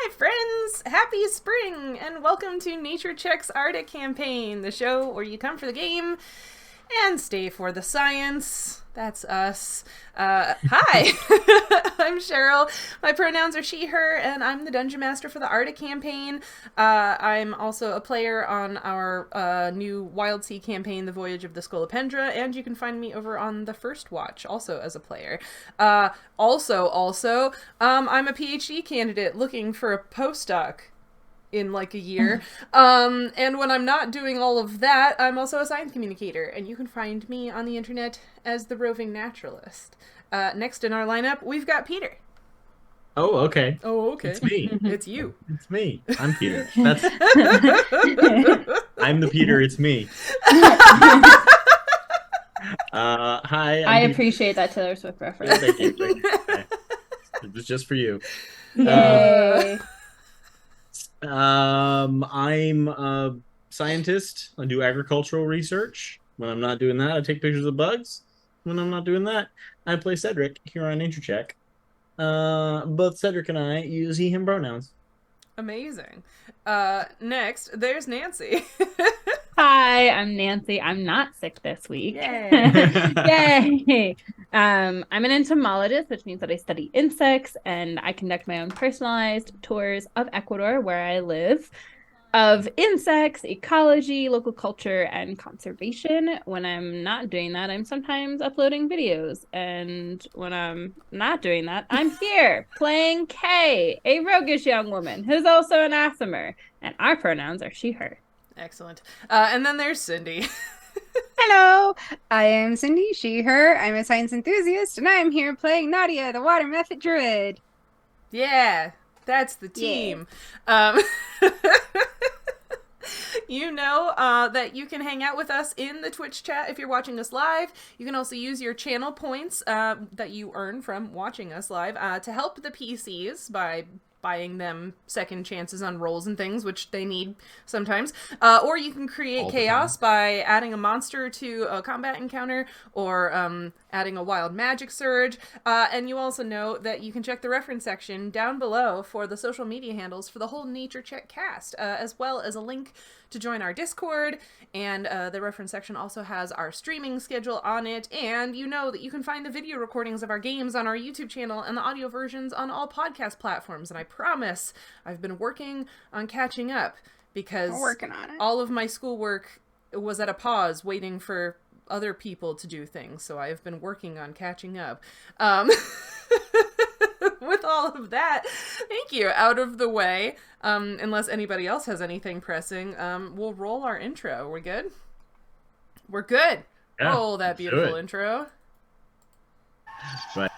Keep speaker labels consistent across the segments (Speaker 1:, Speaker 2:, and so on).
Speaker 1: friends! Happy spring, and welcome to Nature Check's Arda Campaign, the show where you come for the game and stay for the science. That's us. Hi! I'm Sheryl. My pronouns are she, her, and I'm the Dungeon Master for the Arda Campaign. I'm also a player on our new Wild Sea campaign, The Voyage of the Scolopendra, and you can find me over on the First Watch, also as a player. I'm a PhD candidate looking for a postdoc in like a year. And when I'm not doing all of that, I'm also a science communicator, and you can find me on the internet as the Roving Naturalist. Next in our lineup, we've got Peter.
Speaker 2: Oh, okay.
Speaker 1: Oh, okay.
Speaker 2: It's me.
Speaker 1: It's you.
Speaker 2: It's me. I'm Peter. I'm the Peter. It's me. Hi.
Speaker 3: I appreciate that Taylor Swift reference.
Speaker 2: Thank you. It was just for you.
Speaker 3: Yay.
Speaker 2: I'm a scientist. I do agricultural research. When I'm not doing that, I take pictures of bugs. When I'm not doing that, I play Cedric here on Nature Check. Both Cedric and I use he, him pronouns.
Speaker 1: Amazing. Next, there's Nancy.
Speaker 3: Hi, I'm Nancy. I'm not sick this week.
Speaker 1: Yay.
Speaker 3: Yay. I'm an entomologist, which means that I study insects, and I conduct my own personalized tours of Ecuador, where I live, of insects, ecology, local culture, and conservation. When I'm not doing that, I'm sometimes uploading videos. And when I'm not doing that, I'm here playing Kay, a roguish young woman who's also an Asamer. And our pronouns are she, her.
Speaker 1: Excellent. And then there's Cindy.
Speaker 4: Hello, I am Cindy, she, her. I'm a science enthusiast, and I'm here playing Nautia, the water method druid.
Speaker 1: Yeah, that's the team. You know that you can hang out with us in the Twitch chat if you're watching us live. You can also use your channel points that you earn from watching us live to help the PCs by buying them second chances on rolls and things, which they need sometimes. Or you can create chaos by adding a monster to a combat encounter, or adding a wild magic surge. And you also know that you can check the reference section down below for the social media handles for the whole Nature Check cast, as well as a link to join our Discord, and the reference section also has our streaming schedule on it, and you know that you can find the video recordings of our games on our YouTube channel and the audio versions on all podcast platforms, and I promise I've been working on catching up, because
Speaker 4: We're working on it.
Speaker 1: all of my schoolwork was at a pause waiting for other people to do things, so I've been working on catching up. With all of that, thank you, out of the way, unless anybody else has anything pressing, we'll roll our intro. We're good? We're good.
Speaker 2: Yeah,
Speaker 1: Roll that beautiful intro.
Speaker 2: But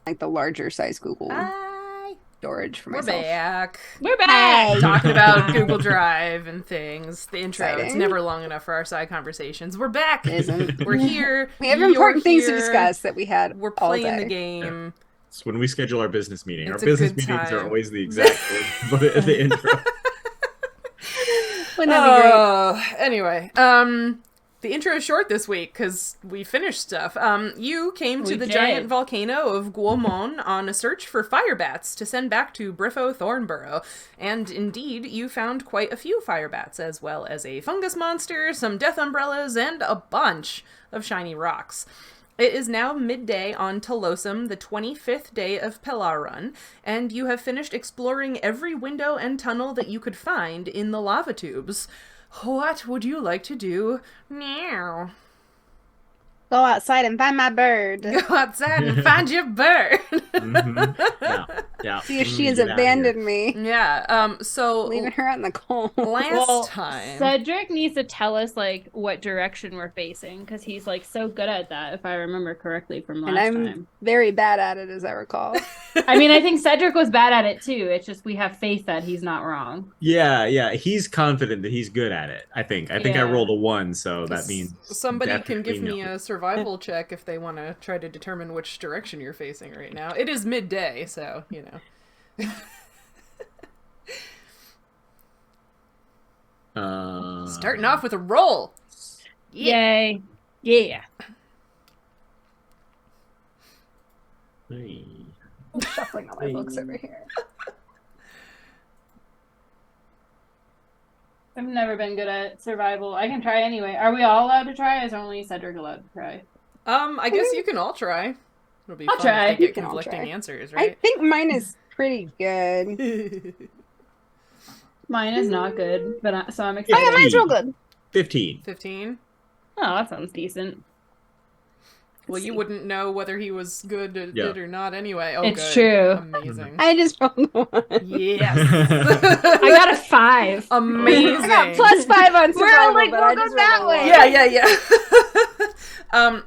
Speaker 4: Like the larger size Google
Speaker 1: Hi.
Speaker 4: storage for
Speaker 1: We're
Speaker 4: myself.
Speaker 1: back.
Speaker 3: We're back!
Speaker 1: Talking about Google Drive and things. The intro, it's
Speaker 4: Exciting.
Speaker 1: never long enough for our side conversations. We're back.
Speaker 4: It isn't.
Speaker 1: We're here.
Speaker 4: We have
Speaker 1: You're
Speaker 4: important things to
Speaker 1: here.
Speaker 4: discuss that we had
Speaker 1: We're
Speaker 4: all
Speaker 1: playing
Speaker 4: day.
Speaker 1: the game.
Speaker 2: it's when we schedule our business meeting.
Speaker 1: It's
Speaker 2: Our
Speaker 1: a
Speaker 2: business
Speaker 1: good
Speaker 2: meetings are
Speaker 1: time.
Speaker 2: always the exact the intro.
Speaker 4: Wouldn't that be great?
Speaker 1: Anyway, the intro is short this week because we finished stuff. You came to
Speaker 3: We
Speaker 1: the
Speaker 3: did.
Speaker 1: giant volcano of Guomon on a search for fire bats to send back to Briffo Thornborough. And indeed, you found quite a few fire bats, as well as a fungus monster, some death umbrellas, and a bunch of shiny rocks. It is now midday on Telosum, the 25th day of Pelar Run, and you have finished exploring every window and tunnel that you could find in the lava tubes. What would you like to do now?
Speaker 4: Go outside and find my bird.
Speaker 1: Go outside and find your bird.
Speaker 2: Yeah.
Speaker 4: See if she
Speaker 2: Get
Speaker 4: has
Speaker 2: out of here.
Speaker 4: abandoned me.
Speaker 1: Yeah, so
Speaker 4: Leaving her out in the cold.
Speaker 1: last time...
Speaker 3: Cedric needs to tell us like what direction we're facing because he's like so good at that. If I remember correctly from last
Speaker 4: And I'm
Speaker 3: time.
Speaker 4: very bad at it, as I recall.
Speaker 3: I mean, I think Cedric was bad at it too. It's just we have faith that he's not wrong.
Speaker 2: Yeah. He's confident that he's good at it. I think I
Speaker 3: Yeah.
Speaker 2: rolled a 1, so that means
Speaker 1: Somebody can give
Speaker 2: definitely
Speaker 1: me
Speaker 2: no.
Speaker 1: a survival check if they want to try to determine which direction you're facing right now. It is midday, so, you know. Starting off with a roll.
Speaker 3: Yay! Yeah.
Speaker 2: Hey.
Speaker 4: I'm shuffling all my books over here.
Speaker 3: I've never been good at survival. I can try anyway. Are we all allowed to try? Or is only Cedric allowed to try?
Speaker 1: I guess you can all try. It'll be
Speaker 3: I'll
Speaker 1: fun
Speaker 3: try.
Speaker 1: if they
Speaker 4: You
Speaker 1: get
Speaker 4: can all
Speaker 1: conflicting
Speaker 4: try.
Speaker 1: answers,
Speaker 4: I
Speaker 1: right?
Speaker 4: think mine is pretty good.
Speaker 3: Mine is not good, but so I'm
Speaker 4: Oh
Speaker 3: excited.
Speaker 4: yeah, mine's real good.
Speaker 2: 15.
Speaker 1: 15?
Speaker 3: Oh, that sounds decent.
Speaker 1: Well, you wouldn't know whether he was good at
Speaker 2: Yeah.
Speaker 1: it or not anyway. Oh,
Speaker 3: It's
Speaker 1: good.
Speaker 3: true.
Speaker 1: Amazing.
Speaker 4: I just rolled a 1.
Speaker 1: Yes.
Speaker 3: I got a 5.
Speaker 1: Amazing.
Speaker 4: I got +5 on survival,
Speaker 3: We're all like,
Speaker 4: but
Speaker 3: we'll
Speaker 4: I
Speaker 3: go
Speaker 4: just
Speaker 3: that
Speaker 4: rolled a
Speaker 3: way.
Speaker 4: 1.
Speaker 1: Yeah.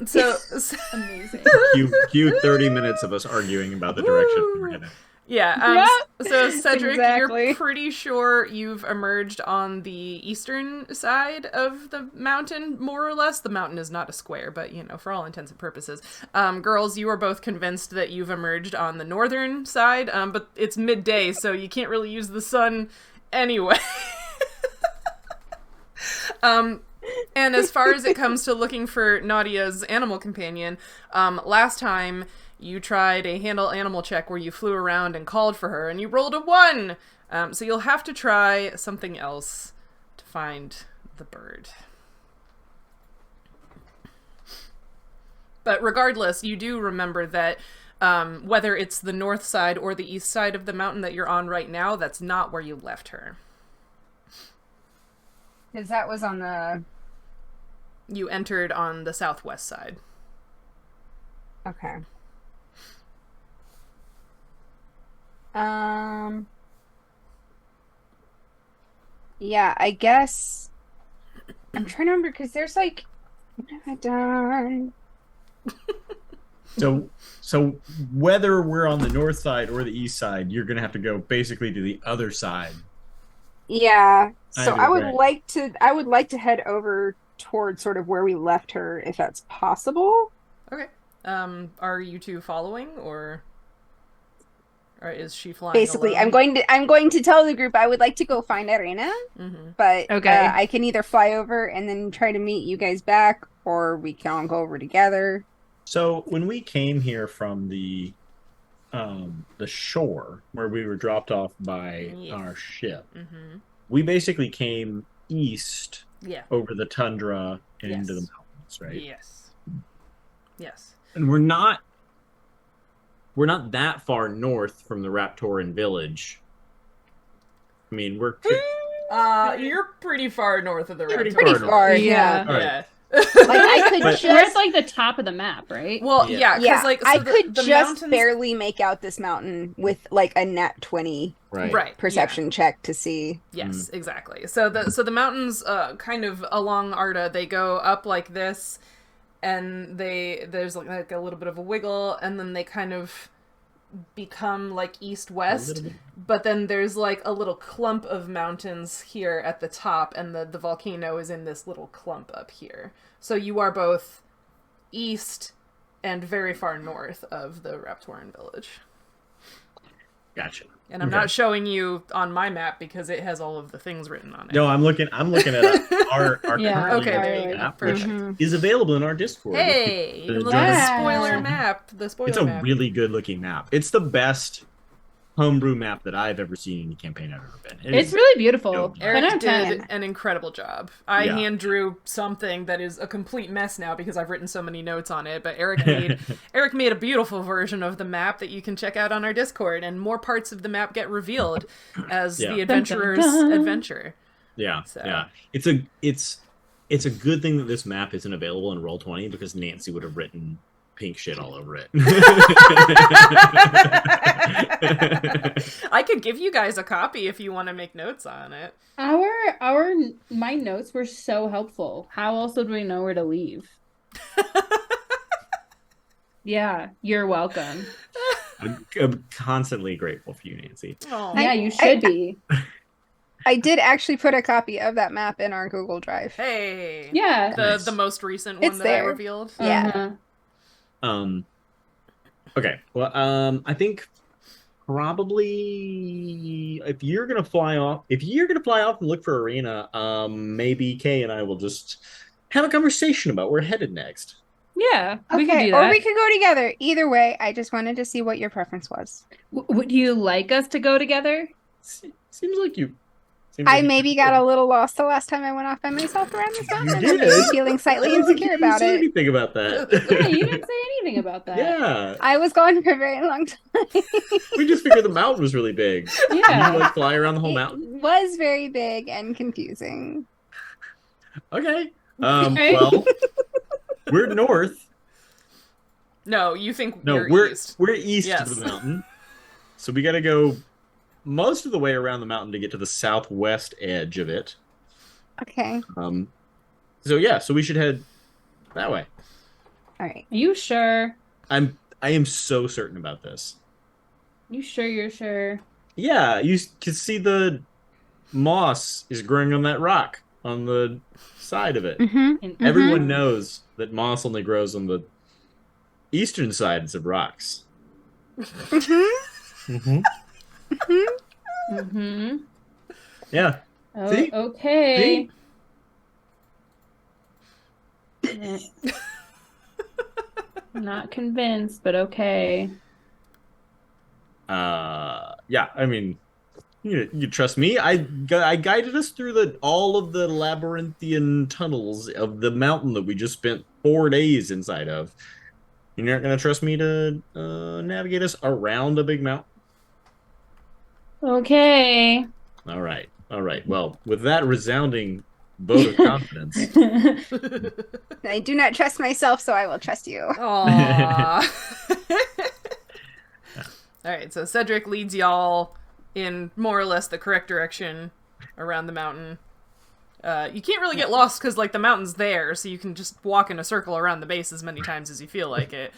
Speaker 1: So
Speaker 3: Amazing.
Speaker 2: Cue 30 minutes of us arguing about the direction we're headed.
Speaker 1: yeah. So Cedric,
Speaker 4: Exactly.
Speaker 1: you're pretty sure you've emerged on the eastern side of the mountain, more or less. The mountain is not a square, but you know, for all intents and purposes. Girls, you are both convinced that you've emerged on the northern side, but it's midday, so you can't really use the sun anyway. And as far as it comes to looking for Nautia's animal companion, last time you tried a handle animal check where you flew around and called for her, and you rolled a 1! So you'll have to try something else to find the bird. But regardless, you do remember that whether it's the north side or the east side of the mountain that you're on right now, that's not where you left her.
Speaker 4: Because that was on the...
Speaker 1: You entered on the southwest side.
Speaker 4: Okay. Yeah, I guess... I'm trying to remember, because there's like... What have I done?
Speaker 2: So whether we're on the north side or the east side, you're gonna have to go basically to the other side.
Speaker 4: Yeah. So
Speaker 2: Either
Speaker 4: I would
Speaker 2: way.
Speaker 4: like to head over towards sort of where we left her, if that's possible.
Speaker 1: Okay. Are you two following, or is she flying
Speaker 4: Basically,
Speaker 1: alone?
Speaker 4: I'm going to tell the group I would like to go find Arena, but
Speaker 3: Okay.
Speaker 4: I can either fly over and then try to meet you guys back, or we can all go over together.
Speaker 2: So when we came here from the shore where we were dropped off by
Speaker 1: Yeah.
Speaker 2: our ship,
Speaker 1: Mm-hmm.
Speaker 2: we basically came east
Speaker 1: Yeah.
Speaker 2: over the tundra and
Speaker 1: Yes.
Speaker 2: into the mountains, right?
Speaker 1: Yes. Yes.
Speaker 2: And we're not that far north from the Raptoran village. I mean, we're
Speaker 1: You're pretty far north of the
Speaker 2: Pretty
Speaker 1: Raptor.
Speaker 4: Pretty far,
Speaker 3: Yeah.
Speaker 4: yeah.
Speaker 2: All right.
Speaker 1: Yeah.
Speaker 4: Like I could
Speaker 2: But-
Speaker 3: We're at
Speaker 4: just
Speaker 3: like the top of the map, right?
Speaker 1: Well,
Speaker 2: Yeah.
Speaker 1: yeah, because
Speaker 4: yeah,
Speaker 1: like
Speaker 4: I
Speaker 1: so
Speaker 4: could
Speaker 1: the
Speaker 4: just
Speaker 1: mountains...
Speaker 4: barely make out this mountain with like a nat 20
Speaker 2: right.
Speaker 4: perception check to see.
Speaker 1: Yes, exactly. So the mountains, kind of along Arda, they go up like this, and there's like a little bit of a wiggle, and then they kind of become like
Speaker 2: A
Speaker 1: east-west.
Speaker 2: little bit.
Speaker 1: But then there's like a little clump of mountains here at the top, and the volcano is in this little clump up here. So you are both east and very far north of the Raptoran village.
Speaker 2: Gotcha.
Speaker 1: And I'm
Speaker 2: Okay.
Speaker 1: not showing you on my map because it has all of the things written on it.
Speaker 2: No, I'm looking at our
Speaker 3: Yeah,
Speaker 2: currently
Speaker 1: okay, there you
Speaker 2: running
Speaker 1: go.
Speaker 2: map, which
Speaker 1: Perfect.
Speaker 2: is available in our Discord.
Speaker 1: Hey, you can look
Speaker 2: join
Speaker 1: at the
Speaker 2: us.
Speaker 1: spoiler
Speaker 3: Yeah.
Speaker 1: map. The spoiler
Speaker 2: It's a
Speaker 1: map.
Speaker 2: really good looking map. It's the best homebrew map that I've ever seen in any campaign I've ever been.
Speaker 3: It's really beautiful.
Speaker 2: dope.
Speaker 3: 10 out
Speaker 1: Eric
Speaker 3: of 10.
Speaker 1: did an incredible job. I
Speaker 2: Yeah.
Speaker 1: hand drew something that is a complete mess now because I've written so many notes on it. But Eric made a beautiful version of the map that you can check out on our Discord, and more parts of the map get revealed as
Speaker 2: Yeah.
Speaker 1: the adventurer's
Speaker 3: Dun, dun, dun.
Speaker 1: adventure.
Speaker 2: Yeah,
Speaker 1: So.
Speaker 2: yeah. It's a good thing that this map isn't available in Roll20 because Nancy would have written pink shit all over it.
Speaker 1: I could give you guys a copy if you want to make notes on it.
Speaker 3: My notes were so helpful. How else would we know where to leave? Yeah, you're welcome.
Speaker 2: I'm constantly grateful for you, Nancy.
Speaker 1: Oh.
Speaker 3: Yeah, you should be.
Speaker 4: I did actually put a copy of that map in our Google Drive.
Speaker 1: Hey.
Speaker 3: Yeah.
Speaker 2: Nice.
Speaker 1: The most recent one
Speaker 4: It's
Speaker 1: that I
Speaker 4: there.
Speaker 1: revealed.
Speaker 4: Yeah.
Speaker 2: Okay. Well, I think probably if you're gonna fly off and look for Arena, maybe Kay and I will just have a conversation about where we're headed next.
Speaker 3: Yeah, we could
Speaker 4: Okay,
Speaker 3: do
Speaker 4: or
Speaker 3: that.
Speaker 4: we could go together. Either way, I just wanted to see what your preference was.
Speaker 3: Would you like us to go together?
Speaker 2: Seems like you.
Speaker 4: I maybe got a little lost the last time I went off by myself around this mountain, and I'm
Speaker 2: did.
Speaker 4: feeling slightly insecure about
Speaker 2: say
Speaker 4: it.
Speaker 2: anything about that.
Speaker 3: Yeah, you didn't say anything about that.
Speaker 2: Yeah,
Speaker 4: I was gone for a very long time.
Speaker 2: we just figured the mountain was really big.
Speaker 3: Yeah.
Speaker 2: You like fly around the whole
Speaker 4: It
Speaker 2: mountain?
Speaker 4: was very big and confusing.
Speaker 2: Okay.
Speaker 3: Okay.
Speaker 2: Well, we're north.
Speaker 1: No, you think
Speaker 2: No,
Speaker 1: we're east.
Speaker 2: we're east
Speaker 1: Yes.
Speaker 2: of the mountain. So we got to go most of the way around the mountain to get to the southwest edge of it.
Speaker 4: Okay.
Speaker 2: So yeah, so we should head that way.
Speaker 4: All right.
Speaker 3: Are you sure?
Speaker 2: I am so certain about this.
Speaker 3: You sure you're sure?
Speaker 2: Yeah, you can see the moss is growing on that rock on the side of it.
Speaker 4: Mm-hmm.
Speaker 3: And
Speaker 2: Everyone knows that moss only grows on the eastern sides of rocks.
Speaker 4: Mm-hmm.
Speaker 2: Mm-hmm.
Speaker 3: Mm-hmm.
Speaker 2: Yeah.
Speaker 3: Oh,
Speaker 2: See?
Speaker 3: okay. Not convinced, but okay.
Speaker 2: Yeah. I mean, you trust me. I guided us through all of the labyrinthian tunnels of the mountain that we just spent 4 days inside of. You're not gonna trust me to navigate us around a big mountain?
Speaker 3: Okay.
Speaker 2: All right. Well, with that resounding vote of confidence,
Speaker 4: I do not trust myself, so I will trust you.
Speaker 1: Aww. All right, so Cedric leads y'all in more or less the correct direction around the mountain. You can't really get lost because like the mountain's there, so you can just walk in a circle around the base as many times as you feel like it.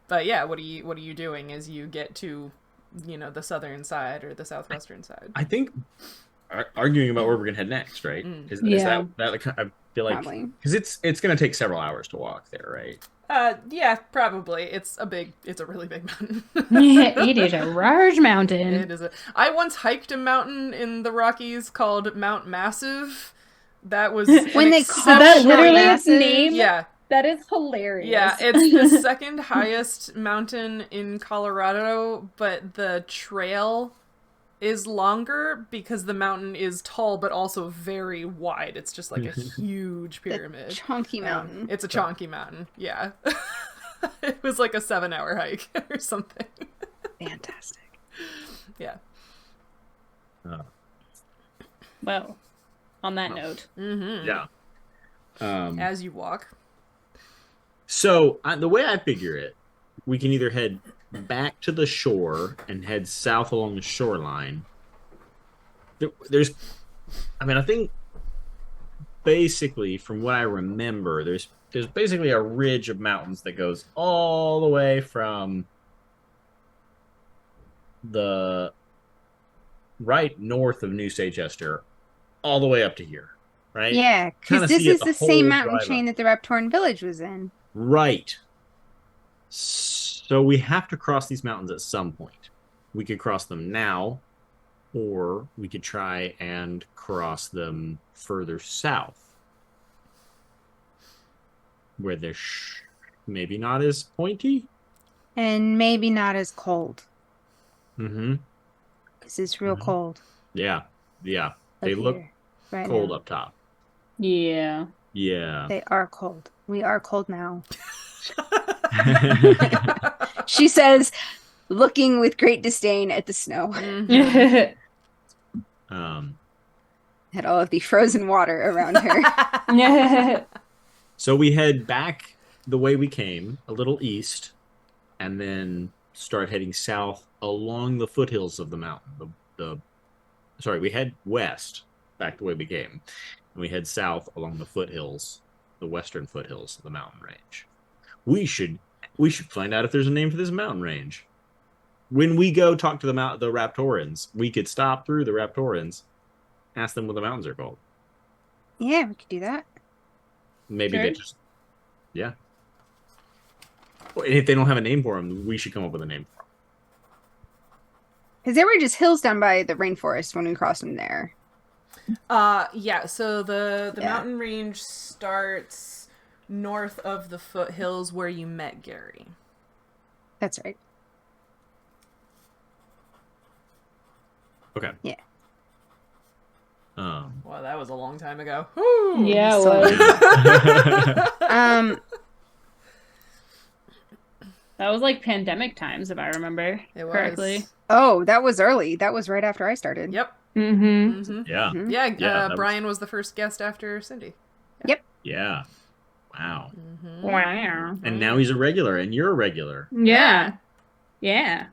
Speaker 1: But yeah, what are you doing as you get to, the southern side or the southwestern side?
Speaker 2: I think arguing about where we're gonna head next, right? Is
Speaker 3: Yeah.
Speaker 2: that like, I feel like
Speaker 4: Probably.
Speaker 2: because it's gonna take several hours to walk there, right?
Speaker 1: Yeah, probably. It's a really big mountain.
Speaker 3: It is a large mountain.
Speaker 1: It is I once hiked a mountain in the Rockies called Mount Massive. That was
Speaker 4: When they call
Speaker 3: That
Speaker 4: Sure,
Speaker 3: literally is
Speaker 4: massive.
Speaker 3: name.
Speaker 1: yeah.
Speaker 3: That is hilarious.
Speaker 1: Yeah, it's the second highest mountain in Colorado, but the trail is longer because the mountain is tall but also very wide. It's just like a huge pyramid.
Speaker 4: Chunky mountain.
Speaker 1: It's a chonky mountain. Yeah. It was like a 7-hour hike or something.
Speaker 4: Fantastic.
Speaker 1: Yeah.
Speaker 3: Well, on that note.
Speaker 1: Mm-hmm.
Speaker 2: Yeah.
Speaker 1: As you walk.
Speaker 2: So the way I figure it, we can either head back to the shore and head south along the shoreline. I think basically from what I remember, there's basically a ridge of mountains that goes all the way from the right north of New Sagester all the way up to here, right?
Speaker 4: Yeah,
Speaker 2: Kinda
Speaker 4: because this
Speaker 2: see it
Speaker 4: is
Speaker 2: the
Speaker 4: the
Speaker 2: whole
Speaker 4: same mountain
Speaker 2: drive
Speaker 4: chain
Speaker 2: up.
Speaker 4: that the Reptorn village was in.
Speaker 2: Right. So we have to cross these mountains at some point. we could cross them now, or we could try and cross them further south, where they're maybe not as pointy.
Speaker 4: And maybe not as cold.
Speaker 2: Mm-hmm.
Speaker 4: Because it's real cold.
Speaker 2: Yeah. Yeah.
Speaker 4: up
Speaker 2: They look
Speaker 4: here right
Speaker 2: cold
Speaker 4: now.
Speaker 2: up top.
Speaker 3: Yeah.
Speaker 2: Yeah.
Speaker 4: They are cold. We are cold now. She says, looking with great disdain at the snow.
Speaker 1: Mhm.
Speaker 4: At all of the frozen water around her.
Speaker 2: So we head back the way we came, a little east, and then start heading south along the foothills of the mountain. Sorry, we head west, back the way we came, and we head south along the foothills, the western foothills of the mountain range. We should find out if there's a name for this mountain range. When we go talk to the Raptorans, we could stop through the Raptorans, ask them what the mountains are called.
Speaker 4: Yeah, we could do that.
Speaker 2: Maybe
Speaker 3: Sure.
Speaker 2: they just, yeah. And if they don't have a name for them, we should come up with a name for them.
Speaker 4: Because there were just hills down by the rainforest when we crossed them there.
Speaker 1: Yeah, so the
Speaker 4: Yeah.
Speaker 1: mountain range starts north of the foothills where you met Gary.
Speaker 4: That's right.
Speaker 2: Okay.
Speaker 4: Yeah.
Speaker 1: Well, that was a long time ago. Whew.
Speaker 3: Yeah, it
Speaker 4: So-
Speaker 3: was. That was like pandemic times, if I remember
Speaker 1: It was.
Speaker 3: correctly.
Speaker 4: Oh, that was early. That was right after I started.
Speaker 1: Yep.
Speaker 3: Mm-hmm.
Speaker 1: hmm
Speaker 2: Yeah.
Speaker 4: Mhm.
Speaker 1: Yeah,
Speaker 2: Yeah, that
Speaker 1: Brian was the first guest after Cindy.
Speaker 2: Yeah. Wow.
Speaker 1: Mm-hmm.
Speaker 3: Wow.
Speaker 2: And now he's a regular, and you're a regular.
Speaker 3: Yeah. Yeah.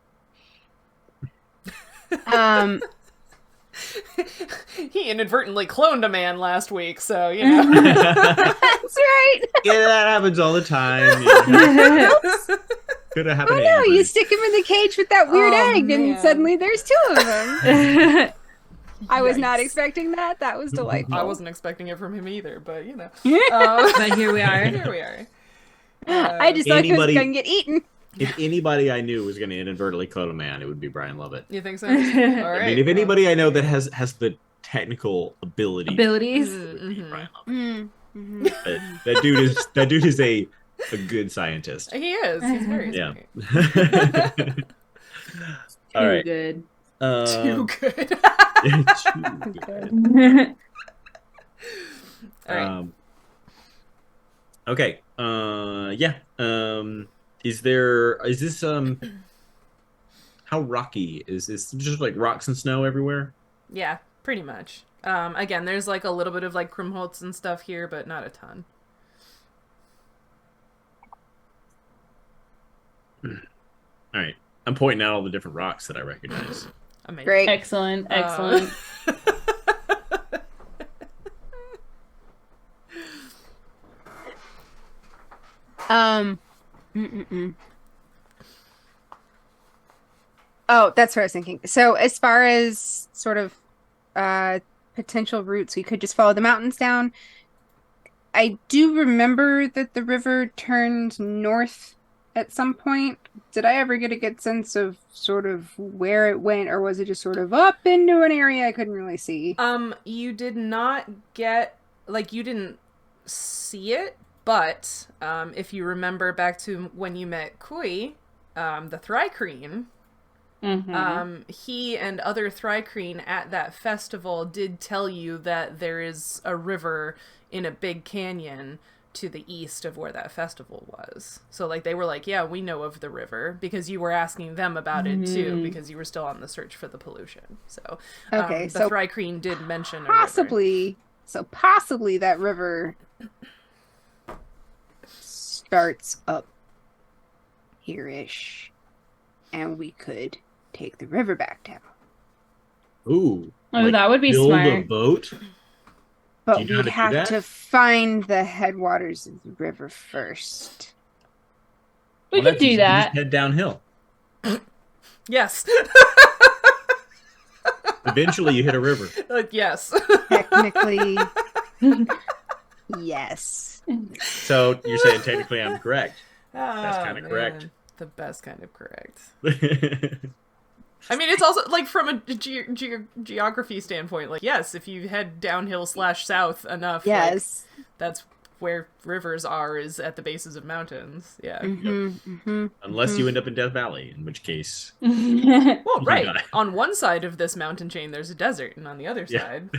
Speaker 1: He inadvertently cloned a man last week, so, you know.
Speaker 2: Yeah,
Speaker 4: That's right.
Speaker 2: that happens all the time. Could have happened.
Speaker 4: Oh
Speaker 2: to
Speaker 4: no,
Speaker 2: anybody.
Speaker 4: you stick him in the cage with that weird
Speaker 1: Oh,
Speaker 4: egg,
Speaker 1: man.
Speaker 4: and suddenly there's two of them. I was not
Speaker 1: Yikes.
Speaker 4: expecting that. That was delightful.
Speaker 1: I wasn't expecting it from him either, but, you know.
Speaker 3: But here we are.
Speaker 1: Here we are.
Speaker 4: I just thought he was
Speaker 2: Anybody-
Speaker 4: going to get eaten.
Speaker 2: If anybody I knew was going to inadvertently clone a man, it would be Brian Lovett.
Speaker 1: You think so? All right.
Speaker 2: I mean, if anybody I know that has the technical ability,
Speaker 3: Abilities.
Speaker 2: it would be
Speaker 1: Mhm.
Speaker 2: Brian Lovett.
Speaker 4: Mm-hmm.
Speaker 2: That dude is a good scientist.
Speaker 1: He is. He's very
Speaker 2: Yeah.
Speaker 1: smart.
Speaker 2: All right.
Speaker 3: Good.
Speaker 1: Too good.
Speaker 2: Too good.
Speaker 1: All right.
Speaker 2: Okay. Yeah. Is this how rocky is this? Just like rocks and snow everywhere?
Speaker 1: Yeah, pretty much. Again, there's like a little bit of like Krimholz and stuff here, but not a ton.
Speaker 2: All right. I'm pointing out all the different rocks that I recognize.
Speaker 1: Amazing.
Speaker 4: Great.
Speaker 3: Excellent. Excellent.
Speaker 4: Mm-mm-mm. Oh, that's what I was thinking. So as far as sort of potential routes, we could just follow the mountains down. I do remember that the river turned north at some point. Did I ever get a good sense of sort of where it went, or was it just sort of up into an area I couldn't really see?
Speaker 1: You did not get, like, you didn't see it, but if you remember back to when you met Kui, the Thrycreen, he and other Thrycreen at that festival did tell you that there is a river in a big canyon to the east of where that festival was. So, like, they were like, yeah, we know of the river, because you were asking them about it too, because you were still on the search for the pollution. So,
Speaker 4: Okay,
Speaker 1: the
Speaker 4: so
Speaker 1: Thrycreen did mention a river.
Speaker 4: Possibly that river starts up here-ish, and we could take the river back down.
Speaker 2: Ooh.
Speaker 3: Oh,
Speaker 2: like
Speaker 3: that would be
Speaker 2: build a
Speaker 3: smart.
Speaker 2: boat?
Speaker 4: But
Speaker 2: Do you know how
Speaker 4: we
Speaker 2: to do
Speaker 4: have
Speaker 2: that?
Speaker 4: to find the headwaters of the river first.
Speaker 3: We
Speaker 2: Well,
Speaker 3: could
Speaker 2: that's
Speaker 3: do
Speaker 2: easy. You
Speaker 3: that.
Speaker 2: just head downhill.
Speaker 1: Yes.
Speaker 2: Eventually, you hit a river.
Speaker 1: Like, yes.
Speaker 4: Technically, yes.
Speaker 2: So you're saying technically I'm correct.
Speaker 1: That's
Speaker 2: kinda correct.
Speaker 1: The best kind of correct. I mean, it's also, like, from a geography standpoint, like, yes, if you head downhill / south enough,
Speaker 4: Yes.
Speaker 1: like, that's where rivers are, is at the bases of mountains. Yeah.
Speaker 2: Unless you end up in Death Valley, in which case...
Speaker 1: Well, right.
Speaker 2: die.
Speaker 1: On one side of this mountain chain, there's a desert, and on the other side,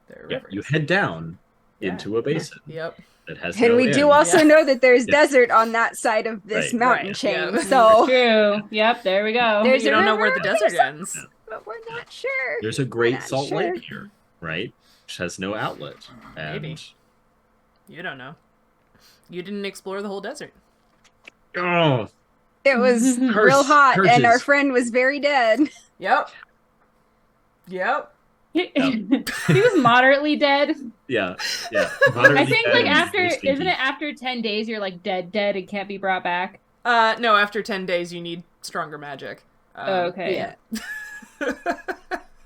Speaker 1: there are rivers.
Speaker 2: You head down into a basin.
Speaker 1: Yep.
Speaker 2: That has
Speaker 4: And
Speaker 2: no
Speaker 4: we do
Speaker 2: end.
Speaker 4: also know that there's desert on that side of this
Speaker 2: Right.
Speaker 4: mountain
Speaker 1: Right.
Speaker 4: chain.
Speaker 1: Yeah.
Speaker 4: So
Speaker 3: True. Yep, there we go.
Speaker 4: There's
Speaker 1: You
Speaker 4: a
Speaker 1: don't know
Speaker 4: river,
Speaker 1: where the desert
Speaker 4: there's
Speaker 1: ends.
Speaker 4: but we're not sure.
Speaker 2: There's a
Speaker 4: We're
Speaker 2: great
Speaker 4: not
Speaker 2: salt
Speaker 4: sure.
Speaker 2: lake here, right? Which has no outlet. And
Speaker 1: Maybe. You don't know. You didn't explore the whole desert.
Speaker 2: Oh,
Speaker 4: It was real hot, and our friend was very dead.
Speaker 1: Yep. Yep.
Speaker 3: He was moderately dead.
Speaker 2: yeah.
Speaker 3: I think like
Speaker 2: Moderately
Speaker 3: after,
Speaker 2: dead and
Speaker 3: isn't it after 10 days you're like dead and can't be brought back?
Speaker 1: No, after 10 days you need stronger magic.
Speaker 3: Okay.
Speaker 4: Yeah.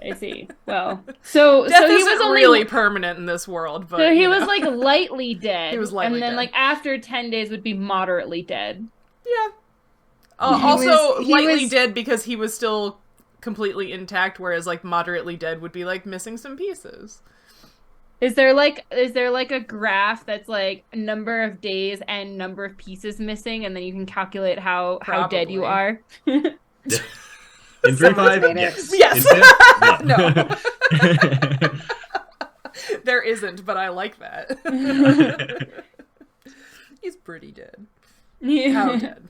Speaker 3: I see. Well, so
Speaker 1: Death
Speaker 3: he
Speaker 1: isn't
Speaker 3: was only
Speaker 1: really permanent in this world, but
Speaker 3: so he
Speaker 1: you
Speaker 3: was
Speaker 1: know.
Speaker 3: like lightly dead.
Speaker 1: He was lightly
Speaker 3: and then
Speaker 1: dead.
Speaker 3: like after 10 days would be moderately dead.
Speaker 1: Yeah.
Speaker 4: He
Speaker 1: Also,
Speaker 4: was-
Speaker 1: lightly dead because he was still completely intact, whereas like moderately dead would be like missing some pieces.
Speaker 3: Is there like a graph that's like number of days and number of pieces missing, and then you can calculate how dead you are?
Speaker 2: In 3-5,
Speaker 4: made it.
Speaker 2: yes.
Speaker 1: Yes.
Speaker 2: In 5,
Speaker 1: No. There isn't, but I like that. He's pretty dead. How dead?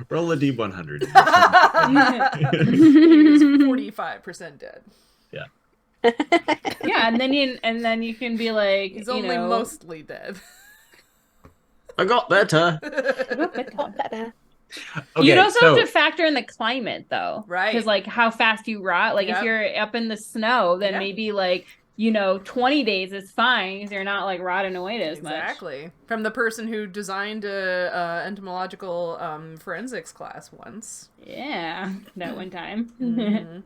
Speaker 2: Roll a D100.
Speaker 1: He's 45% dead.
Speaker 3: Yeah, and then you can be like,
Speaker 1: He's only mostly dead.
Speaker 2: I got better. Okay,
Speaker 3: You'd also
Speaker 2: so,
Speaker 3: have to factor in the climate, though.
Speaker 1: Right.
Speaker 3: Because, like, how fast you rot. Like,
Speaker 1: Yep.
Speaker 3: if you're up in the snow, then
Speaker 1: Yep.
Speaker 3: maybe, like, 20 days is fine because you're not, like, rotting away as much.
Speaker 1: Exactly. From the person who designed a entomological forensics class once.
Speaker 3: Yeah, that one time.
Speaker 1: Mhm.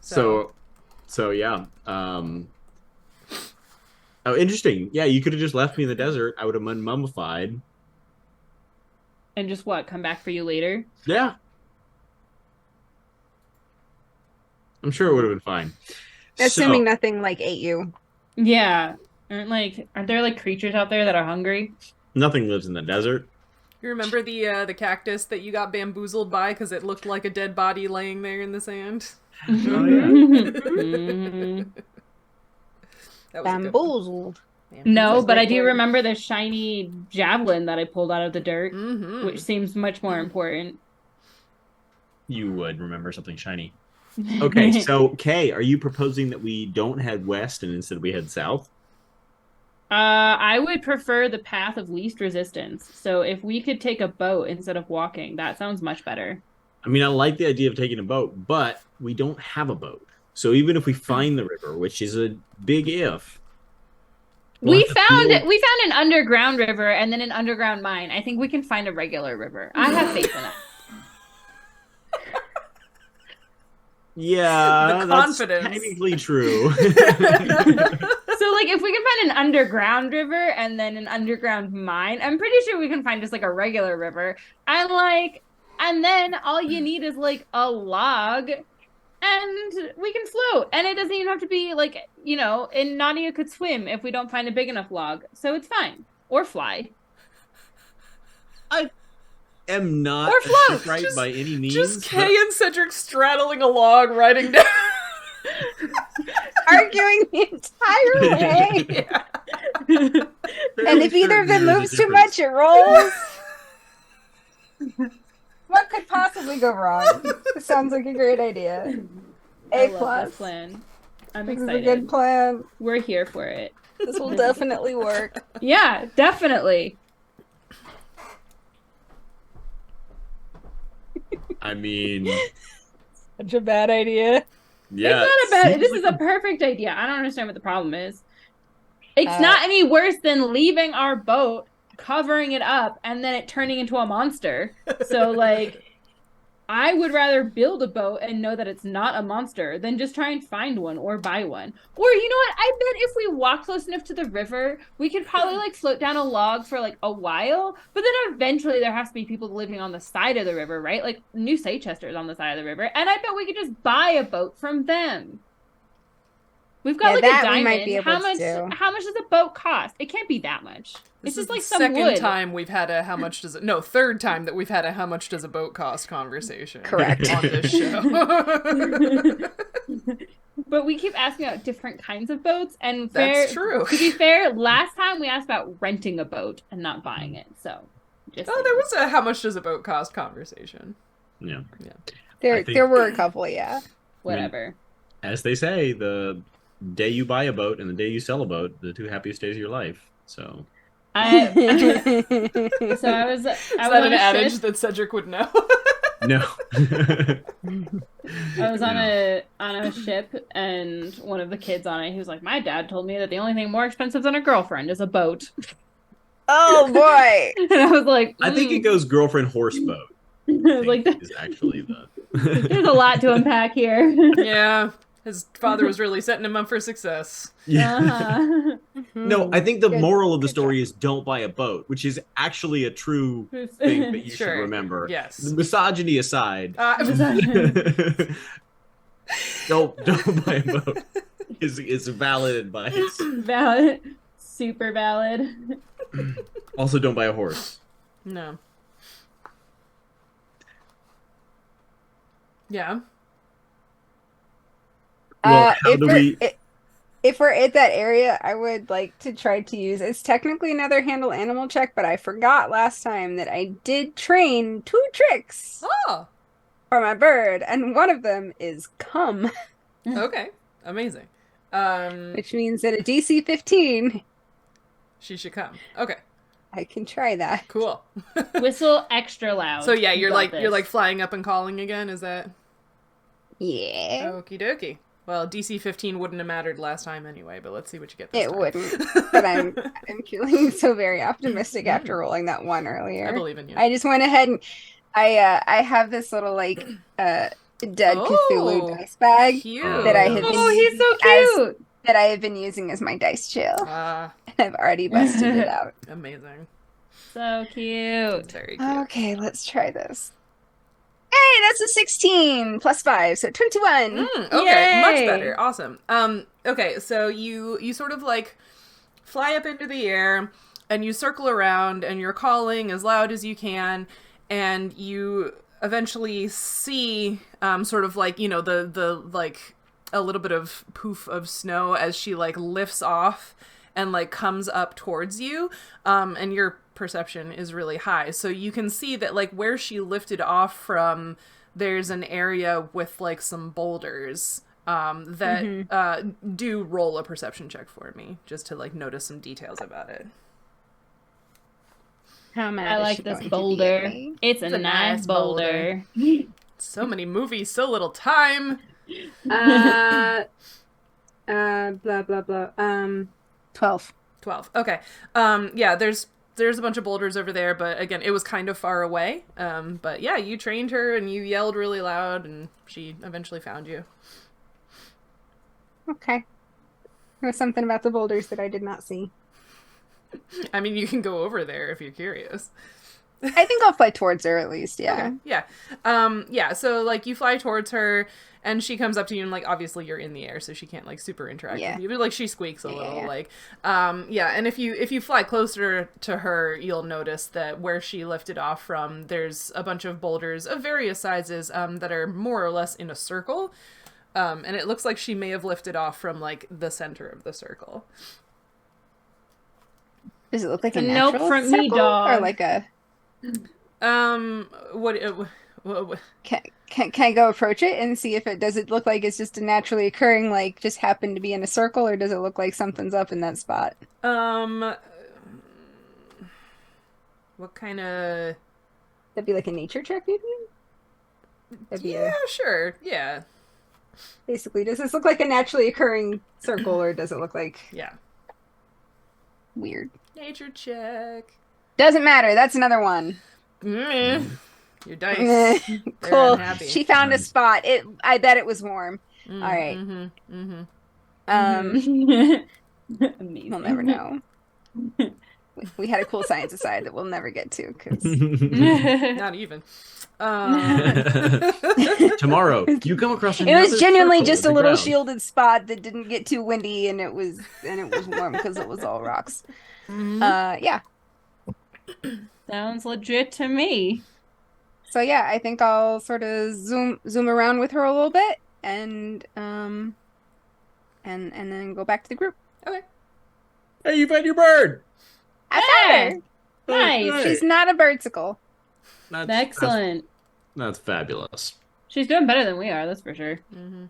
Speaker 2: So yeah. Oh, interesting. Yeah, you could have just left me in the desert. I would have been mummified.
Speaker 3: And just what? Come back for you later?
Speaker 2: Yeah. I'm sure it would have been fine.
Speaker 4: Assuming
Speaker 2: So,
Speaker 4: nothing like ate you.
Speaker 3: Yeah. Aren't there, like, creatures out there that are hungry?
Speaker 2: nothing lives in the desert.
Speaker 1: You remember the cactus that you got bamboozled by because it looked like a dead body laying there in the sand?
Speaker 2: Oh, yeah.
Speaker 3: Mhm.
Speaker 1: That was a good one.
Speaker 4: Bamboozled.
Speaker 3: No, but I do
Speaker 4: Bamboozled.
Speaker 3: remember the shiny javelin that I pulled out of the dirt,
Speaker 1: Mhm.
Speaker 3: which seems much more important.
Speaker 2: You would remember something shiny. Okay, so Kay, are you proposing that we don't head west and instead we head south?
Speaker 3: I would prefer the path of least resistance. So if we could take a boat instead of walking, that sounds much better.
Speaker 2: I mean, I like the idea of taking a boat, but we don't have a boat. So even if we find the river, which is a big if, we'll
Speaker 3: We
Speaker 2: have to
Speaker 3: found
Speaker 2: feel-
Speaker 3: an underground river and then an underground mine. I think we can find a regular river. I have faith in it.
Speaker 2: Yeah,
Speaker 1: The
Speaker 2: that's
Speaker 1: confidence.
Speaker 2: technically true.
Speaker 3: So, like, if we can find an underground river and then an underground mine, I'm pretty sure we can find just, like, a regular river. And then all you need is, like, a log, and we can float. And it doesn't even have to be, like, and Nautia could swim if we don't find a big enough log. So it's fine. Or fly.
Speaker 2: Am not
Speaker 3: Or float,
Speaker 2: shipwright
Speaker 1: just-
Speaker 2: by any means.
Speaker 1: Just
Speaker 2: but-
Speaker 1: Kay and Cedric straddling a log, riding down.
Speaker 4: Arguing the entire way.
Speaker 1: Yeah.
Speaker 4: And if either of them
Speaker 2: There's a
Speaker 4: moves too
Speaker 2: difference.
Speaker 4: much, it rolls. What could possibly go wrong? This sounds like a great idea.
Speaker 3: I
Speaker 4: A
Speaker 3: love
Speaker 4: plus.
Speaker 3: this plan. I'm
Speaker 4: This is a
Speaker 3: excited.
Speaker 4: good plan.
Speaker 3: We're here for it.
Speaker 4: This will definitely work.
Speaker 3: Yeah, definitely.
Speaker 2: I mean,
Speaker 4: Such a bad idea.
Speaker 2: yeah.
Speaker 3: It's not a bad.
Speaker 2: seems
Speaker 3: This
Speaker 2: like
Speaker 3: is a perfect idea. I don't understand what the problem is. It's
Speaker 4: Uh,
Speaker 3: not any worse than leaving our boat, covering it up, and then it turning into a monster. So, like, I would rather build a boat and know that it's not a monster than just try and find one or buy one. Or you know what? I bet if we walk close enough to the river, we could probably like float down a log for like a while. But then eventually there has to be people living on the side of the river, right? Like New Seychester is on the side of the river, and I bet we could just buy a boat from them. We've got like a diamond.
Speaker 4: Might be able to do.
Speaker 3: How much does a boat cost? It can't be that much.
Speaker 1: This
Speaker 3: It's just
Speaker 1: is
Speaker 3: like
Speaker 1: the
Speaker 3: some
Speaker 1: second
Speaker 3: wood.
Speaker 1: time we've had a how much does it? No, third time that we've had a how much does a boat cost conversation.
Speaker 4: Correct.
Speaker 1: On this show.
Speaker 3: But we keep asking about different kinds of boats, and
Speaker 1: That's true.
Speaker 3: To be fair, last time we asked about renting a boat and not buying it. So, just
Speaker 1: Oh, there was a how much does a boat cost conversation.
Speaker 2: Yeah.
Speaker 4: There were a couple, yeah.
Speaker 3: whatever.
Speaker 2: As they say, the day you buy a boat and the day you sell a boat, the two happiest days of your life. So.
Speaker 3: I was
Speaker 1: Is that
Speaker 3: on
Speaker 1: an
Speaker 3: a
Speaker 1: adage
Speaker 3: ship.
Speaker 1: that Cedric would know?
Speaker 2: No.
Speaker 3: I was on a ship, and one of the kids on it, he was like, "My dad told me that the only thing more expensive than a girlfriend is a boat."
Speaker 4: Oh boy.
Speaker 3: And I was like,
Speaker 2: I think it goes girlfriend horse boat.
Speaker 3: I was like,
Speaker 2: Is actually the.
Speaker 3: there's a lot to unpack here.
Speaker 1: Yeah. His father was really setting him up for success.
Speaker 2: Yeah.
Speaker 3: Uh-huh.
Speaker 2: No, I think the
Speaker 4: Good-
Speaker 2: moral of the
Speaker 4: good
Speaker 2: story is don't buy a boat, which is actually a true thing that you
Speaker 1: Sure.
Speaker 2: should remember.
Speaker 1: Yes.
Speaker 2: The misogyny aside, don't buy a boat. Is valid advice.
Speaker 3: Valid. Super valid.
Speaker 2: Also, don't buy a horse.
Speaker 1: No. Yeah.
Speaker 2: Well, how do we?
Speaker 4: If we're at that area, I would like to try to use. It's technically another handle animal check, but I forgot last time that I did train 2 tricks
Speaker 1: Oh.
Speaker 4: for my bird, and one of them is come,
Speaker 1: Okay. Amazing.
Speaker 4: which means that a DC 15,
Speaker 1: She should come. Okay.
Speaker 4: I can try that.
Speaker 1: Cool.
Speaker 3: Whistle extra loud.
Speaker 1: So yeah,
Speaker 3: You
Speaker 1: you're
Speaker 3: got
Speaker 1: like
Speaker 3: this.
Speaker 1: you're like flying up and calling again. Is that
Speaker 4: Yeah,
Speaker 1: okie dokie? Well, DC 15 wouldn't have mattered last time anyway, but let's see what you get this
Speaker 4: it
Speaker 1: time.
Speaker 4: wouldn't. But I'm feeling so very optimistic after rolling that one earlier.
Speaker 1: I believe in you.
Speaker 4: I just went ahead and I have this little like dead Cthulhu dice bag
Speaker 1: Cute.
Speaker 4: that I have been
Speaker 3: Oh, he's so
Speaker 4: as-
Speaker 3: cute.
Speaker 4: that I have been using as my dice chill.
Speaker 1: Ah,
Speaker 4: And I've already busted it out.
Speaker 1: amazing.
Speaker 3: So cute.
Speaker 1: It's very cute.
Speaker 4: Okay, let's try this. Hey, that's a 16 plus 5, so 21.
Speaker 1: Okay, much
Speaker 3: Yay.
Speaker 1: better. Awesome. Okay, so you sort of like fly up into the air and you circle around and you're calling as loud as you can, and you eventually see sort of like, you know, the like a little bit of poof of snow as she like lifts off and like comes up towards you, and your perception is really high, so you can see that like where she lifted off from, there's an area with like some boulders that do roll a perception check for me just to like notice some details about it.
Speaker 4: How mad
Speaker 3: I
Speaker 4: is
Speaker 3: like
Speaker 4: she
Speaker 3: this
Speaker 4: going to be
Speaker 3: boulder.
Speaker 4: at me?
Speaker 3: It's a nice boulder.
Speaker 1: So many movies, so little time.
Speaker 4: Blah blah blah. 12.
Speaker 1: 12. Okay. Yeah, there's a bunch of boulders over there, but again, it was kind of far away. But yeah, you trained her and you yelled really loud and she eventually found you.
Speaker 4: Okay. There was something about the boulders that I did not see.
Speaker 1: I mean, you can go over there if you're curious.
Speaker 4: I think I'll fly towards her at least, yeah.
Speaker 1: Okay, yeah. Yeah, so like you fly towards her and she comes up to you and like obviously you're in the air so she can't like super interact with you, but like she squeaks a little like yeah, and if you fly closer to her, you'll notice that where she lifted off from, there's a bunch of boulders of various sizes that are more or less in a circle. And it looks like she may have lifted off from like the center of the circle.
Speaker 4: Does it look like a
Speaker 3: Nope
Speaker 4: natural
Speaker 3: from
Speaker 4: circle
Speaker 3: me, dog.
Speaker 4: or like a
Speaker 1: What
Speaker 4: can I go approach it and see if it does it look like it's just a naturally occurring, like just happened to be in a circle, or does it look like something's up in that spot?
Speaker 1: what kind of...
Speaker 4: That'd be like a nature check, maybe? That'd be
Speaker 1: Yeah, sure. Yeah.
Speaker 4: basically, does this look like a naturally occurring circle, or does it look like
Speaker 1: Yeah.
Speaker 4: weird?
Speaker 1: Nature check.
Speaker 4: Doesn't matter. That's another one.
Speaker 1: Your dice. They're
Speaker 4: Cool.
Speaker 1: unhappy.
Speaker 4: She found a
Speaker 2: Nice.
Speaker 4: spot. I bet it was warm.
Speaker 1: Mm,
Speaker 4: All right.
Speaker 1: Mm-hmm.
Speaker 3: Amazing.
Speaker 4: We'll never know. We had a cool science aside that we'll never get to because
Speaker 1: Not even.
Speaker 2: Tomorrow, you come across
Speaker 4: it
Speaker 2: another
Speaker 4: was genuinely
Speaker 2: circle
Speaker 4: just
Speaker 2: in
Speaker 4: a
Speaker 2: the
Speaker 4: little
Speaker 2: ground.
Speaker 4: shielded spot that didn't get too windy, and it was warm because it was all rocks. Yeah.
Speaker 3: Sounds legit to me.
Speaker 4: So yeah, I think I'll sort of zoom around with her a little bit, and then go back to the group.
Speaker 1: Okay.
Speaker 2: Hey, you found your bird.
Speaker 4: I found her.
Speaker 3: Nice.
Speaker 2: Okay.
Speaker 4: She's not a birdsicle.
Speaker 3: Excellent.
Speaker 2: That's fabulous.
Speaker 3: She's doing better than we are, that's for sure.
Speaker 1: Mm-hmm.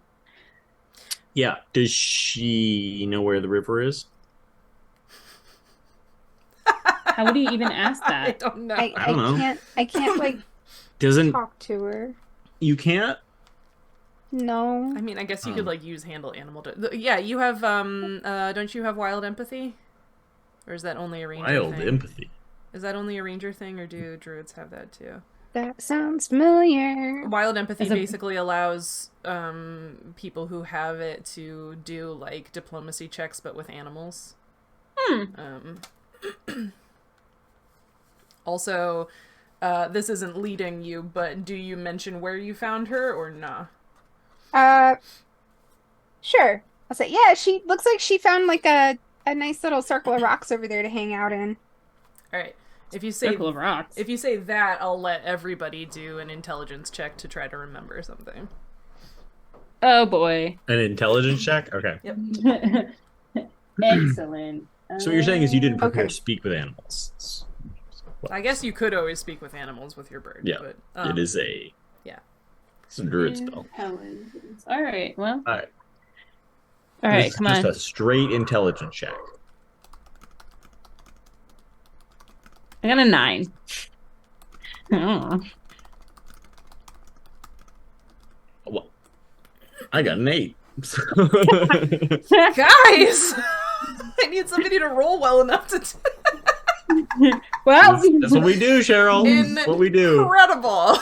Speaker 2: Yeah. Does she know where the river is?
Speaker 3: How would you even ask
Speaker 1: I
Speaker 3: that?
Speaker 1: don't know.
Speaker 2: I don't know.
Speaker 4: I can't like
Speaker 2: Doesn't
Speaker 4: talk to her.
Speaker 2: you can't?
Speaker 4: No.
Speaker 1: I mean, I guess you could like use handle animal. Yeah, you have. Don't you have wild empathy? Or is that only a ranger
Speaker 2: Wild
Speaker 1: thing?
Speaker 2: empathy.
Speaker 1: Is that only a ranger thing, or do druids have that too?
Speaker 4: That sounds familiar.
Speaker 1: Wild empathy
Speaker 3: As a-
Speaker 1: basically allows people who have it to do like diplomacy checks, but with animals. Also, this isn't leading you, but do you mention where you found her or nah?
Speaker 4: Sure. I'll say, yeah, she looks like she found like a nice little circle of rocks over there to hang out in.
Speaker 1: All right. If you say
Speaker 3: Circle of rocks.
Speaker 1: If you say that, I'll let everybody do an intelligence check to try to remember something.
Speaker 3: Oh boy.
Speaker 2: An intelligence check? Okay.
Speaker 1: Yep.
Speaker 3: Excellent.
Speaker 2: So what you're saying is you didn't prepare
Speaker 4: Okay.
Speaker 2: to speak with animals.
Speaker 1: I guess you could always speak with animals with your bird.
Speaker 2: Yeah.
Speaker 1: But,
Speaker 2: It is a
Speaker 1: yeah.
Speaker 2: It's a druid spell.
Speaker 3: All right. Well.
Speaker 2: All right.
Speaker 3: All right.
Speaker 2: This is
Speaker 3: Come
Speaker 2: just
Speaker 3: on.
Speaker 2: a straight intelligence check.
Speaker 3: I got a 9. Oh.
Speaker 2: Well, I got an 8.
Speaker 1: Guys, I need somebody to roll well enough to.
Speaker 3: Well.
Speaker 2: That's what we do, Sheryl. That's what we do.
Speaker 1: Incredible.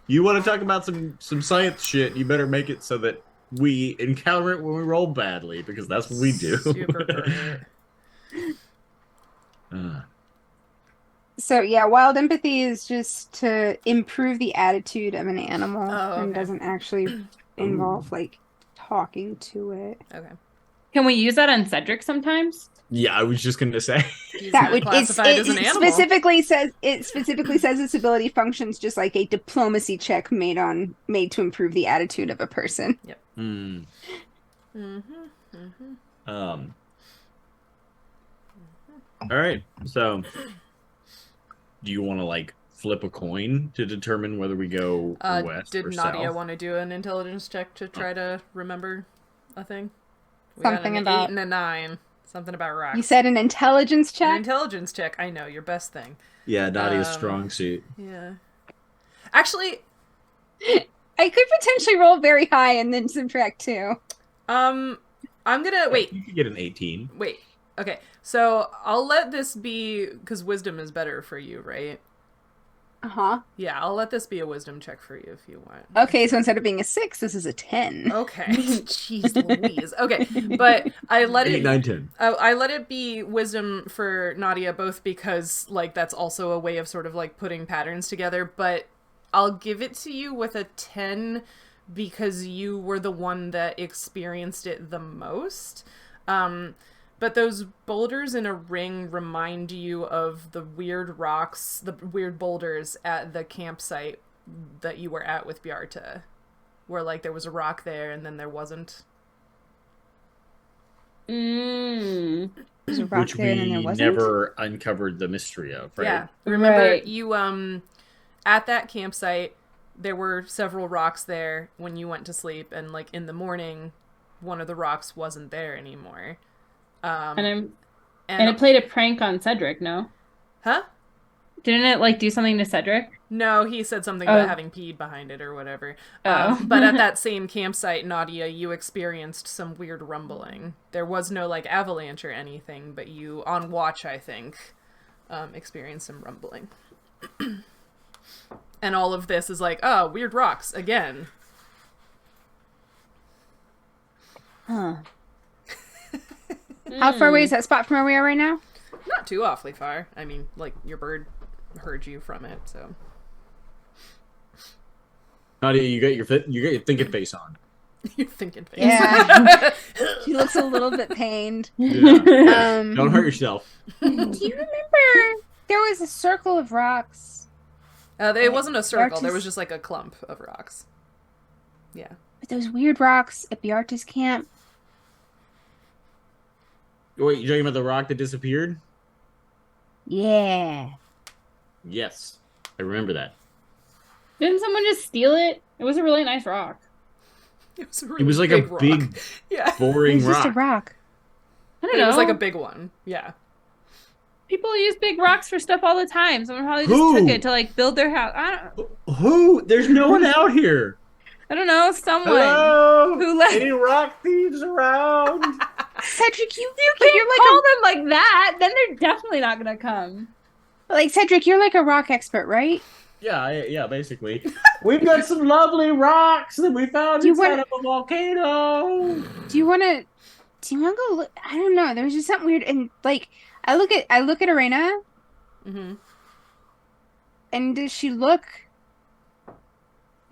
Speaker 2: You want to talk about some science shit? You better make it so that we encounter it when we roll badly, because that's what we do.
Speaker 1: Super great.
Speaker 4: So yeah, wild empathy is just to improve the attitude of an animal and
Speaker 1: okay.
Speaker 4: doesn't actually involve like talking to it.
Speaker 1: Okay.
Speaker 3: Can we use that on Cedric sometimes?
Speaker 2: Yeah, I was just gonna say.
Speaker 1: He's
Speaker 4: That
Speaker 1: not
Speaker 4: would
Speaker 1: classified as an
Speaker 4: it
Speaker 1: animal.
Speaker 4: specifically says this ability functions just like a diplomacy check made to improve the attitude of a person.
Speaker 2: Hmm.
Speaker 1: Mm-hmm.
Speaker 2: All right. So, do you want to like flip a coin to determine whether we go west
Speaker 1: Did
Speaker 2: or
Speaker 1: Nautia
Speaker 2: south?
Speaker 1: want to do an intelligence check to try to remember a thing? We
Speaker 4: Something
Speaker 1: got an
Speaker 4: about-
Speaker 1: 8 and a 9. Something about rocks.
Speaker 4: You said an intelligence
Speaker 1: An
Speaker 4: check?
Speaker 1: intelligence check. I know, your best thing.
Speaker 2: Yeah, Nadia's
Speaker 1: Um,
Speaker 2: strong suit.
Speaker 1: Yeah. Actually,
Speaker 4: I could potentially roll very high and then subtract 2.
Speaker 1: I'm gonna wait.
Speaker 2: You could get an 18.
Speaker 1: Wait. Okay. So I'll let this be because wisdom is better for you, right?
Speaker 4: Uh-huh.
Speaker 1: Yeah, I'll let this be a wisdom check for you if you want.
Speaker 4: Okay, so instead of being a 6, this is a 10.
Speaker 1: Okay. Jeez Louise. Okay, but I let
Speaker 2: 8,
Speaker 1: it.
Speaker 2: 9, 10.
Speaker 1: I let it be wisdom for Nautia, both because like that's also a way of sort of like putting patterns together, but I'll give it to you with a 10 because you were the one that experienced it the most. But those boulders in a ring remind you of the weird rocks, the weird boulders at the campsite that you were at with Bjarta, where like there was a rock there and then there wasn't.
Speaker 3: Mm.
Speaker 4: There's a rock
Speaker 2: Which
Speaker 4: there and then there
Speaker 2: we
Speaker 4: wasn't.
Speaker 2: never uncovered the mystery of, right?
Speaker 1: Yeah. Remember
Speaker 3: Right.
Speaker 1: you at that campsite there were several rocks there when you went to sleep, and like in the morning one of the rocks wasn't there anymore.
Speaker 3: And it played a prank on Cedric, no?
Speaker 1: Huh?
Speaker 3: Didn't it like do something to Cedric?
Speaker 1: No, he said something
Speaker 3: Oh.
Speaker 1: about having peed behind it or whatever.
Speaker 3: Oh.
Speaker 1: But at that same campsite, Nautia, you experienced some weird rumbling. There was no like avalanche or anything, but you, on watch, I think, experienced some rumbling. And all of this is like, oh, weird rocks again.
Speaker 4: Huh. How far away is that spot from where we are right now?
Speaker 1: Not too awfully far. I mean, like, your bird heard you from it, so.
Speaker 2: Nautia, you got your thinking face on.
Speaker 1: You're thinking face.
Speaker 4: Yeah. She looks a little bit pained.
Speaker 2: Yeah. Don't hurt yourself.
Speaker 4: Do you remember there was a circle of rocks?
Speaker 1: It wasn't a circle. There
Speaker 4: Artist-
Speaker 1: was just like a clump of rocks. Yeah.
Speaker 4: With those weird rocks at the artist camp.
Speaker 2: Wait, you talking about the rock that disappeared?
Speaker 4: Yeah.
Speaker 2: Yes, I remember that.
Speaker 3: Didn't someone just steal it? It was a really nice rock.
Speaker 1: It was, a really
Speaker 2: It was like
Speaker 1: big
Speaker 2: a
Speaker 1: rock.
Speaker 2: big,
Speaker 1: Yeah.
Speaker 2: boring
Speaker 4: It's just a
Speaker 2: rock.
Speaker 4: rock.
Speaker 3: I don't
Speaker 1: It
Speaker 3: know.
Speaker 1: was like a big one. Yeah.
Speaker 3: People use big rocks for stuff all the time. Someone probably just
Speaker 2: Who?
Speaker 3: took it to like build their house. I
Speaker 2: Who? There's no one out here.
Speaker 3: don't know. Someone
Speaker 2: Hello?
Speaker 3: who left.
Speaker 2: Any rock thieves around?
Speaker 4: Cedric, you're
Speaker 3: Call them like that, then they're definitely not gonna come.
Speaker 4: like Cedric, you're like a rock expert, right?
Speaker 2: Yeah, basically. We've got some lovely rocks that we found
Speaker 4: Do you
Speaker 2: inside
Speaker 4: want-
Speaker 2: of a volcano.
Speaker 4: Do you want to go look? I don't know. There was just something weird, and like I look at Arena,
Speaker 1: Mm-hmm.
Speaker 4: and does she look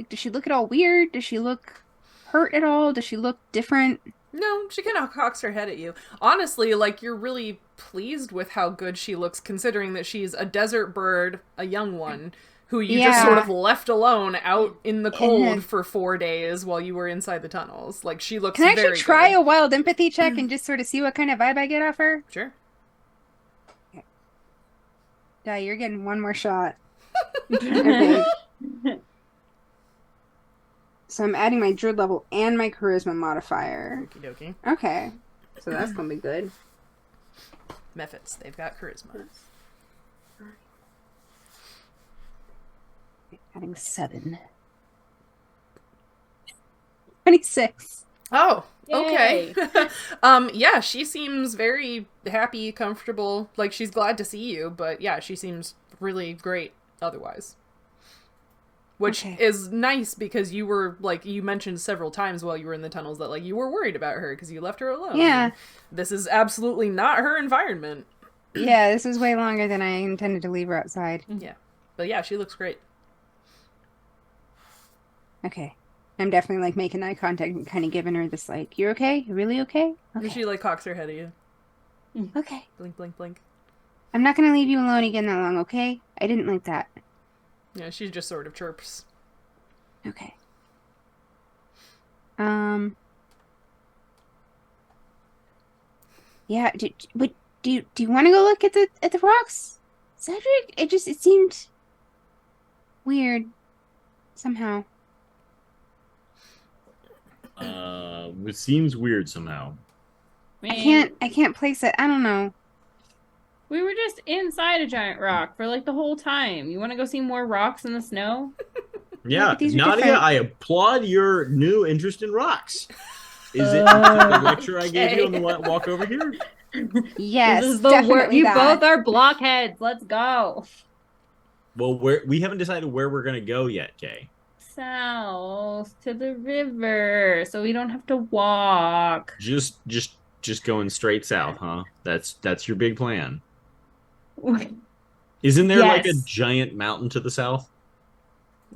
Speaker 4: at all weird? Does she look hurt at all? Does she look different?
Speaker 1: No, she kind of cocks her head at you. Honestly, like, you're really pleased with how good she looks, considering that she's a desert bird, a young one, who you just
Speaker 4: Yeah.
Speaker 1: sort of left alone out in the cold
Speaker 4: then-
Speaker 1: for 4 days while you were inside the tunnels. Like, she looks
Speaker 4: Can I actually
Speaker 1: very
Speaker 4: try
Speaker 1: good.
Speaker 4: a wild empathy check and just sort of see what kind of vibe I get off her?
Speaker 1: Sure.
Speaker 4: Yeah, you're getting one more shot. Okay. So I'm adding my druid level and my charisma modifier.
Speaker 1: Okie dokie.
Speaker 4: Okay. So that's gonna be good.
Speaker 1: Mephits, they've got charisma.
Speaker 4: Adding 7. 26.
Speaker 1: Oh, okay.
Speaker 3: Yay.
Speaker 1: Yeah, she seems very happy, comfortable. Like, she's glad to see you, but yeah, she seems really great otherwise. Which
Speaker 4: Okay.
Speaker 1: is nice because you were, like, you mentioned several times while you were in the tunnels that, like, you were worried about her because you left her alone.
Speaker 4: Yeah.
Speaker 1: This is absolutely not her environment.
Speaker 4: Yeah, this was way longer than I intended to leave her outside.
Speaker 1: Yeah. But yeah, she looks great.
Speaker 4: Okay. I'm definitely like making eye contact and kind of giving her this like, you're okay? You're really okay?
Speaker 1: And
Speaker 4: Okay.
Speaker 1: she, like, cocks her head at you.
Speaker 4: Okay.
Speaker 1: Blink, blink, blink.
Speaker 4: I'm not gonna leave you alone again that long, okay? I didn't like that.
Speaker 1: Yeah, she just sort of chirps.
Speaker 4: Okay. Yeah, do you want to go look at the rocks? Cedric? It seemed weird somehow.
Speaker 2: It seems weird somehow.
Speaker 4: I can't place it. I don't know.
Speaker 3: We were just inside a giant rock for like the whole time. You want to go see more rocks in the snow?
Speaker 2: Yeah,
Speaker 4: but these are
Speaker 2: Nautia,
Speaker 4: different.
Speaker 2: I applaud your new interest in rocks. Is it the lecture I gave you on the walk over here?
Speaker 4: Yes,
Speaker 3: This is the
Speaker 4: definitely
Speaker 3: You
Speaker 4: that.
Speaker 3: both are blockheads. Let's go.
Speaker 2: Well, we haven't decided where we're gonna go yet, Kay.
Speaker 3: South to the river, so we don't have to walk.
Speaker 2: Just going straight south, huh? That's your big plan. Isn't there like a
Speaker 3: Yes.
Speaker 2: giant mountain to the south?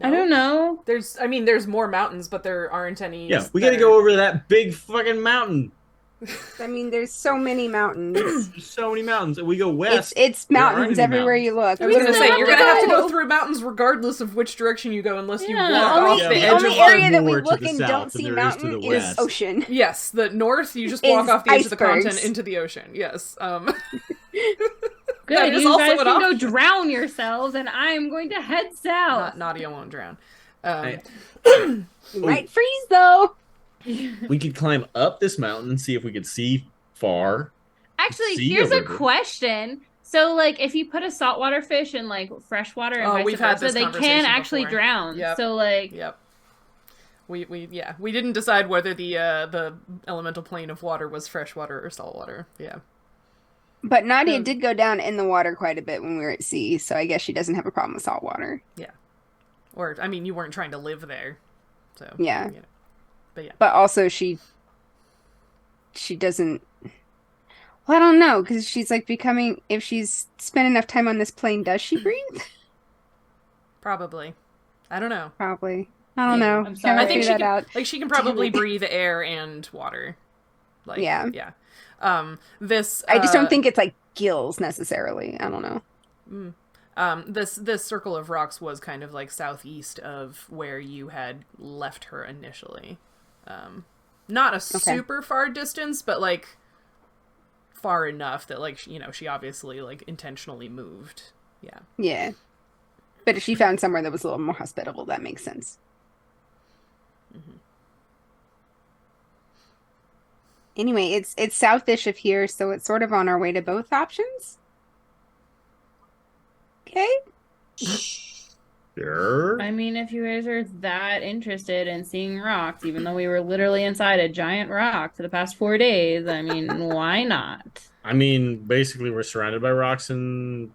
Speaker 3: I don't know.
Speaker 1: There's more mountains, but there aren't any.
Speaker 2: Yeah, we gotta go over to that big fucking mountain.
Speaker 4: I mean, there's so many mountains.
Speaker 2: There's so many mountains. We go west.
Speaker 4: It's
Speaker 2: There aren't
Speaker 4: mountains
Speaker 2: any
Speaker 4: everywhere
Speaker 2: mountains.
Speaker 4: you look.
Speaker 1: I was gonna say, you're gonna have to go
Speaker 3: go.
Speaker 1: through mountains regardless of which direction you go, unless you
Speaker 3: Yeah.
Speaker 1: walk
Speaker 4: Only,
Speaker 1: off
Speaker 2: Yeah,
Speaker 1: the
Speaker 2: but
Speaker 4: the
Speaker 1: edge
Speaker 4: only
Speaker 1: of
Speaker 4: area that we
Speaker 2: more to
Speaker 4: look
Speaker 2: the
Speaker 4: and
Speaker 2: south
Speaker 4: don't
Speaker 2: than
Speaker 4: see
Speaker 2: there is to
Speaker 4: mountain
Speaker 2: the
Speaker 4: is
Speaker 2: west.
Speaker 4: ocean.
Speaker 1: Yes, the north, you just
Speaker 4: Is
Speaker 1: walk off the edge of the
Speaker 4: icebergs.
Speaker 1: continent into the ocean. Yes.
Speaker 3: Good.
Speaker 1: That is
Speaker 3: You
Speaker 1: also
Speaker 3: guys
Speaker 1: an
Speaker 3: can go
Speaker 1: option.
Speaker 3: drown yourselves, and I'm going to head south.
Speaker 1: Nautia won't drown.
Speaker 2: Hey.
Speaker 4: You might freeze though.
Speaker 2: We could climb up this mountain and see if we could see far.
Speaker 3: Actually,
Speaker 2: See
Speaker 3: here's
Speaker 2: a
Speaker 3: a
Speaker 2: river.
Speaker 3: question. So, like, if you put a saltwater fish in like freshwater and
Speaker 1: Oh,
Speaker 3: vice
Speaker 1: we've had
Speaker 3: versa,
Speaker 1: this
Speaker 3: they can
Speaker 1: conversation
Speaker 3: actually
Speaker 1: before.
Speaker 3: drown.
Speaker 1: Yep.
Speaker 3: So, like,
Speaker 1: Yep. We didn't decide whether the elemental plane of water was freshwater or saltwater. Yeah.
Speaker 4: But Nadia did go down in the water quite a bit when we were at sea, so I guess she doesn't have a problem with salt water.
Speaker 1: Or, I mean, you weren't trying to live there. So,
Speaker 4: Yeah.
Speaker 1: you know. But yeah.
Speaker 4: But also she doesn't. Well, I don't know, because she's like becoming. If she's spent enough time on this plane, does she breathe?
Speaker 1: Probably. I don't know.
Speaker 4: Probably. I don't
Speaker 1: Yeah.
Speaker 4: know.
Speaker 3: I'm sorry.
Speaker 1: I think
Speaker 4: Figure that out.
Speaker 1: she can probably
Speaker 4: Damn it.
Speaker 1: breathe air and water. Like,
Speaker 4: Yeah.
Speaker 1: Yeah. This.
Speaker 4: I just don't think it's like gills necessarily. I don't know.
Speaker 1: This circle of rocks was kind of like southeast of where you had left her initially. Not a super far distance, but like far enough that like she obviously like intentionally moved. Yeah.
Speaker 4: Yeah. But if she found somewhere that was a little more hospitable, that makes sense.
Speaker 1: Mm-hmm.
Speaker 4: Anyway, it's southish of here, so it's sort of on our way to both options. Okay.
Speaker 2: Sure.
Speaker 3: I mean, if you guys are that interested in seeing rocks, even though we were literally inside a giant rock for the past 4 days, I mean, why not?
Speaker 2: I mean, basically, we're surrounded by rocks and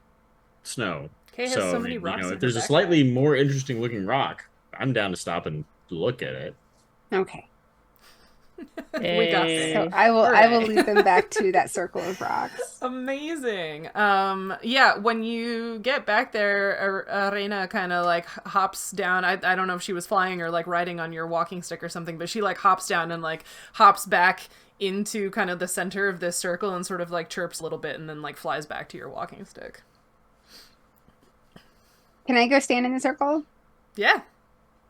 Speaker 2: snow.
Speaker 1: Kay has so many
Speaker 2: you
Speaker 1: rocks
Speaker 2: know,
Speaker 1: in
Speaker 2: if
Speaker 1: her
Speaker 2: there's a
Speaker 1: backpack.
Speaker 2: slightly more interesting looking rock, I'm down to stop and look at it.
Speaker 4: Okay.
Speaker 1: We got
Speaker 3: Hey.
Speaker 1: this.
Speaker 4: So I will
Speaker 1: Hooray.
Speaker 4: lead them back to that circle of rocks.
Speaker 1: Amazing. Yeah, when you get back there, Arena kind of like hops down. I don't know if she was flying or like riding on your walking stick or something, but she like hops down and like hops back into kind of the center of this circle and sort of like chirps a little bit and then like flies back to your walking stick.
Speaker 4: Can I go stand in the circle?
Speaker 1: Yeah.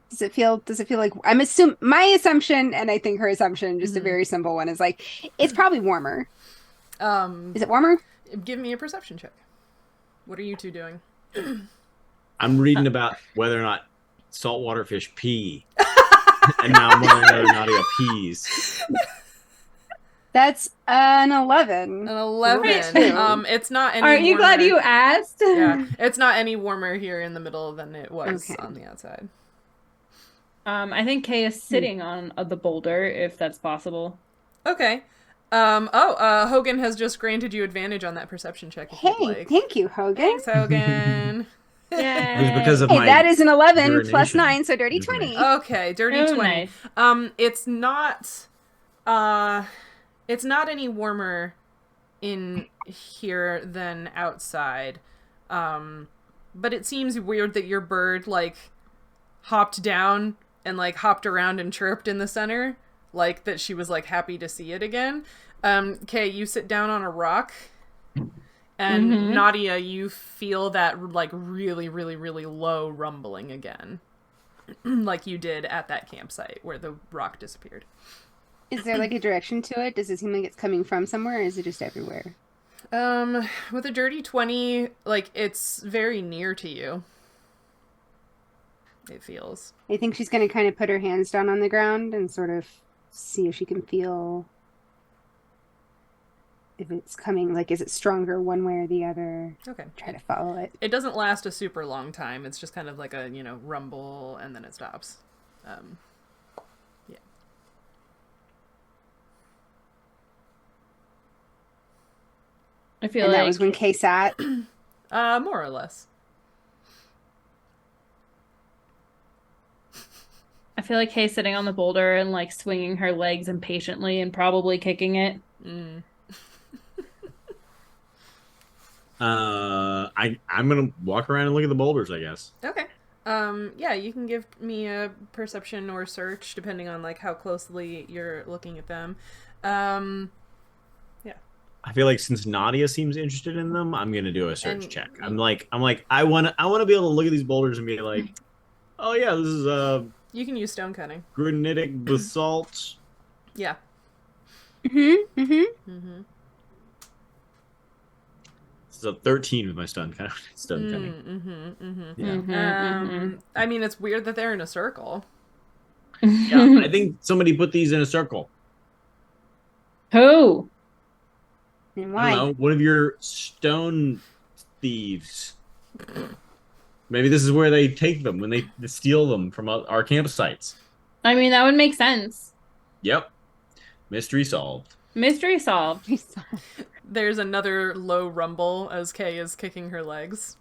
Speaker 4: Does it feel like my assumption, and I think her assumption, just a very simple one, is like it's probably warmer. Is it warmer?
Speaker 1: Give me a perception check. What are you two doing?
Speaker 2: I'm reading about whether or not saltwater fish pee. And now I'm wondering whether Nautia pees.
Speaker 4: That's an 11.
Speaker 1: An 11.
Speaker 4: Right.
Speaker 1: It's not any
Speaker 3: Aren't you
Speaker 1: warmer.
Speaker 3: glad you asked?
Speaker 1: Yeah, it's not any warmer here in the middle than it was
Speaker 4: Okay.
Speaker 1: on the outside.
Speaker 3: I think Kay is sitting on the boulder, if that's possible.
Speaker 1: Okay. Hogan has just granted you advantage on that perception check if you'd
Speaker 4: Hey,
Speaker 1: like.
Speaker 4: thank you, Hogan.
Speaker 1: Thanks, Hogan.
Speaker 2: It was because of
Speaker 4: Hey,
Speaker 2: my
Speaker 4: that is an 11 plus
Speaker 2: urination
Speaker 4: 9, so dirty
Speaker 2: information.
Speaker 4: 20.
Speaker 1: Okay, dirty
Speaker 3: Oh,
Speaker 1: 20.
Speaker 3: nice.
Speaker 1: It's not any warmer in here than outside. But it seems weird that your bird like hopped down and like hopped around and chirped in the center, like that she was like happy to see it again. Kay, you sit down on a rock, and Nautia, you feel that like really, really, really low rumbling again, like you did at that campsite where the rock disappeared.
Speaker 4: Is there like a direction to it? Does it seem like it's coming from somewhere, or is it just everywhere?
Speaker 1: With a dirty 20, like it's very near to you. It feels.
Speaker 4: I think she's going to kind of put her hands down on the ground and sort of see if she can feel if it's coming, like, is it stronger one way or the other?
Speaker 1: Okay.
Speaker 4: Try to follow it.
Speaker 1: It doesn't last a super long time. It's just kind of like a, rumble and then it stops. Yeah.
Speaker 3: I feel
Speaker 4: And
Speaker 3: like
Speaker 4: that was when Kay sat.
Speaker 1: More or less.
Speaker 3: I feel like Kay's sitting on the boulder and like swinging her legs impatiently and probably kicking it.
Speaker 2: I'm gonna walk around and look at the boulders, I guess.
Speaker 1: Okay. Yeah, you can give me a perception or search depending on like how closely you're looking at them. Yeah.
Speaker 2: I feel like since Nadia seems interested in them, I'm gonna do a search
Speaker 1: And-
Speaker 2: check. I'm like, I wanna be able to look at these boulders and be like, oh yeah, this is
Speaker 1: You can use stone cutting.
Speaker 2: granitic basalt.
Speaker 1: Yeah.
Speaker 4: Mm-hmm. Mm-hmm.
Speaker 1: Mm-hmm.
Speaker 2: This is a 13 with my stone cutting. Yeah.
Speaker 1: I mean, it's weird that they're in a circle.
Speaker 2: Yeah, I think somebody put these in a circle.
Speaker 3: Who?
Speaker 4: And
Speaker 2: I
Speaker 4: why?
Speaker 2: don't know, one of your stone thieves. Maybe this is where they take them when they steal them from our campsites.
Speaker 3: I mean, that would make sense.
Speaker 2: Yep. Mystery solved.
Speaker 3: Mystery solved.
Speaker 1: There's another low rumble as Kay is kicking her legs.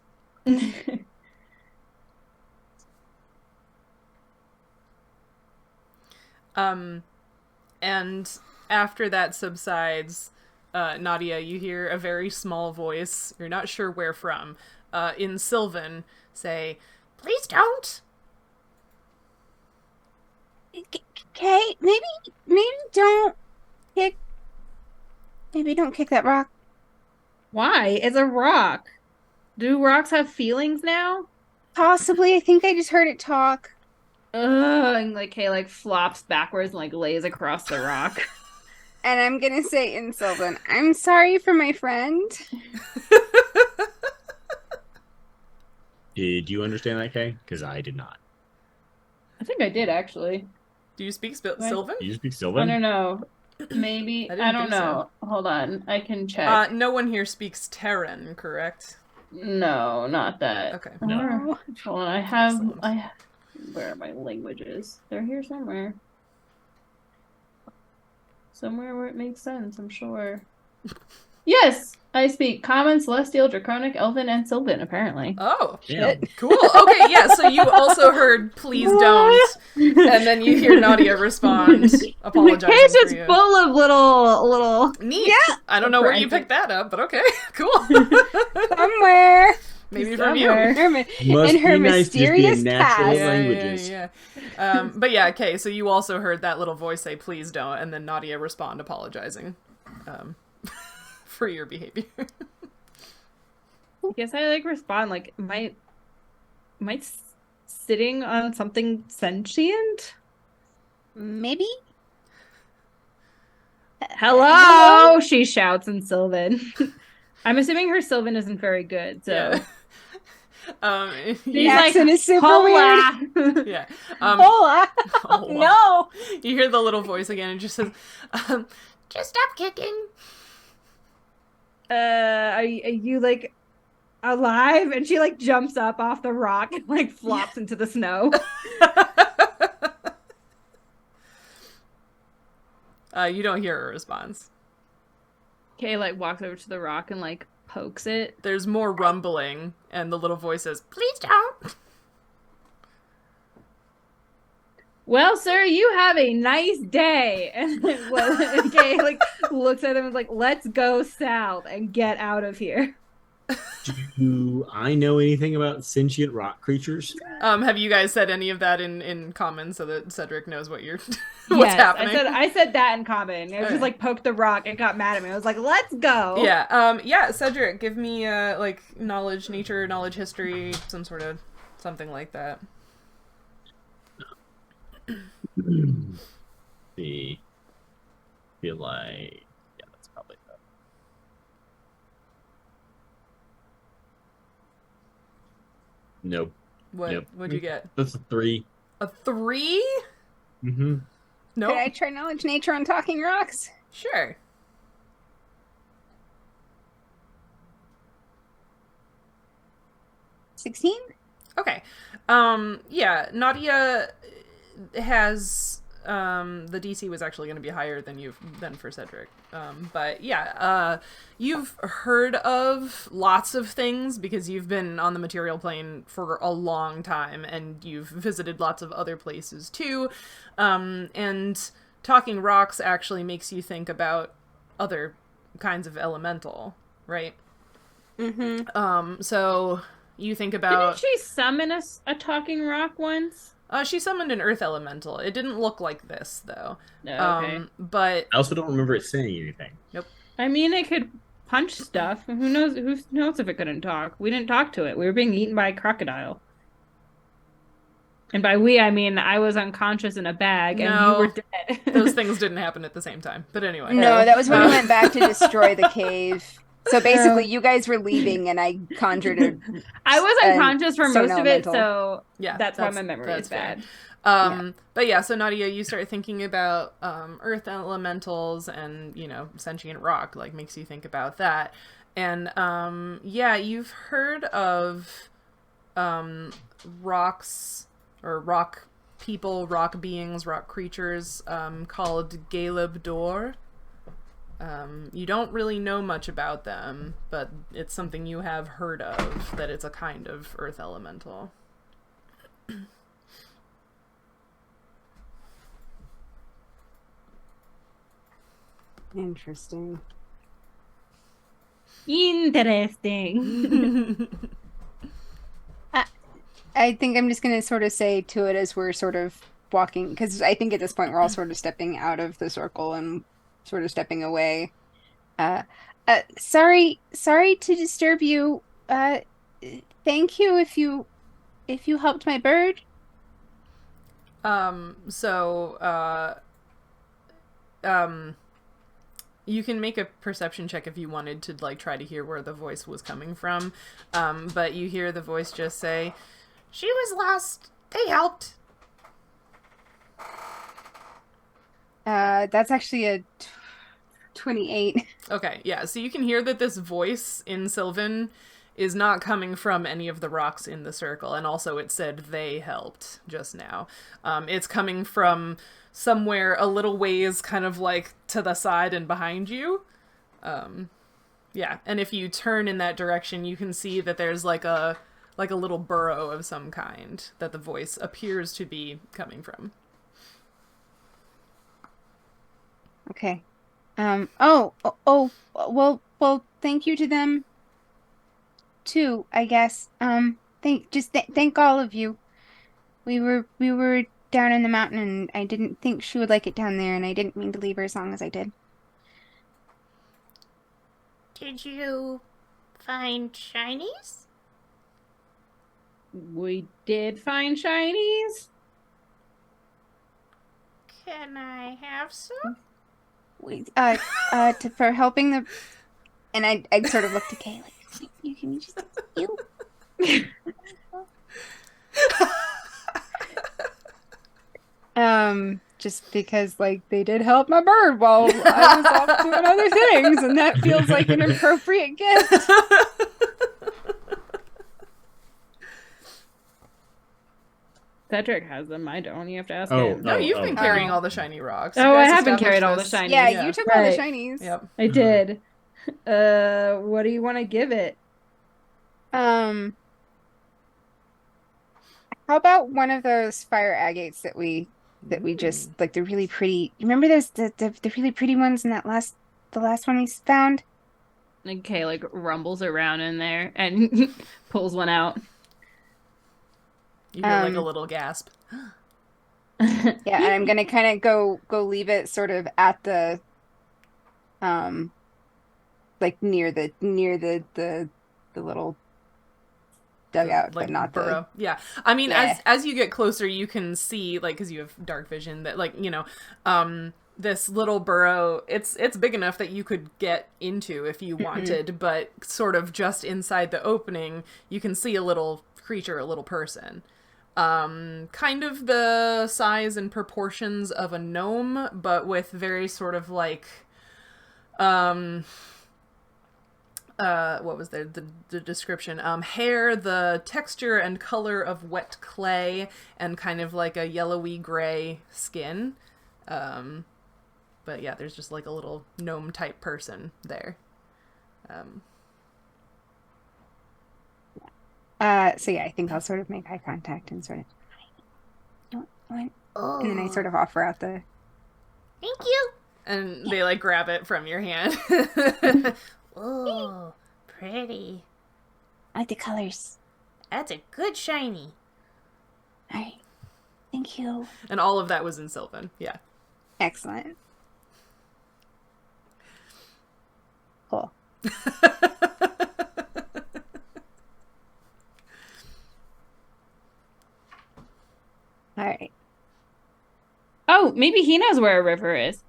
Speaker 1: And after that subsides, Nautia, you hear a very small voice, you're not sure where from, in Sylvan, say, "Please don't!"
Speaker 4: Okay, maybe kick, maybe don't kick that rock.
Speaker 3: Why? It's a rock. Do rocks have feelings now?
Speaker 4: Possibly. I think I just heard it talk.
Speaker 3: Ugh, and like Kay like flops backwards and like lays across the rock.
Speaker 4: And I'm gonna say in Sylvan, I'm sorry for my friend.
Speaker 2: Did you understand that, Kay? Because I did not.
Speaker 3: I think I did actually.
Speaker 1: Do you speak
Speaker 3: Right.
Speaker 1: Sylvan?
Speaker 2: Do you speak
Speaker 3: I
Speaker 2: Sylvan?
Speaker 3: don't know. Maybe.
Speaker 1: I
Speaker 3: I,
Speaker 1: didn't
Speaker 3: don't
Speaker 1: think
Speaker 3: know. Hold on. I can check.
Speaker 1: No one here speaks Terran, correct?
Speaker 3: No, not that.
Speaker 1: Okay.
Speaker 2: No.
Speaker 3: Hold on. I have.
Speaker 1: Excellent.
Speaker 3: Where are my languages? They're here somewhere. Somewhere where it makes sense, I'm sure. Yes! I speak Common, Celestial, Draconic, Elven, and Sylvan, apparently.
Speaker 1: Oh,
Speaker 2: Yeah.
Speaker 1: cool. Okay, yeah, so you also heard "please don't," and then you hear Nautia respond, apologizing
Speaker 3: The case
Speaker 1: for
Speaker 3: is
Speaker 1: you.
Speaker 3: full of little.
Speaker 1: Neat.
Speaker 4: Yeah.
Speaker 1: I don't know where you
Speaker 3: Right.
Speaker 1: picked that up, but okay, cool.
Speaker 4: Somewhere.
Speaker 1: Maybe from you.
Speaker 3: Somewhere.
Speaker 2: Must
Speaker 4: In her
Speaker 2: be nice to be
Speaker 4: mysterious
Speaker 2: in natural
Speaker 4: past.
Speaker 2: languages.
Speaker 1: Yeah. But yeah, okay, so you also heard that little voice say, "please don't," and then Nautia respond apologizing for your behavior.
Speaker 3: I guess I like respond like, am I sitting on something sentient?
Speaker 4: Maybe.
Speaker 3: Hello, she shouts in Sylvan. I'm assuming her Sylvan isn't very good, so
Speaker 1: Yeah.
Speaker 3: she's
Speaker 4: The
Speaker 3: like,
Speaker 4: accent is super
Speaker 3: "Hola."
Speaker 1: Yeah.
Speaker 4: Hola.
Speaker 1: Oh, wow.
Speaker 4: No.
Speaker 1: You hear the little voice again and just says, "Just stop kicking."
Speaker 3: Are you like alive? And she like jumps up off the rock and like flops into the snow.
Speaker 1: You don't hear a response.
Speaker 3: Kay like walks over to the rock and like pokes it.
Speaker 1: There's more rumbling, and the little voice says, "Please don't."
Speaker 3: Well, sir, you have a nice day. And Kay like looks at him and is like, "Let's go south and get out of here."
Speaker 2: Do I know anything about sentient rock creatures?
Speaker 1: Have you guys said any of that in common so that Cedric knows what you're what's happening?
Speaker 3: I said that in common. It was
Speaker 1: Okay.
Speaker 3: just like poked the rock and got mad at me. I was like, "Let's go."
Speaker 1: Yeah, Cedric, give me like knowledge, nature, knowledge, history, some sort of something like that.
Speaker 2: See, feel like that's probably that. Nope. Yep.
Speaker 1: What'd you get?
Speaker 2: That's a 3.
Speaker 1: A 3?
Speaker 2: Mm-hmm.
Speaker 1: No.
Speaker 4: Could I try knowledge nature on talking rocks?
Speaker 1: Sure.
Speaker 4: $16?
Speaker 1: Okay. Yeah, Nautia has the DC was actually going to be higher than for Cedric. But yeah, you've heard of lots of things because you've been on the material plane for a long time and you've visited lots of other places too. And talking rocks actually makes you think about other kinds of elemental, right?
Speaker 4: Mm-hmm.
Speaker 1: So you think about...
Speaker 3: Didn't she summon a talking rock once?
Speaker 1: She summoned an earth elemental. It didn't look like this, though.
Speaker 3: No, okay.
Speaker 1: But
Speaker 2: I also don't remember it saying anything.
Speaker 3: I mean, it could punch stuff. Who knows? Who knows if it couldn't talk? We didn't talk to it. We were being eaten by a crocodile. And by we, I mean I was unconscious in a bag and
Speaker 1: No.
Speaker 3: you were dead.
Speaker 1: those things didn't happen at the same time. But anyway.
Speaker 4: No, that was when we went back to destroy the cave. So basically, you guys were leaving, and I conjured a.
Speaker 3: I was unconscious for
Speaker 4: stone
Speaker 3: most of it,
Speaker 4: elemental.
Speaker 3: so
Speaker 1: Yeah,
Speaker 3: that's why my memory is
Speaker 1: fair.
Speaker 3: bad.
Speaker 1: But yeah, so Nautia, you start thinking about earth elementals and, sentient rock, like makes you think about that. And yeah, you've heard of rocks or rock people, rock beings, rock creatures called Galeb Dor. You don't really know much about them, but it's something you have heard of, that it's a kind of earth elemental.
Speaker 4: Interesting.
Speaker 3: Interesting.
Speaker 4: I think I'm just gonna sort of say to it as we're sort of walking, because I think at this point we're all sort of stepping out of the circle and sort of stepping away. Uh, sorry to disturb you. Thank you if you helped my bird.
Speaker 1: You can make a perception check if you wanted to, like, try to hear where the voice was coming from. But you hear the voice just say, "She was lost. They helped."
Speaker 4: That's actually a 28.
Speaker 1: Okay, yeah, so you can hear that this voice in Sylvan is not coming from any of the rocks in the circle, and also it said they helped just now. It's coming from somewhere a little ways kind of like to the side and behind you. Yeah, and if you turn in that direction, you can see that there's like a little burrow of some kind that the voice appears to be coming from.
Speaker 4: Okay. Well, thank you to them too, I guess. Thank all of you. We were down in the mountain and I didn't think she would like it down there and I didn't mean to leave her as long as I did.
Speaker 5: Did you find shinies?
Speaker 3: We did find shinies.
Speaker 5: Can I have some?
Speaker 4: For helping the, and I sort of looked to Kay like, you can just you. Just because like they did help my bird while I was off doing other things, and that feels like an appropriate gift.
Speaker 3: Cedric has them. I don't. You have to ask
Speaker 2: Oh,
Speaker 3: him.
Speaker 1: No, you've been
Speaker 2: oh.
Speaker 1: carrying all the shiny rocks.
Speaker 3: Oh,
Speaker 1: You
Speaker 3: I
Speaker 1: guys
Speaker 3: have been
Speaker 1: established
Speaker 3: carrying all the
Speaker 1: this.
Speaker 3: shiny.
Speaker 4: Yeah,
Speaker 1: Yeah.
Speaker 4: you took all the
Speaker 3: Right.
Speaker 4: shinies.
Speaker 1: Yep.
Speaker 3: I did. What do you want to give it?
Speaker 4: How about one of those fire agates that we just like the really pretty. You remember those the really pretty ones in the last one we found?
Speaker 3: And Kay like rumbles around in there and pulls one out.
Speaker 1: You hear like a little gasp.
Speaker 4: Yeah, and I'm gonna kind of go leave it sort of at the like near the little dugout,
Speaker 1: Like
Speaker 4: but not
Speaker 1: burrow. Yeah. I mean,
Speaker 4: Yeah.
Speaker 1: as you get closer, you can see, like, because you have dark vision, that, like, you know, this little burrow, it's big enough that you could get into if you wanted, but sort of just inside the opening, you can see a little creature, a little person. Kind of the size and proportions of a gnome, but with very sort of like, what was the description? Hair, the texture and color of wet clay, and kind of like a yellowy gray skin. But yeah, there's just like a little gnome type person there.
Speaker 4: So yeah, I think I'll sort of make eye contact and sort of and then I sort of offer out the
Speaker 5: Thank you.
Speaker 1: And they like grab it from your hand.
Speaker 5: Oh, pretty.
Speaker 4: I like the colors.
Speaker 5: That's a good shiny.
Speaker 4: All right. Thank you.
Speaker 1: And all of that was in Sylvan. Yeah.
Speaker 4: Excellent. Cool. All right.
Speaker 3: Oh, maybe he knows where a river is. He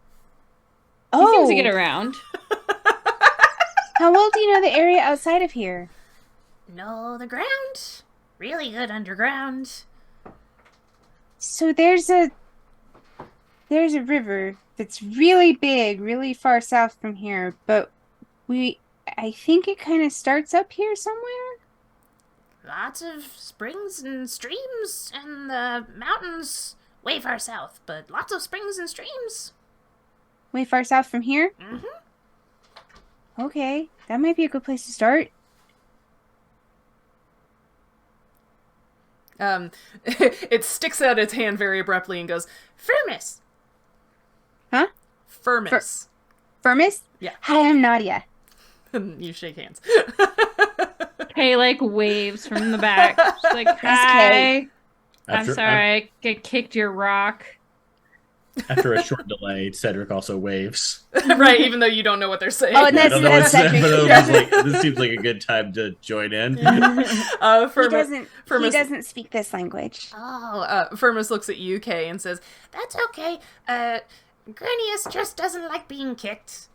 Speaker 4: Oh,
Speaker 3: seems to get around.
Speaker 4: how well do you know the area outside of here?
Speaker 5: No, the ground. Really good underground.
Speaker 4: So there's a river that's really big, really far south from here, but I think it kind of starts up here somewhere.
Speaker 5: Lots of springs and streams and the mountains way far south, but lots of springs and streams.
Speaker 4: Way far south from here?
Speaker 5: Mm-hmm.
Speaker 4: Okay, that might be a good place to start.
Speaker 1: It sticks out its hand very abruptly and goes, "Firmus."
Speaker 4: Huh?
Speaker 1: Firmus.
Speaker 4: Firmus?
Speaker 1: Yeah.
Speaker 4: Hi, I'm Nautia.
Speaker 1: You shake hands.
Speaker 3: Kay like waves from the back. She's like,
Speaker 4: Kay.
Speaker 3: hi. I'm
Speaker 2: After-
Speaker 3: sorry, I kicked your rock.
Speaker 2: After a short delay, Cedric also waves.
Speaker 1: Right, even though you don't know what they're saying.
Speaker 4: Oh, and
Speaker 2: I don't know what's
Speaker 4: Cedric.
Speaker 2: but
Speaker 1: Yeah.
Speaker 2: this seems like a good time to join in.
Speaker 1: Firmus,
Speaker 4: He doesn't speak this language.
Speaker 1: Firmus looks at you, Kay, and says,
Speaker 5: That's okay. Granius just doesn't like being kicked.